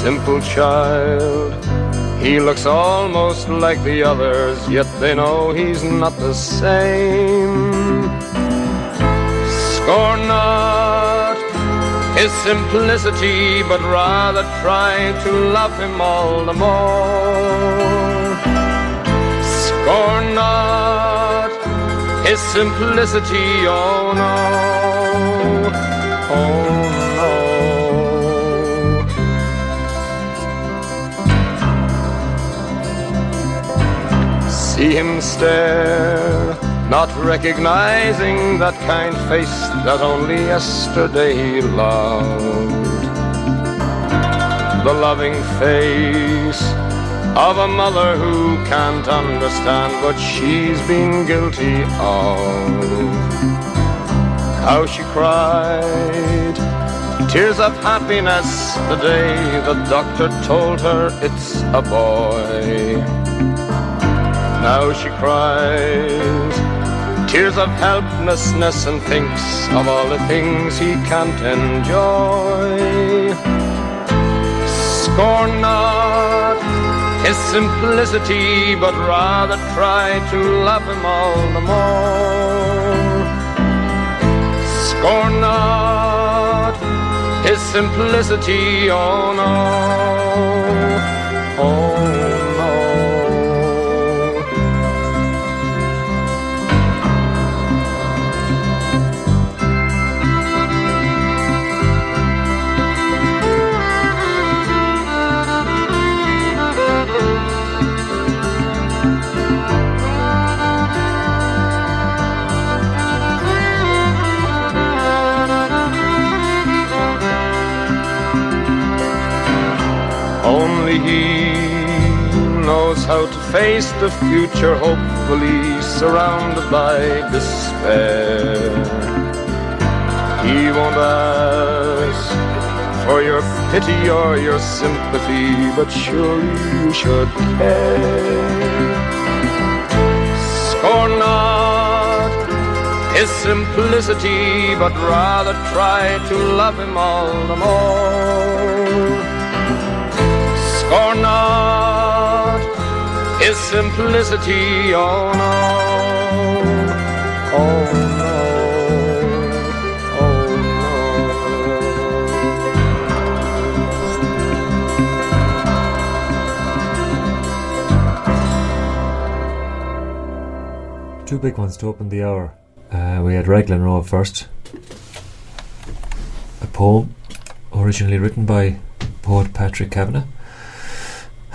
Simple child, he looks almost like the others, yet they know he's not the same. Scorn not his simplicity, but rather try to love him all the more. Scorn not his simplicity, oh no, oh no. See him stare, not recognizing that kind face that only yesterday he loved. The loving face of a mother who can't understand what she's been guilty of. How she cried tears of happiness the day the doctor told her it's a boy. Now she cries tears of helplessness and thinks of all the things he can't enjoy. Scorn not his simplicity, but rather try to love him all the more. Scorn not his simplicity, oh no, oh no. Only he knows how to face the future, hopefully surrounded by despair. He won't ask for your pity or your sympathy, but surely you should care. Scorn not his simplicity, but rather try to love him all the more. Scorn not his simplicity, oh no, oh no, oh no. Two big ones to open the hour. We had Raglan Road first, a poem originally written by poet Patrick Kavanagh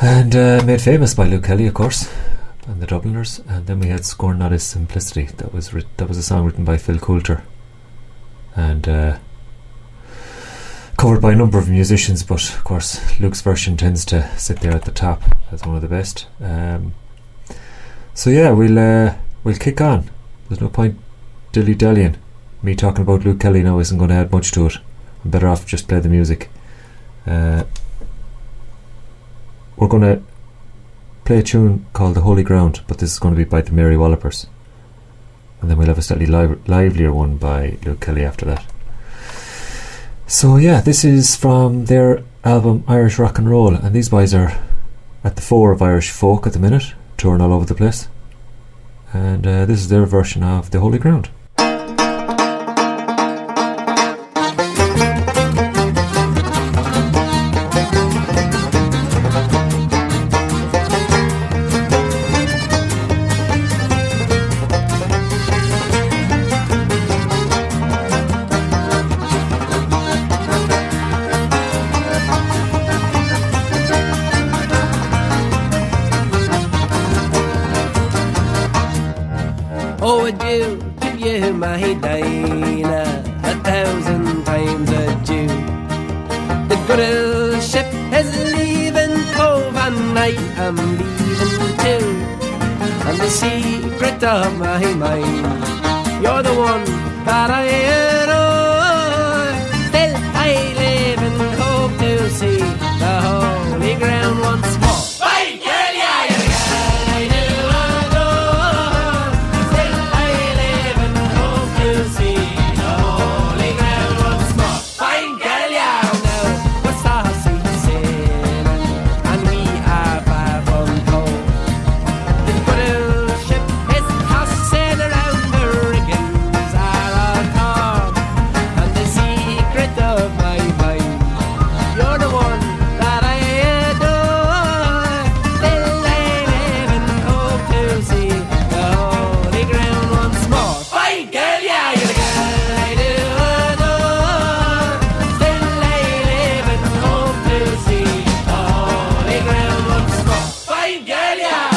and made famous by Luke Kelly, of course, and the Dubliners. And then we had Scorn Not His Simplicity. That was a song written by Phil Coulter and covered by a number of musicians, but of course Luke's version tends to sit there at the top as one of the best. So yeah, we'll kick on. There's no point dilly-dallying. Me talking about Luke Kelly now isn't going to add much to it. I'm better off just play the music. We're going to play a tune called The Holy Ground, but this is going to be by the Mary Wallopers, and then we'll have a slightly livelier one by Luke Kelly after that. So yeah, this is from their album Irish Rock and Roll, and these boys are at the fore of Irish folk at the minute, touring all over the place, and this is their version of The Holy Ground. Oh, adieu to you, my Dinah, 1,000 times adieu. The good old ship is leaving Cove and I am leaving too. And the secret of my mind, you're the one that I adore. Still I live and hope to see the holy ground once more. Bye, girl, yeah, you're the girl I do adore. Still I live and hope to see the holy ground once more. Fine girl, yeah, now we're saucy sailing and we are far from home. The good old ship is tossing around, the riggings are all torn, and the secret of my mind, you're the one that I adore. Still I live and hope to see the holy ground once more. Fine girl, yeah, you're the girl I do adore. Still I live and hope to see the holy ground once more. Fine girl, yeah.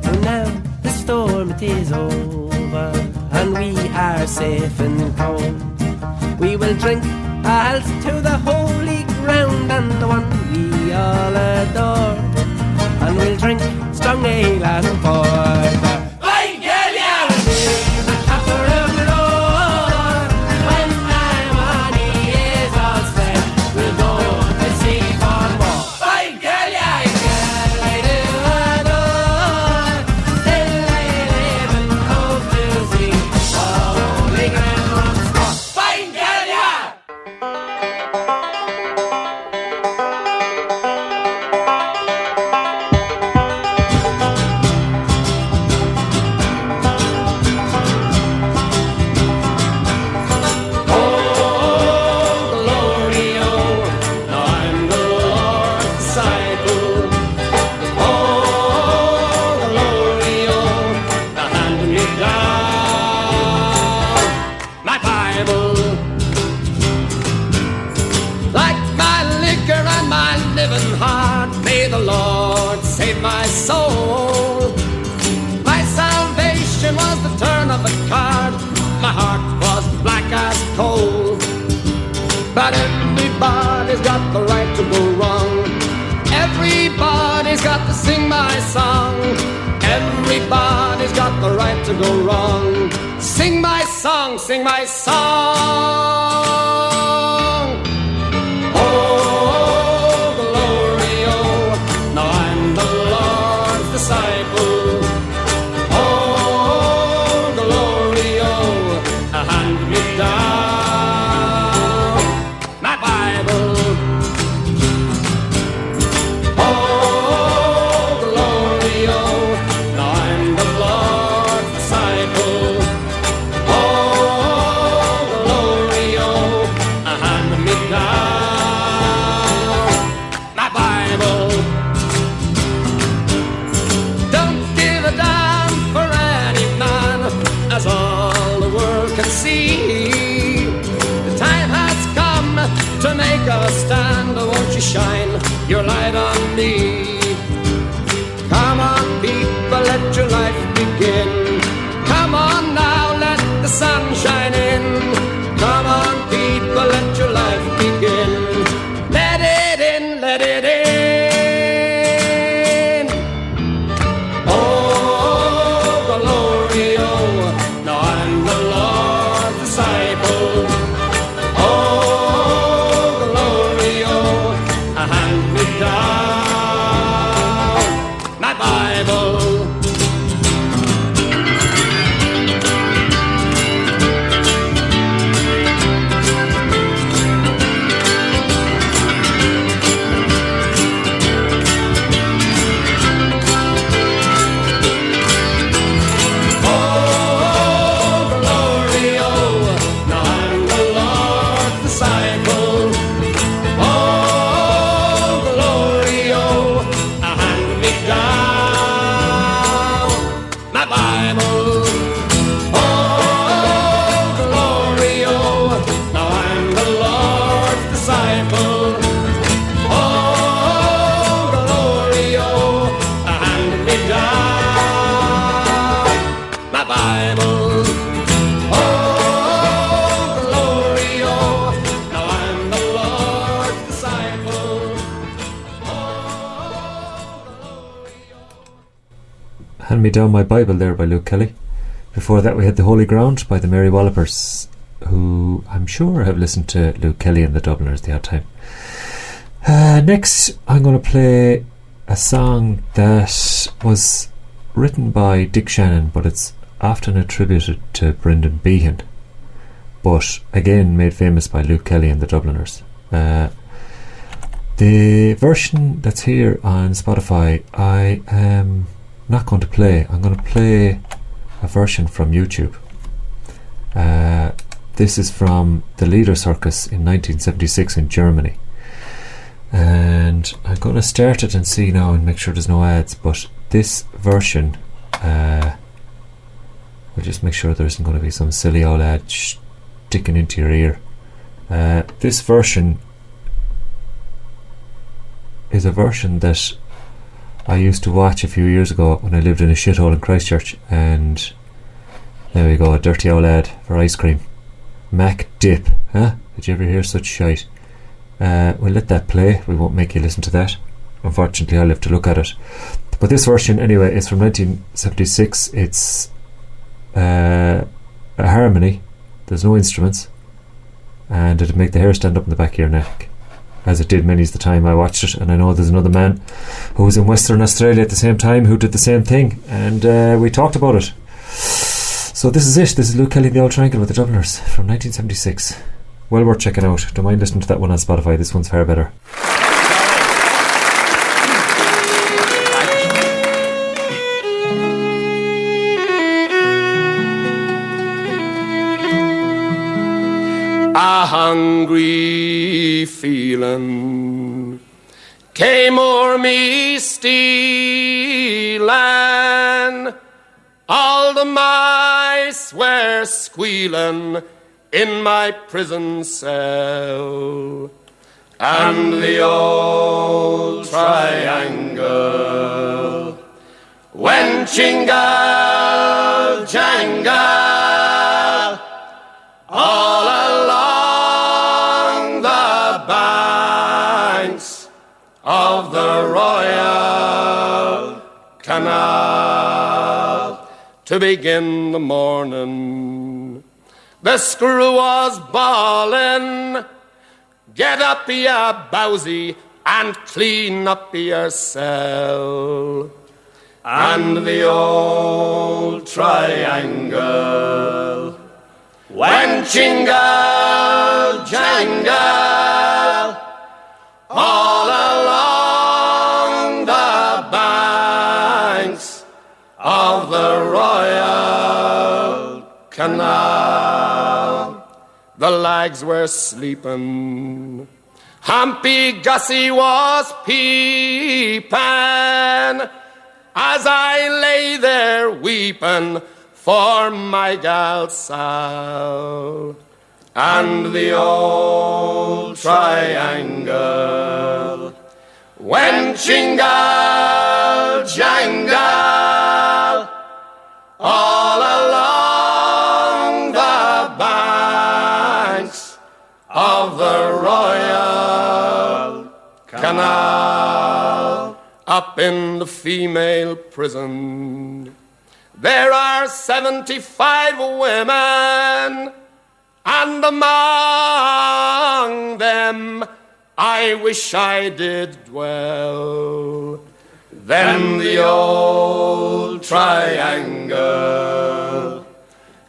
And now the storm it is over, and we are safe and home. We will drink a health to the holy ground and the one we all adore, and we'll drink strong ale and porter. Fine girl, yeah, we'll be the copper of the road. When our money is all spent, we'll go to sea for more. Fine girl, yeah, you're the girl I do adore. Still I live and hope to see the holy ground once more. Fine girl, yeah. My Bible, like my liquor and my living heart, may the Lord save my soul. My salvation was the turn of a card, my heart was black as coal. Not everybody's got the right to go wrong. Everybody's got to sing my song. Everybody's got the right to go wrong. Sing my song, sing my song. Oh, glory, oh, now I'm the Lord's disciple. Oh, glory, oh, hand me down my Bible. Oh, glory, oh, now I'm the Lord's disciple. Oh, glory, oh, hand me down my Bible. Don't give a damn for any man, as all the world can see. The time has come to make a stand. Won't you shine your light on me? Come on, people, let your life begin. Come on now, let the sun shine in. Come on, people, let your life begin. Let it in, let it in. Oh, glory, oh, now I'm the Lord's disciple. Oh, glory, oh, hand me down my Bible. Hand Me Down My Bible there by Luke Kelly. Before that we had The Holy Ground by the Mary Wallopers, who I'm sure have listened to Luke Kelly and the Dubliners the odd time. Next I'm going to play a song that was written by Dick Shannon, but it's often attributed to Brendan Behan, but again made famous by Luke Kelly and the Dubliners. The version that's here on Spotify I am not going to play. I'm going to play a version from YouTube. This is from the Lieder Circus in 1976 in Germany, and I'm going to start it and see now and make sure there's no ads, but this version we'll just make sure there isn't going to be some silly old ad sticking into your ear. This version is a version that I used to watch a few years ago when I lived in a shithole in Christchurch, and there we go, a dirty old ad for ice cream. Mac Dip, huh? Did you ever hear such shite? We'll let that play. We won't make you listen to that. Unfortunately, I'll have to look at it. But this version, anyway, is from 1976. It's a harmony. There's no instruments, and it'll make the hair stand up in the back of your neck, as it did many's the time I watched it. And I know there's another man who was in Western Australia at the same time who did the same thing, and we talked about it. So this is it. This is Luke Kelly and the Old Triangle with the Dubliners from 1976. Well worth checking out. Don't mind listening to that one on Spotify. This one's far better. A hungry feeling came o'er me stealing. All the mice were squealing in my prison cell, and the old triangle went jingle jangle all along the to begin the morning. The screw was bawling, get up ya bowsy and clean up your cell. And the old triangle went jingle jangle all along the banks of the Royal Canal. The lags were sleeping, Humpy Gussie was peeping, as I lay there weeping for my gal Sal. And the old triangle went jingle jangle all along the banks of the Royal Canal. Up in the female prison there are 75 women, and among them I wish I did dwell. Then the old triangle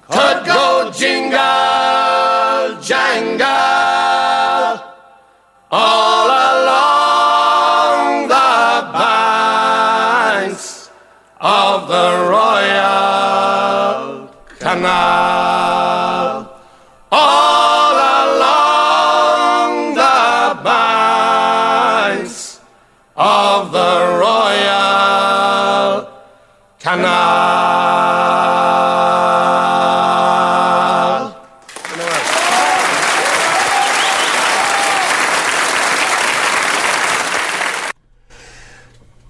could go jingle jangle all along the banks of the Royal Canal. All along the banks of the Royal Canal.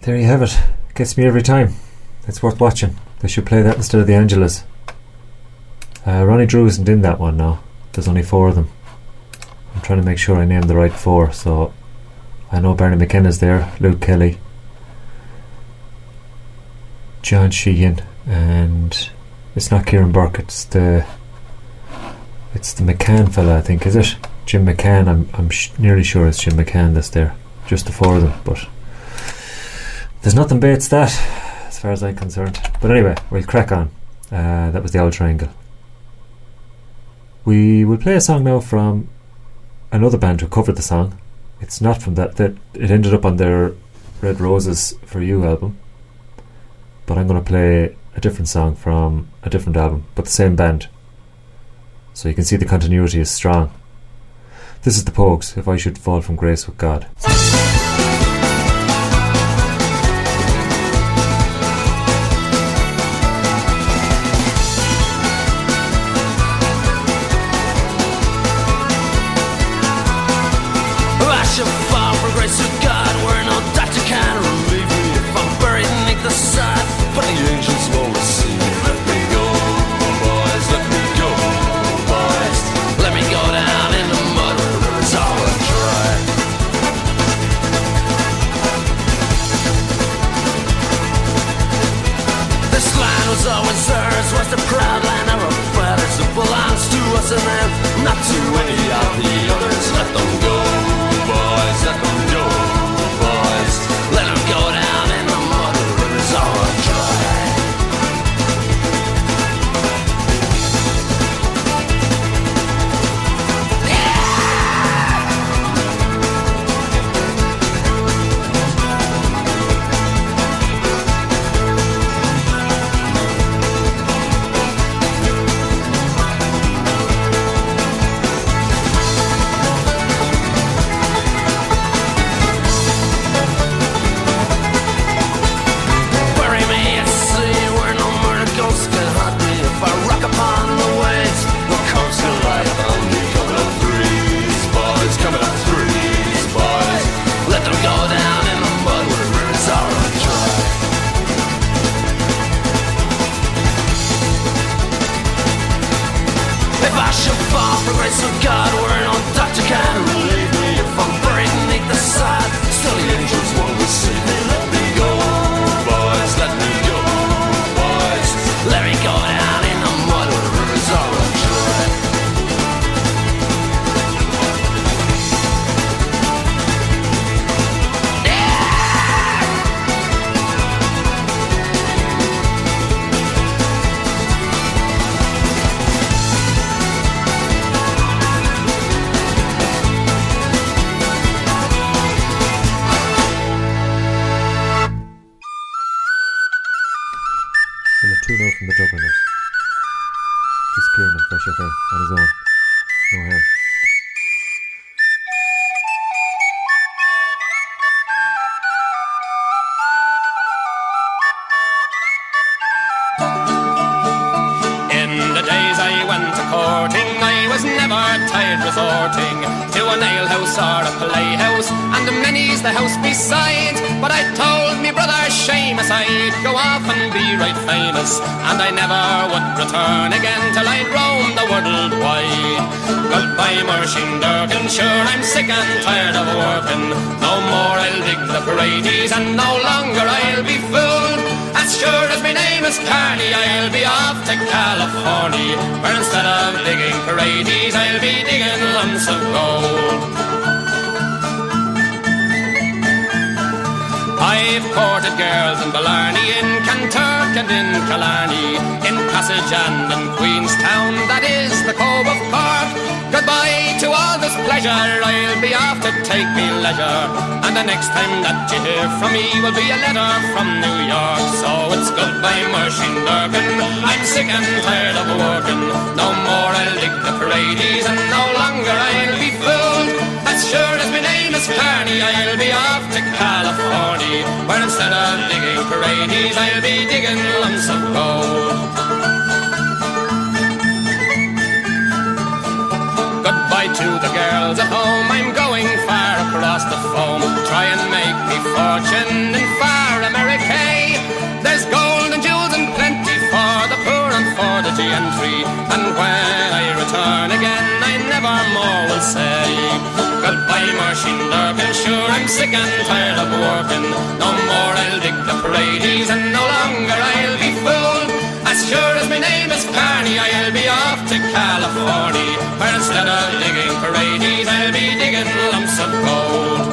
There you have it. Gets me every time. It's worth watching. They should play that instead of the Angelas. Ronnie Drew isn't in that one now. There's only 4 of them. I'm trying to make sure I name the right 4. So I know Barney McKenna's there, Luke Kelly, John Sheehan, and it's not Kieran Burke. It's the McCann fella, I think, is it? Jim McCann. I'm nearly sure it's Jim McCann that's there. Just the 4 of them, but there's nothing beats that as far as I'm concerned. But anyway, we'll crack on. That was the Old Triangle. We will play a song now from another band who covered the song. It's not from that it ended up on their Red Roses For You album, but I'm going to play a different song from a different album, but the same band, so you can see the continuity is strong. This is the Pogues, If I Should Fall From Grace With God. And then not to any of the others. Let them go, boys, let them go, boys. Let them go down in the mud, the river's all dry. Let me go. out from the Dubliners. Just Kieran on Fresh FM on his own. No help. In the days I went a courting, I was never tired resorting to an alehouse or a playhouse, and many's the house beside. But I told me brother Seamus I'd go off and be right famous, and I never would return again till I'd roam the world wide. Goodbye Machine Durgan, sure I'm sick and tired of working. No more I'll dig the parades, and no longer I'll be fooled. As sure as my name is C.E.A.R.T.A, I'll be off to California, where instead of digging parades, I'll be digging lumps of gold. I've courted girls in Blarney, in Kanturk and in Killarney, in Passage and in Queenstown, that is the Cove of Cork. Goodbye to all this pleasure, I'll be off to take me leisure, and the next time that you hear from me will be a letter from New York. So it's goodbye Machine Durgan, I'm sick and tired of working. No more I'll dig the parades, and no longer I'll be fooled. As sure as my name is C.E.A.R.T.A, I'll be off to California, where instead of digging parades, I'll be digging lumps of gold. Goodbye to the girls at home, I'm going far across the foam, try and make me fortune in far America. There's gold and jewels and plenty for the poor and for the gentry, and when I return again I never more will say goodbye Machine Durgan, sure I'm sick and tired of working. No more I'll dig the parades, and no longer I'll be fooled. As sure as my name is C.E.A.R.T.A, I'll be off to California, where instead of digging parades, I'll be digging lumps of gold.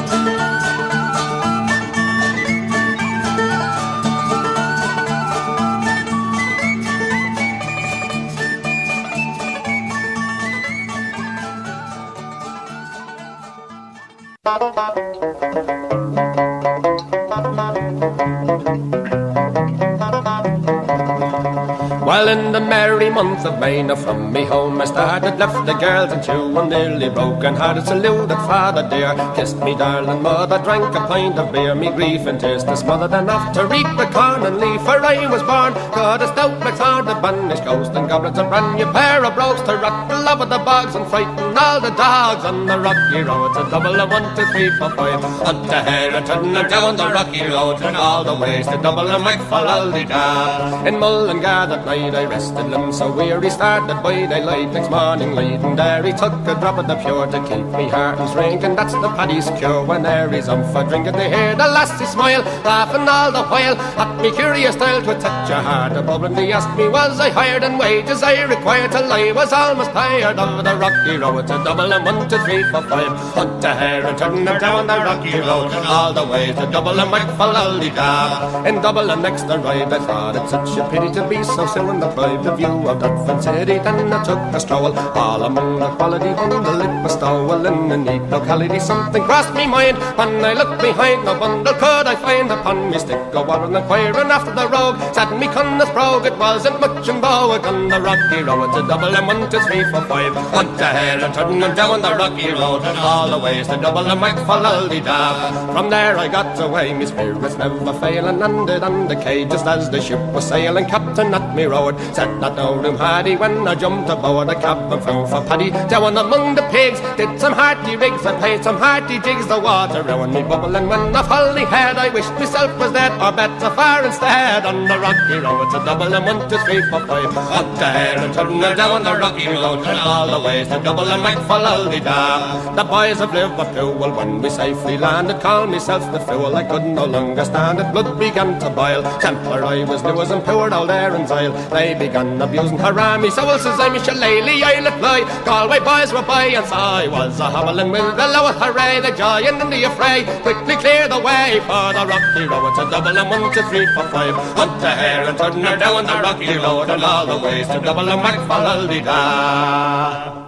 Well, in the merry month of May, now from me home I started, left the girls and two, and nearly broken hearted, saluted father dear, kissed me darling mother, drank a pint of beer, me grief and tears to smothered enough to reap the corn and leaf, for I was born, got a stout black-sword, a banished ghost, and goblins, a brand new pair of brogues to rock the love of the bogs and frighten all the dogs on the rocky road. It's a double of 1, 2, 3, 4, 5, up to Herriton and down the rocky road, and all the ways to double and make for Aldi-da. In Mullingar that night I rested limbs so weary, started by daylight next morning light, and there he took a drop of the pure to keep me heart and drink, and that's the paddy's cure. When there he's on for drinking, they hear the lassie smile, laughing all the while at me curious style to touch a heart above, and he asked me was I hired and wages I required till I was almost tired of the rocky road. To double and 1, 2, 3, 4, 5, hunt a hare and turn her down the rocky road, and all the way to double and make for Aldi-da. In double and next the ride I thought it such a pity to be so soon deprived of view of Dudford City. Then I took a stroll all among the quality bundle it was stowel in a neat locality. Something crossed me mind when I looked behind, no bundle could I find upon me stick. Go on inquiring after the rogue, said me Conneth brogue, it wasn't much in vogue on the rocky road. To double and 1, 2, 3, 4, 5, hunt a hare and turn them down the rocky road, and all the ways to double and make for Aldi-da. From there I got away, me spirits never failing, landed on the quay just as the ship was sailing. Captain at me road said that no room had he. When I jumped aboard the cabin flew for Paddy, down among the pigs, did some hearty rigs and played some hearty jigs. The water round me bubbling when I fully had, I wished myself was dead or better far instead. On the rocky road to double and 1, 2, 3, 4, 5, up there and turn her down the rocky road, and all the ways to double and make for Aldi-da. The boys of Liverpool, when we safely landed, called myself the fool. I could no longer stand it, blood began to boil. Temper I was new as and poor old Aaron's Isle. They began abusing Harami, so says I'm Shillelagh, I'll apply. Galway boys were by, and so I was a howling with the lower hooray. The giant in the affray quickly cleared the way for the rocky road to double and 1, 2, 3, 4, 5, hunt a hare and turn her down the rocky road, and all the ways to double and back for Aldi-da.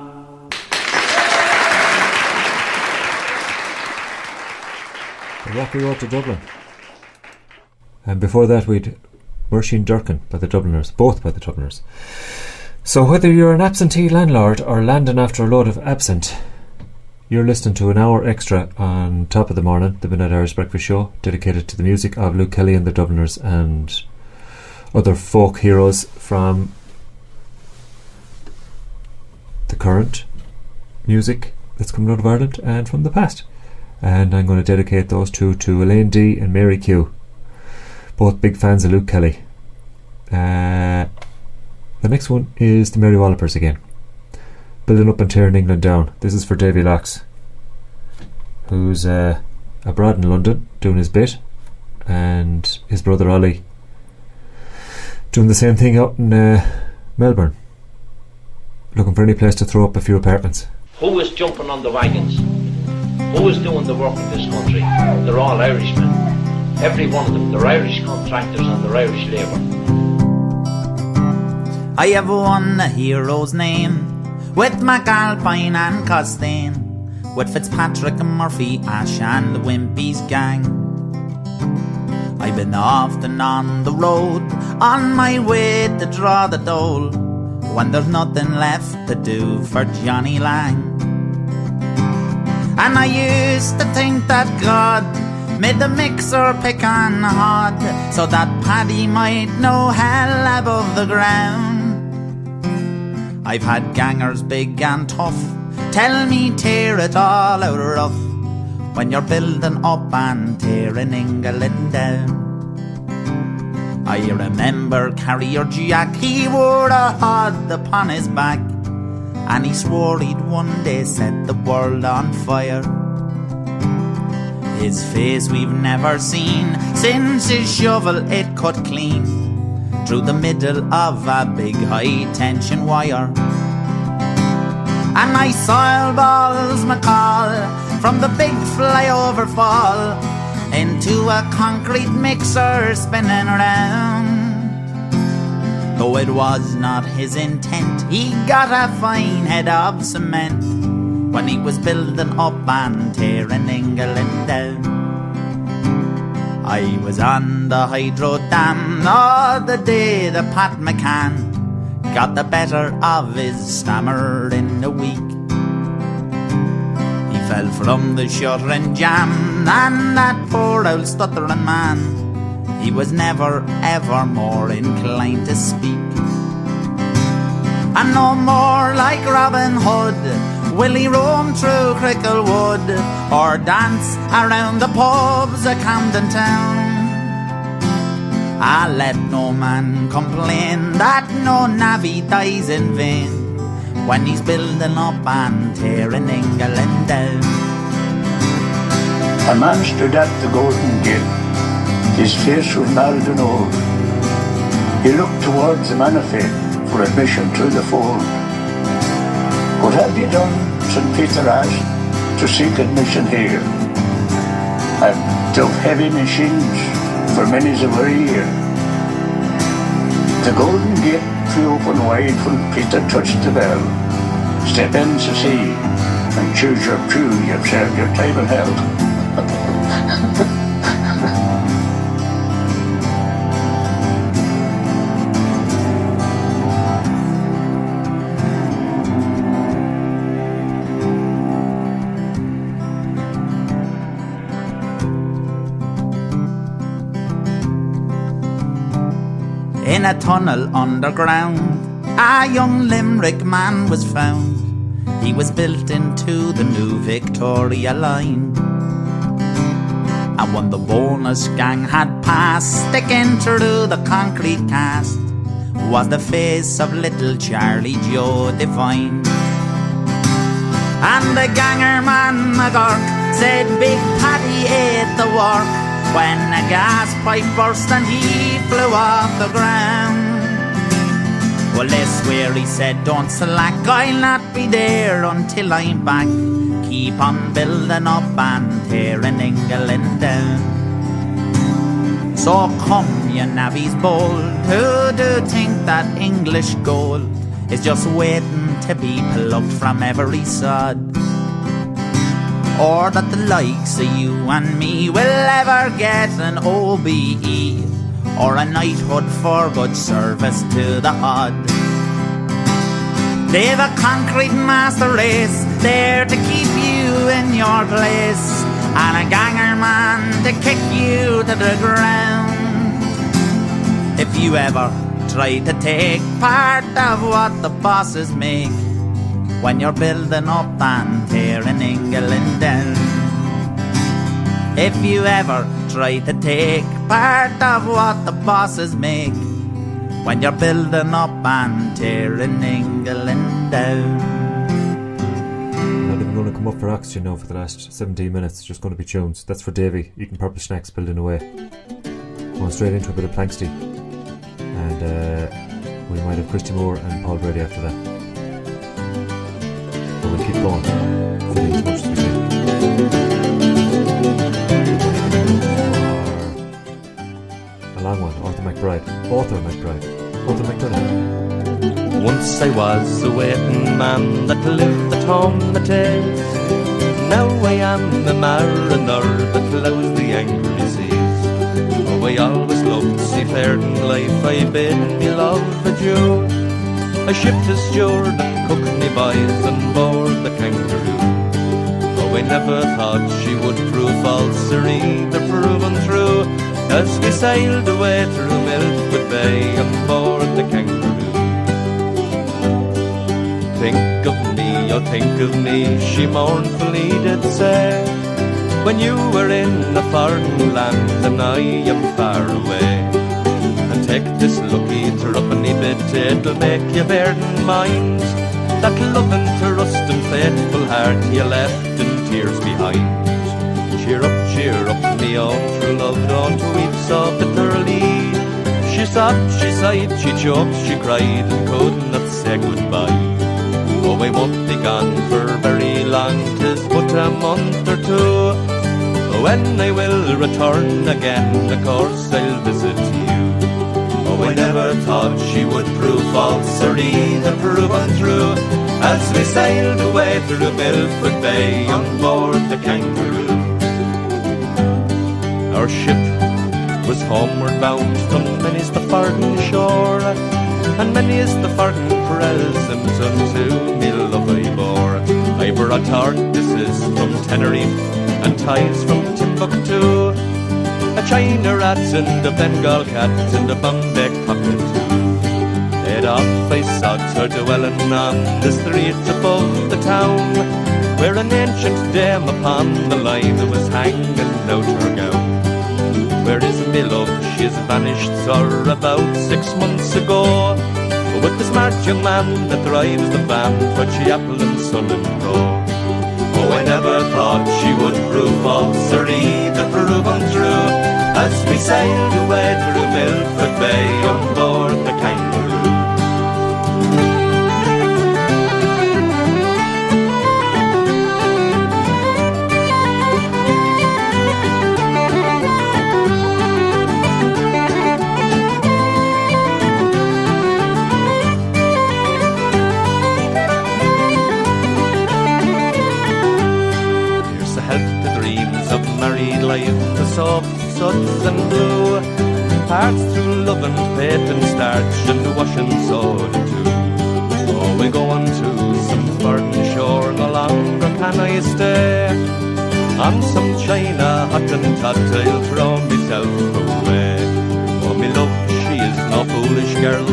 The rocky road to Dublin. And before that we'd Mersheen Durkin by the Dubliners, both by the Dubliners. So whether you're an absentee landlord or landing after a load of absent, you're listening to an hour extra on Top of the Morning, the Midnight Irish Breakfast Show, dedicated to the music of Luke Kelly and the Dubliners and other folk heroes from the current music that's coming out of Ireland and from the past. And I'm going to dedicate those two to Elaine D and Mary Q, both big fans of Luke Kelly. The next one is the Mary Wallopers again, Building Up and Tearing England Down. This is for Davy Locks, who's abroad in London doing his bit, and his brother Ollie doing the same thing out in Melbourne, looking for any place to throw up a few apartments. Who is jumping on the wagons? Who is doing the work in this country? They're all Irishmen. Every one of them. They're Irish contractors and they're Irish labour. I have won a hero's name with McAlpine and Costain, with Fitzpatrick and Murphy, Ash and the Wimpy's gang. I've been often on the road, on my way to draw the dole, when there's nothing left to do for Johnny Lang. And I used to think that God made the mixer pick on hod, so that Paddy might know hell above the ground. I've had gangers big and tough tell me tear it all out rough when you're building up and tearing England down. I remember Carrier Jack, he wore a hod upon his back, and he swore he'd one day set the world on fire. His face we've never seen since his shovel it cut clean through the middle of a big high tension wire. And my soil balls McCall from the big flyover fall into a concrete mixer spinning around. Though it was not his intent, he got a fine head of cement when he was building up and tearing England down. I was on the hydro dam the day that Pat McCann got the better of his stammer in a week. He fell from the shuttering jam, and that poor old stuttering man, he was never ever more inclined to speak. And no more like Robin Hood will he roam through Cricklewood or dance around the pubs of Camden Town. I'll let no man complain that no navvy dies in vain when he's building up and tearing England down. A man stood at the Golden Gate. His face was gnarled and old. He looked towards the man of faith for admission to the fold. What have you done, St. Peter asked, to seek admission here? I've built heavy machines for many's a weary year. The Golden Gate flew open wide when Peter touched the bell. Step in to see and choose your pew. You've served your time in hell. In a tunnel underground, a young Limerick man was found. He was built into the new Victoria line. And when the bonus gang had passed, sticking through the concrete cast was the face of little Charlie Joe Devine. And the ganger man McGurk said Big Paddy ate the work when a gas pipe burst and he flew off the ground. Well, they swear he said, don't slack, I'll not be there until I'm back. Keep on building up and tearing England down. So come, you navvies bold, who do think that English gold is just waiting to be plucked from every sod? Or that the likes of you and me will ever get an OBE or a knighthood for good service to the Hod. They've a concrete master race there to keep you in your place, and a ganger man to kick you to the ground. If you ever try to take part of what the bosses make, when you're building up and tearing England down. If you ever try to take part of what the bosses make, when you're building up and tearing England down. Not even going to come up for oxygen now for the last 17 minutes. Just going to be tunes. That's for Davey, eating purple snacks, building away. Going straight into a bit of Planksty. And we might have Christy Moore and Paul Brady after that. But we'll keep going, filling as much as we can. A long one, Arthur McBride. Once I was a waiting man that lived at home the days. Now I am the mariner that ploughs the angry seas. Oh, I always loved seafaring life, I bid me love adieu. I shipped as steward and cooked me boys on board the Kangaroo. Oh, I never thought she would prove false or either proven true, as we sailed away through Milford Bay on board the Kangaroo. Think of me, oh think of me, she mournfully did say, when you were in a foreign land and I am far away. And take this lucky threepenny bit, it'll make you bear in mind that loving, trust and faithful heart you left in tears behind. Cheer up, me own true love, don't weep so bitterly. She sobbed, she sighed, she choked, she cried, and could not say goodbye. Oh, I won't be gone for very long, 'tis but a month or two. When I will return again, of course I'll visit you. Oh, I never thought she would prove false or either prove untrue, as we sailed away through Milford Bay on board the Kangaroo. Our ship was homeward bound from many's the farthing shore, and many is the farthing present unto me love I bore. I brought Tardises from Tenerife and ties from Timbuktu, a China rat and a Bengal cat and a Bombay cockatoo. Head off I sought her dwelling on the street above the town, where an ancient dame upon the line was hanging out her gown. Where is me love? She has vanished, sir, about 6 months ago, with the smart young man that drives the van for Chiapple and Sun and Row. Oh, I never thought she would prove false or either prove untrue, as we sailed away through Milford Bay on board the Kangaroo. Life, the soft suds and blue, parts through love and faith and starch and washing soda too. Oh, we go on to some foreign shore, no longer can I stay. On some China hot and tot, I'll throw myself away. Oh, me love, she is no foolish girl,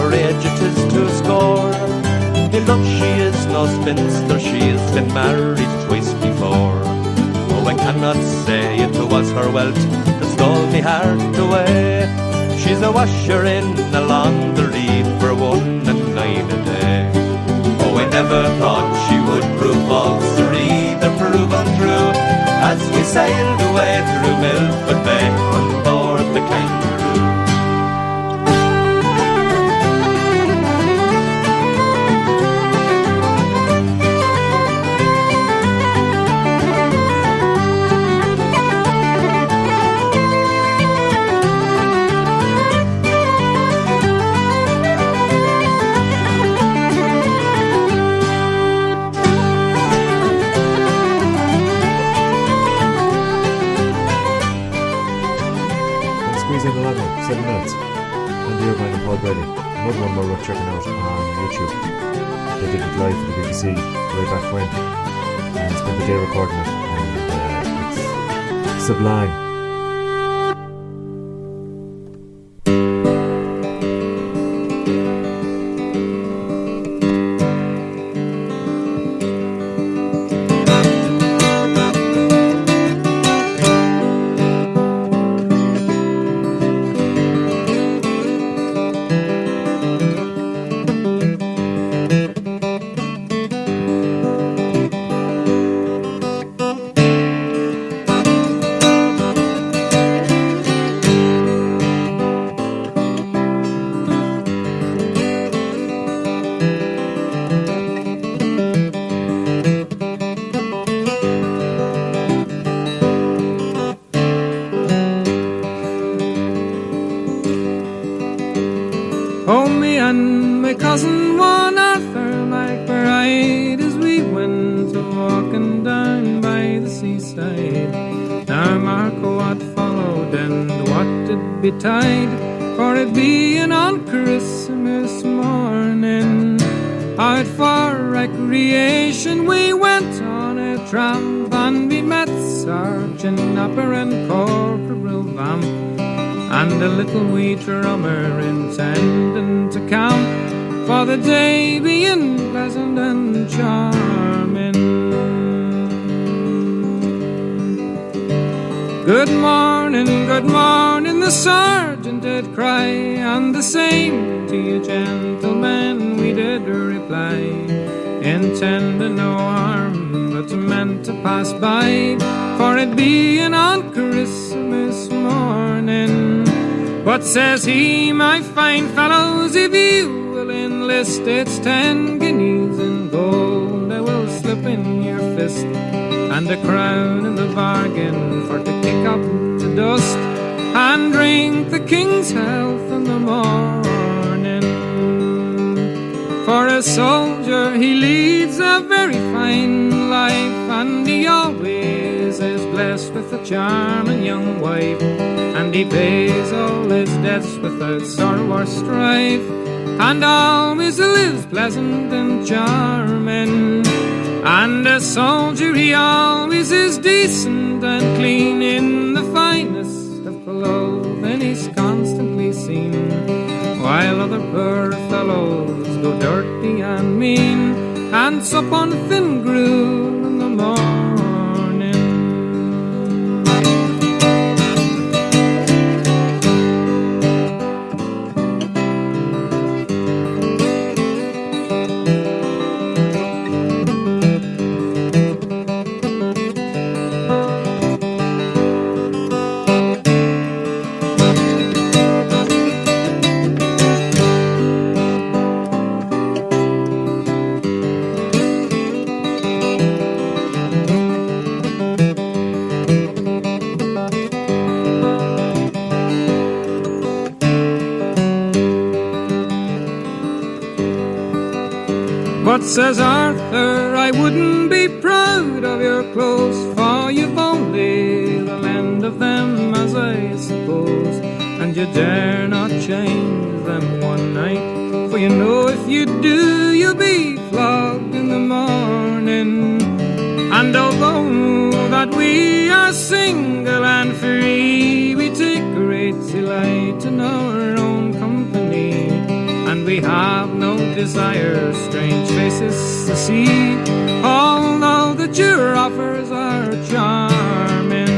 her age it is to score. Me love, she is no spinster, she's been married twice before. Oh, I cannot say it was her wealth that stole me heart away. She's a washer in a laundry for 1.09 a day. Oh, I never thought she would prove false or either prove untrue, as we sailed away through Milford Bay on board the Kangaroo. already. Another one we're worth checking out on YouTube. They did it live for the BBC way back when, and spent the day recording it, and it's sublime. Oh, me and my cousin one Arthur McBride, as we went walking down by the seaside. Now Marco what followed and what did betide, for it being on Christmas morning. Out for recreation we went on a tramp, and we met Sergeant Napper and Corporal Vamp, and a little wee drummer intending to count, for the day being pleasant and charming. Good morning, the sergeant did cry, and the same to you gentlemen we did reply, intending no harm but meant to pass by, for it being on Christmas morning. But says he, my fine fellows, if you will enlist, it's 10 guineas in gold I will slip in your fist, and a crown in the bargain for to kick up the dust and drink the king's health in the morning. For a soldier he leads a very fine life, and he always is blessed with a charming young wife, and he pays all his debts without sorrow or strife, and always lives pleasant and charming. And a soldier he always is decent and clean, in the finest of clothing he's constantly seen, while other poor fellows go dirty and mean, and sup on thin gruel in the morning. But says Arthur, I wouldn't be proud of your clothes, for you've only the lend of them, as I suppose, and you dare not change them one night, for you know if you do you'll be flogged in the morning. And although that we are single and free, we take great delight in our own company, and we have no desire strange faces to see, although that your offers are charming.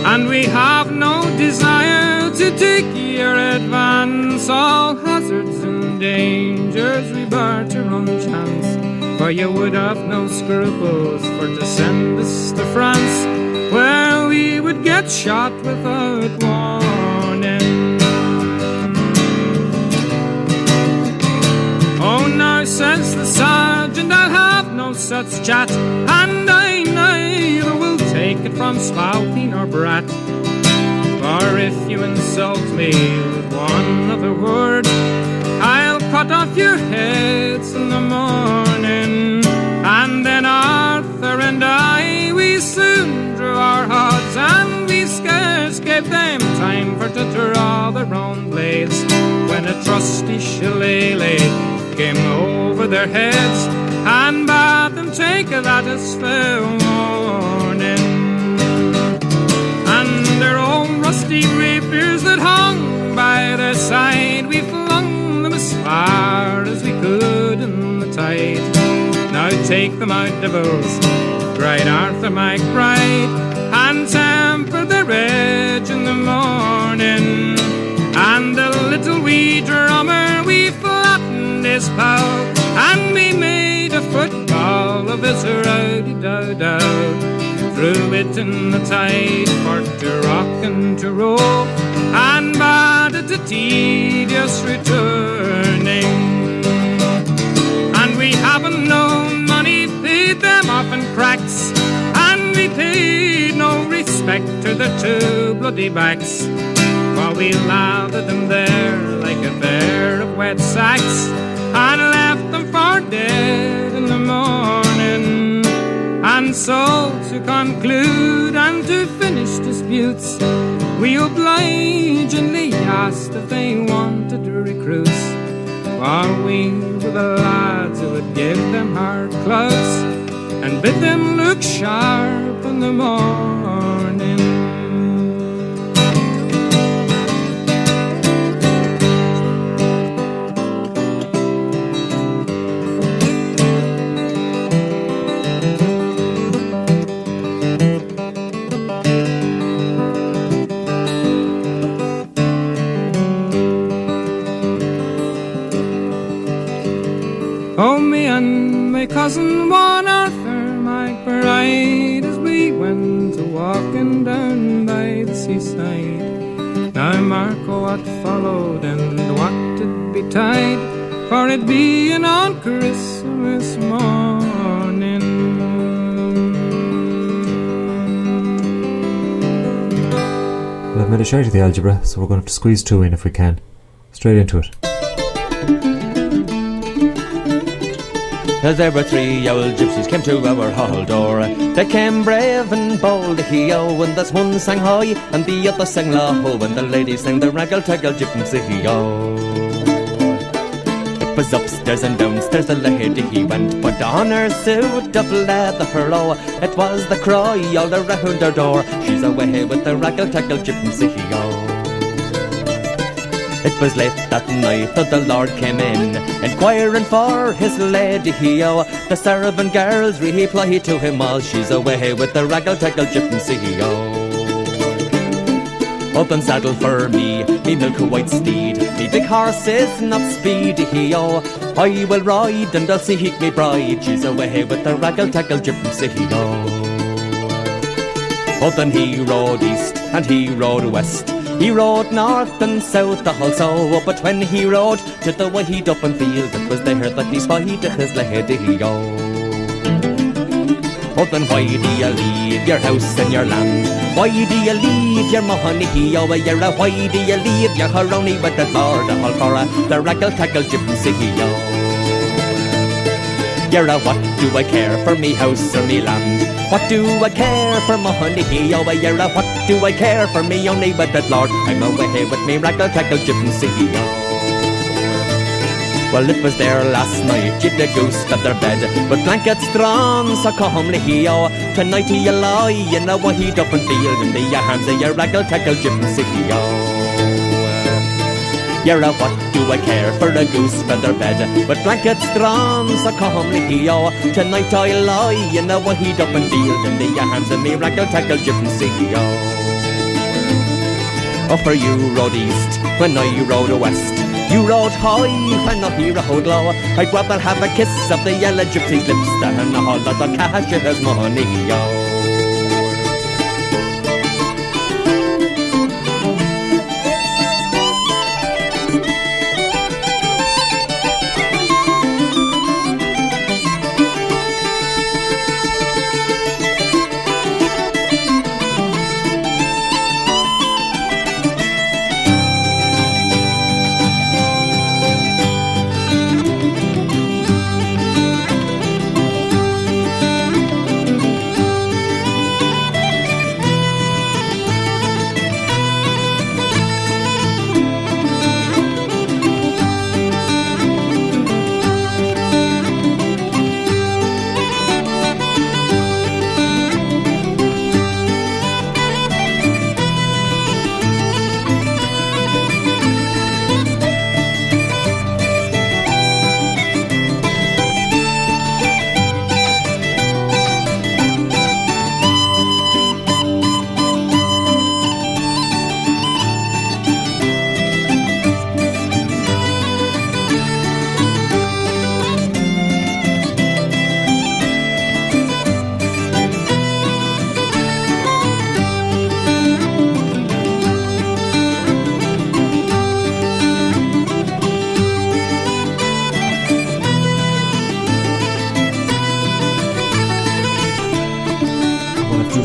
And we have no desire to take your advance, all hazards and dangers we bar to run chance, for you would have no scruples for to send us to France, where we would get shot without warning. Oh, now says the sergeant, I'll have no such chat, and I neither will take it from spalpeen or brat, for if you insult me with one other word, I'll cut off your heads in the morning. And then Arthur and I, we soon drew our odds, and we scarce gave them time for to draw their own blades, rusty shillelagh came over their heads and bade them take that as fair warning. And their own rusty rapiers that hung by their side, we flung them as far as we could in the tide. Now take them out, devils, cried Arthur MacBride, and tempered their edge in the morning. And the little wee drummer, we flattened his pow, and we made a football of his rowdy-dow-dow. Threw it in the tide for to rock and to roll, and bade it a tedious returning. And we haven't no money, paid them off in cracks, and we paid no respect to their two bloody backs, while we lathered them there like a pair of wet sacks, and left them for dead in the morning. And so to conclude and to finish disputes, we obligingly asked if they wanted recruits, for we were the lads who would give them hard clothes and bid them look sharp in the morning. Oh, me and my cousin, one Arthur MacBride, as we went a-walking down by the seaside. Now Marco what followed and what did betide, for it being on Christmas morning. Well, I've made a shite of the algebra, so we're going to have to squeeze 2 in if we can. Straight into it. There were 3 old gypsies came to our hall door. They came brave and bold, hee-oh, and this one sang high and the other sang low, and the lady sang the raggle-taggle gypsy, hee-oh. It was upstairs and downstairs the lady he went, put on her suit of leather, oh, it was the cry all around her door, she's away with the raggle-taggle gypsy, hee-oh. It was late that night that the Lord came in, inquiring for his lady, hee-oh. The servant girls replied to him all, she's away with the raggle-taggle gypsy, hee-oh. Up and saddle for me milk-white steed, me big horse is not speedy, hee-oh. I will ride and I'll seek me bride, she's away with the raggle-taggle gypsy, hee-oh. Oh, then he rode east and he rode west, he rode north and south also, but when he rode to the wide open field, it was there that he spied his lady, oh. Oh, then why do you leave your house and your land? Why do you leave your money, oh, why do you leave your honey with the Lord, all for the raggle-taggle gypsy, oh. What do I care for me house or me land? What do I care for my honey, oh, what do I care for me only but that Lord, I'm away with me raggle-taggle gypsy, oh. Well, it was there last night, you'd a ghost at their bed, with blankets drawn so calmly, oh. Tonight you lie in a wide open field in the arms of your raggle-taggle gypsy, oh. What do I care for a goose feather bed, with blankets drawn so calmly, oh. Tonight I lie in a wide open field in the arms of me raggle-taggle gypsy, oh. Oh, for you rode east when I rode west, you rode high when I rode low. I'd rather have a kiss of the yellow gypsy's lips than all of the cash in his money, oh.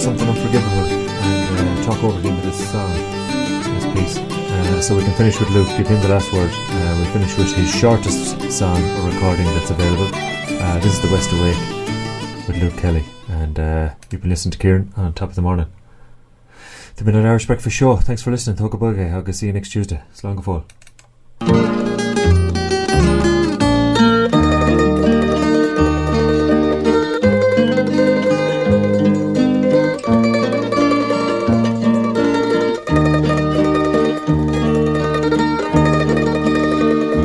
something unforgivable and talk over the end of this song, this piece. So we can finish with Luke. Give him the last word. We'll finish with his shortest song or recording that's available. This is The West Awake with Luke Kelly. And you've been listening to Kieran on Top of the Morning. The Midnight Irish Breakfast Show. Thanks for listening. Thug a bug. I'll see you next Tuesday. Slán go fóill.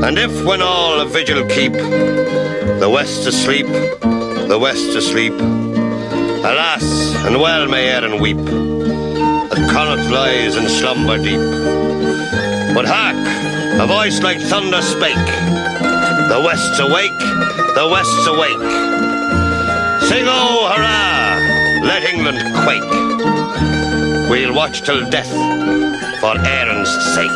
And if when all a vigil keep, the West asleep, the West asleep, alas, and well may Erin weep, that Connacht lies in slumber deep. But hark, a voice like thunder spake, the West's awake, the West's awake. Sing oh hurrah, let England quake. We'll watch till death for Erin's sake.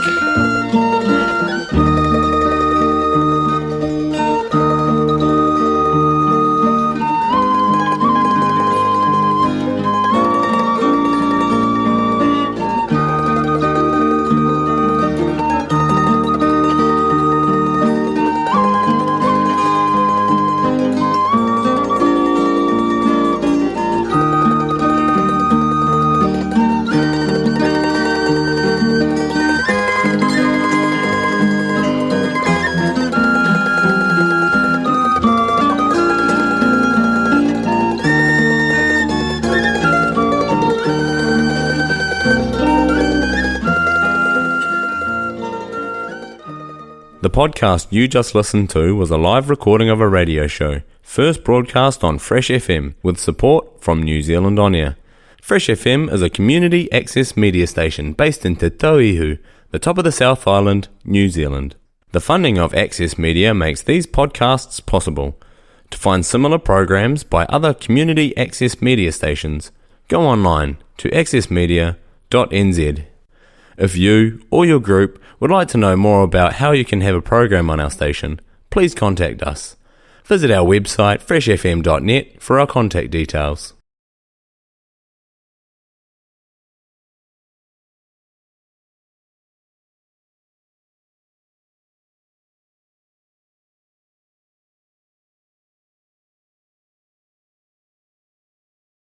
The podcast you just listened to was a live recording of a radio show, first broadcast on Fresh FM, with support from New Zealand On Air. Fresh FM is a community access media station based in Te Tauihu, the top of the South Island, New Zealand. The funding of Access Media makes these podcasts possible. To find similar programs by other community access media stations, go online to accessmedia.nz. If you or your group would like to know more about how you can have a program on our station, please contact us. Visit our website freshfm.net for our contact details.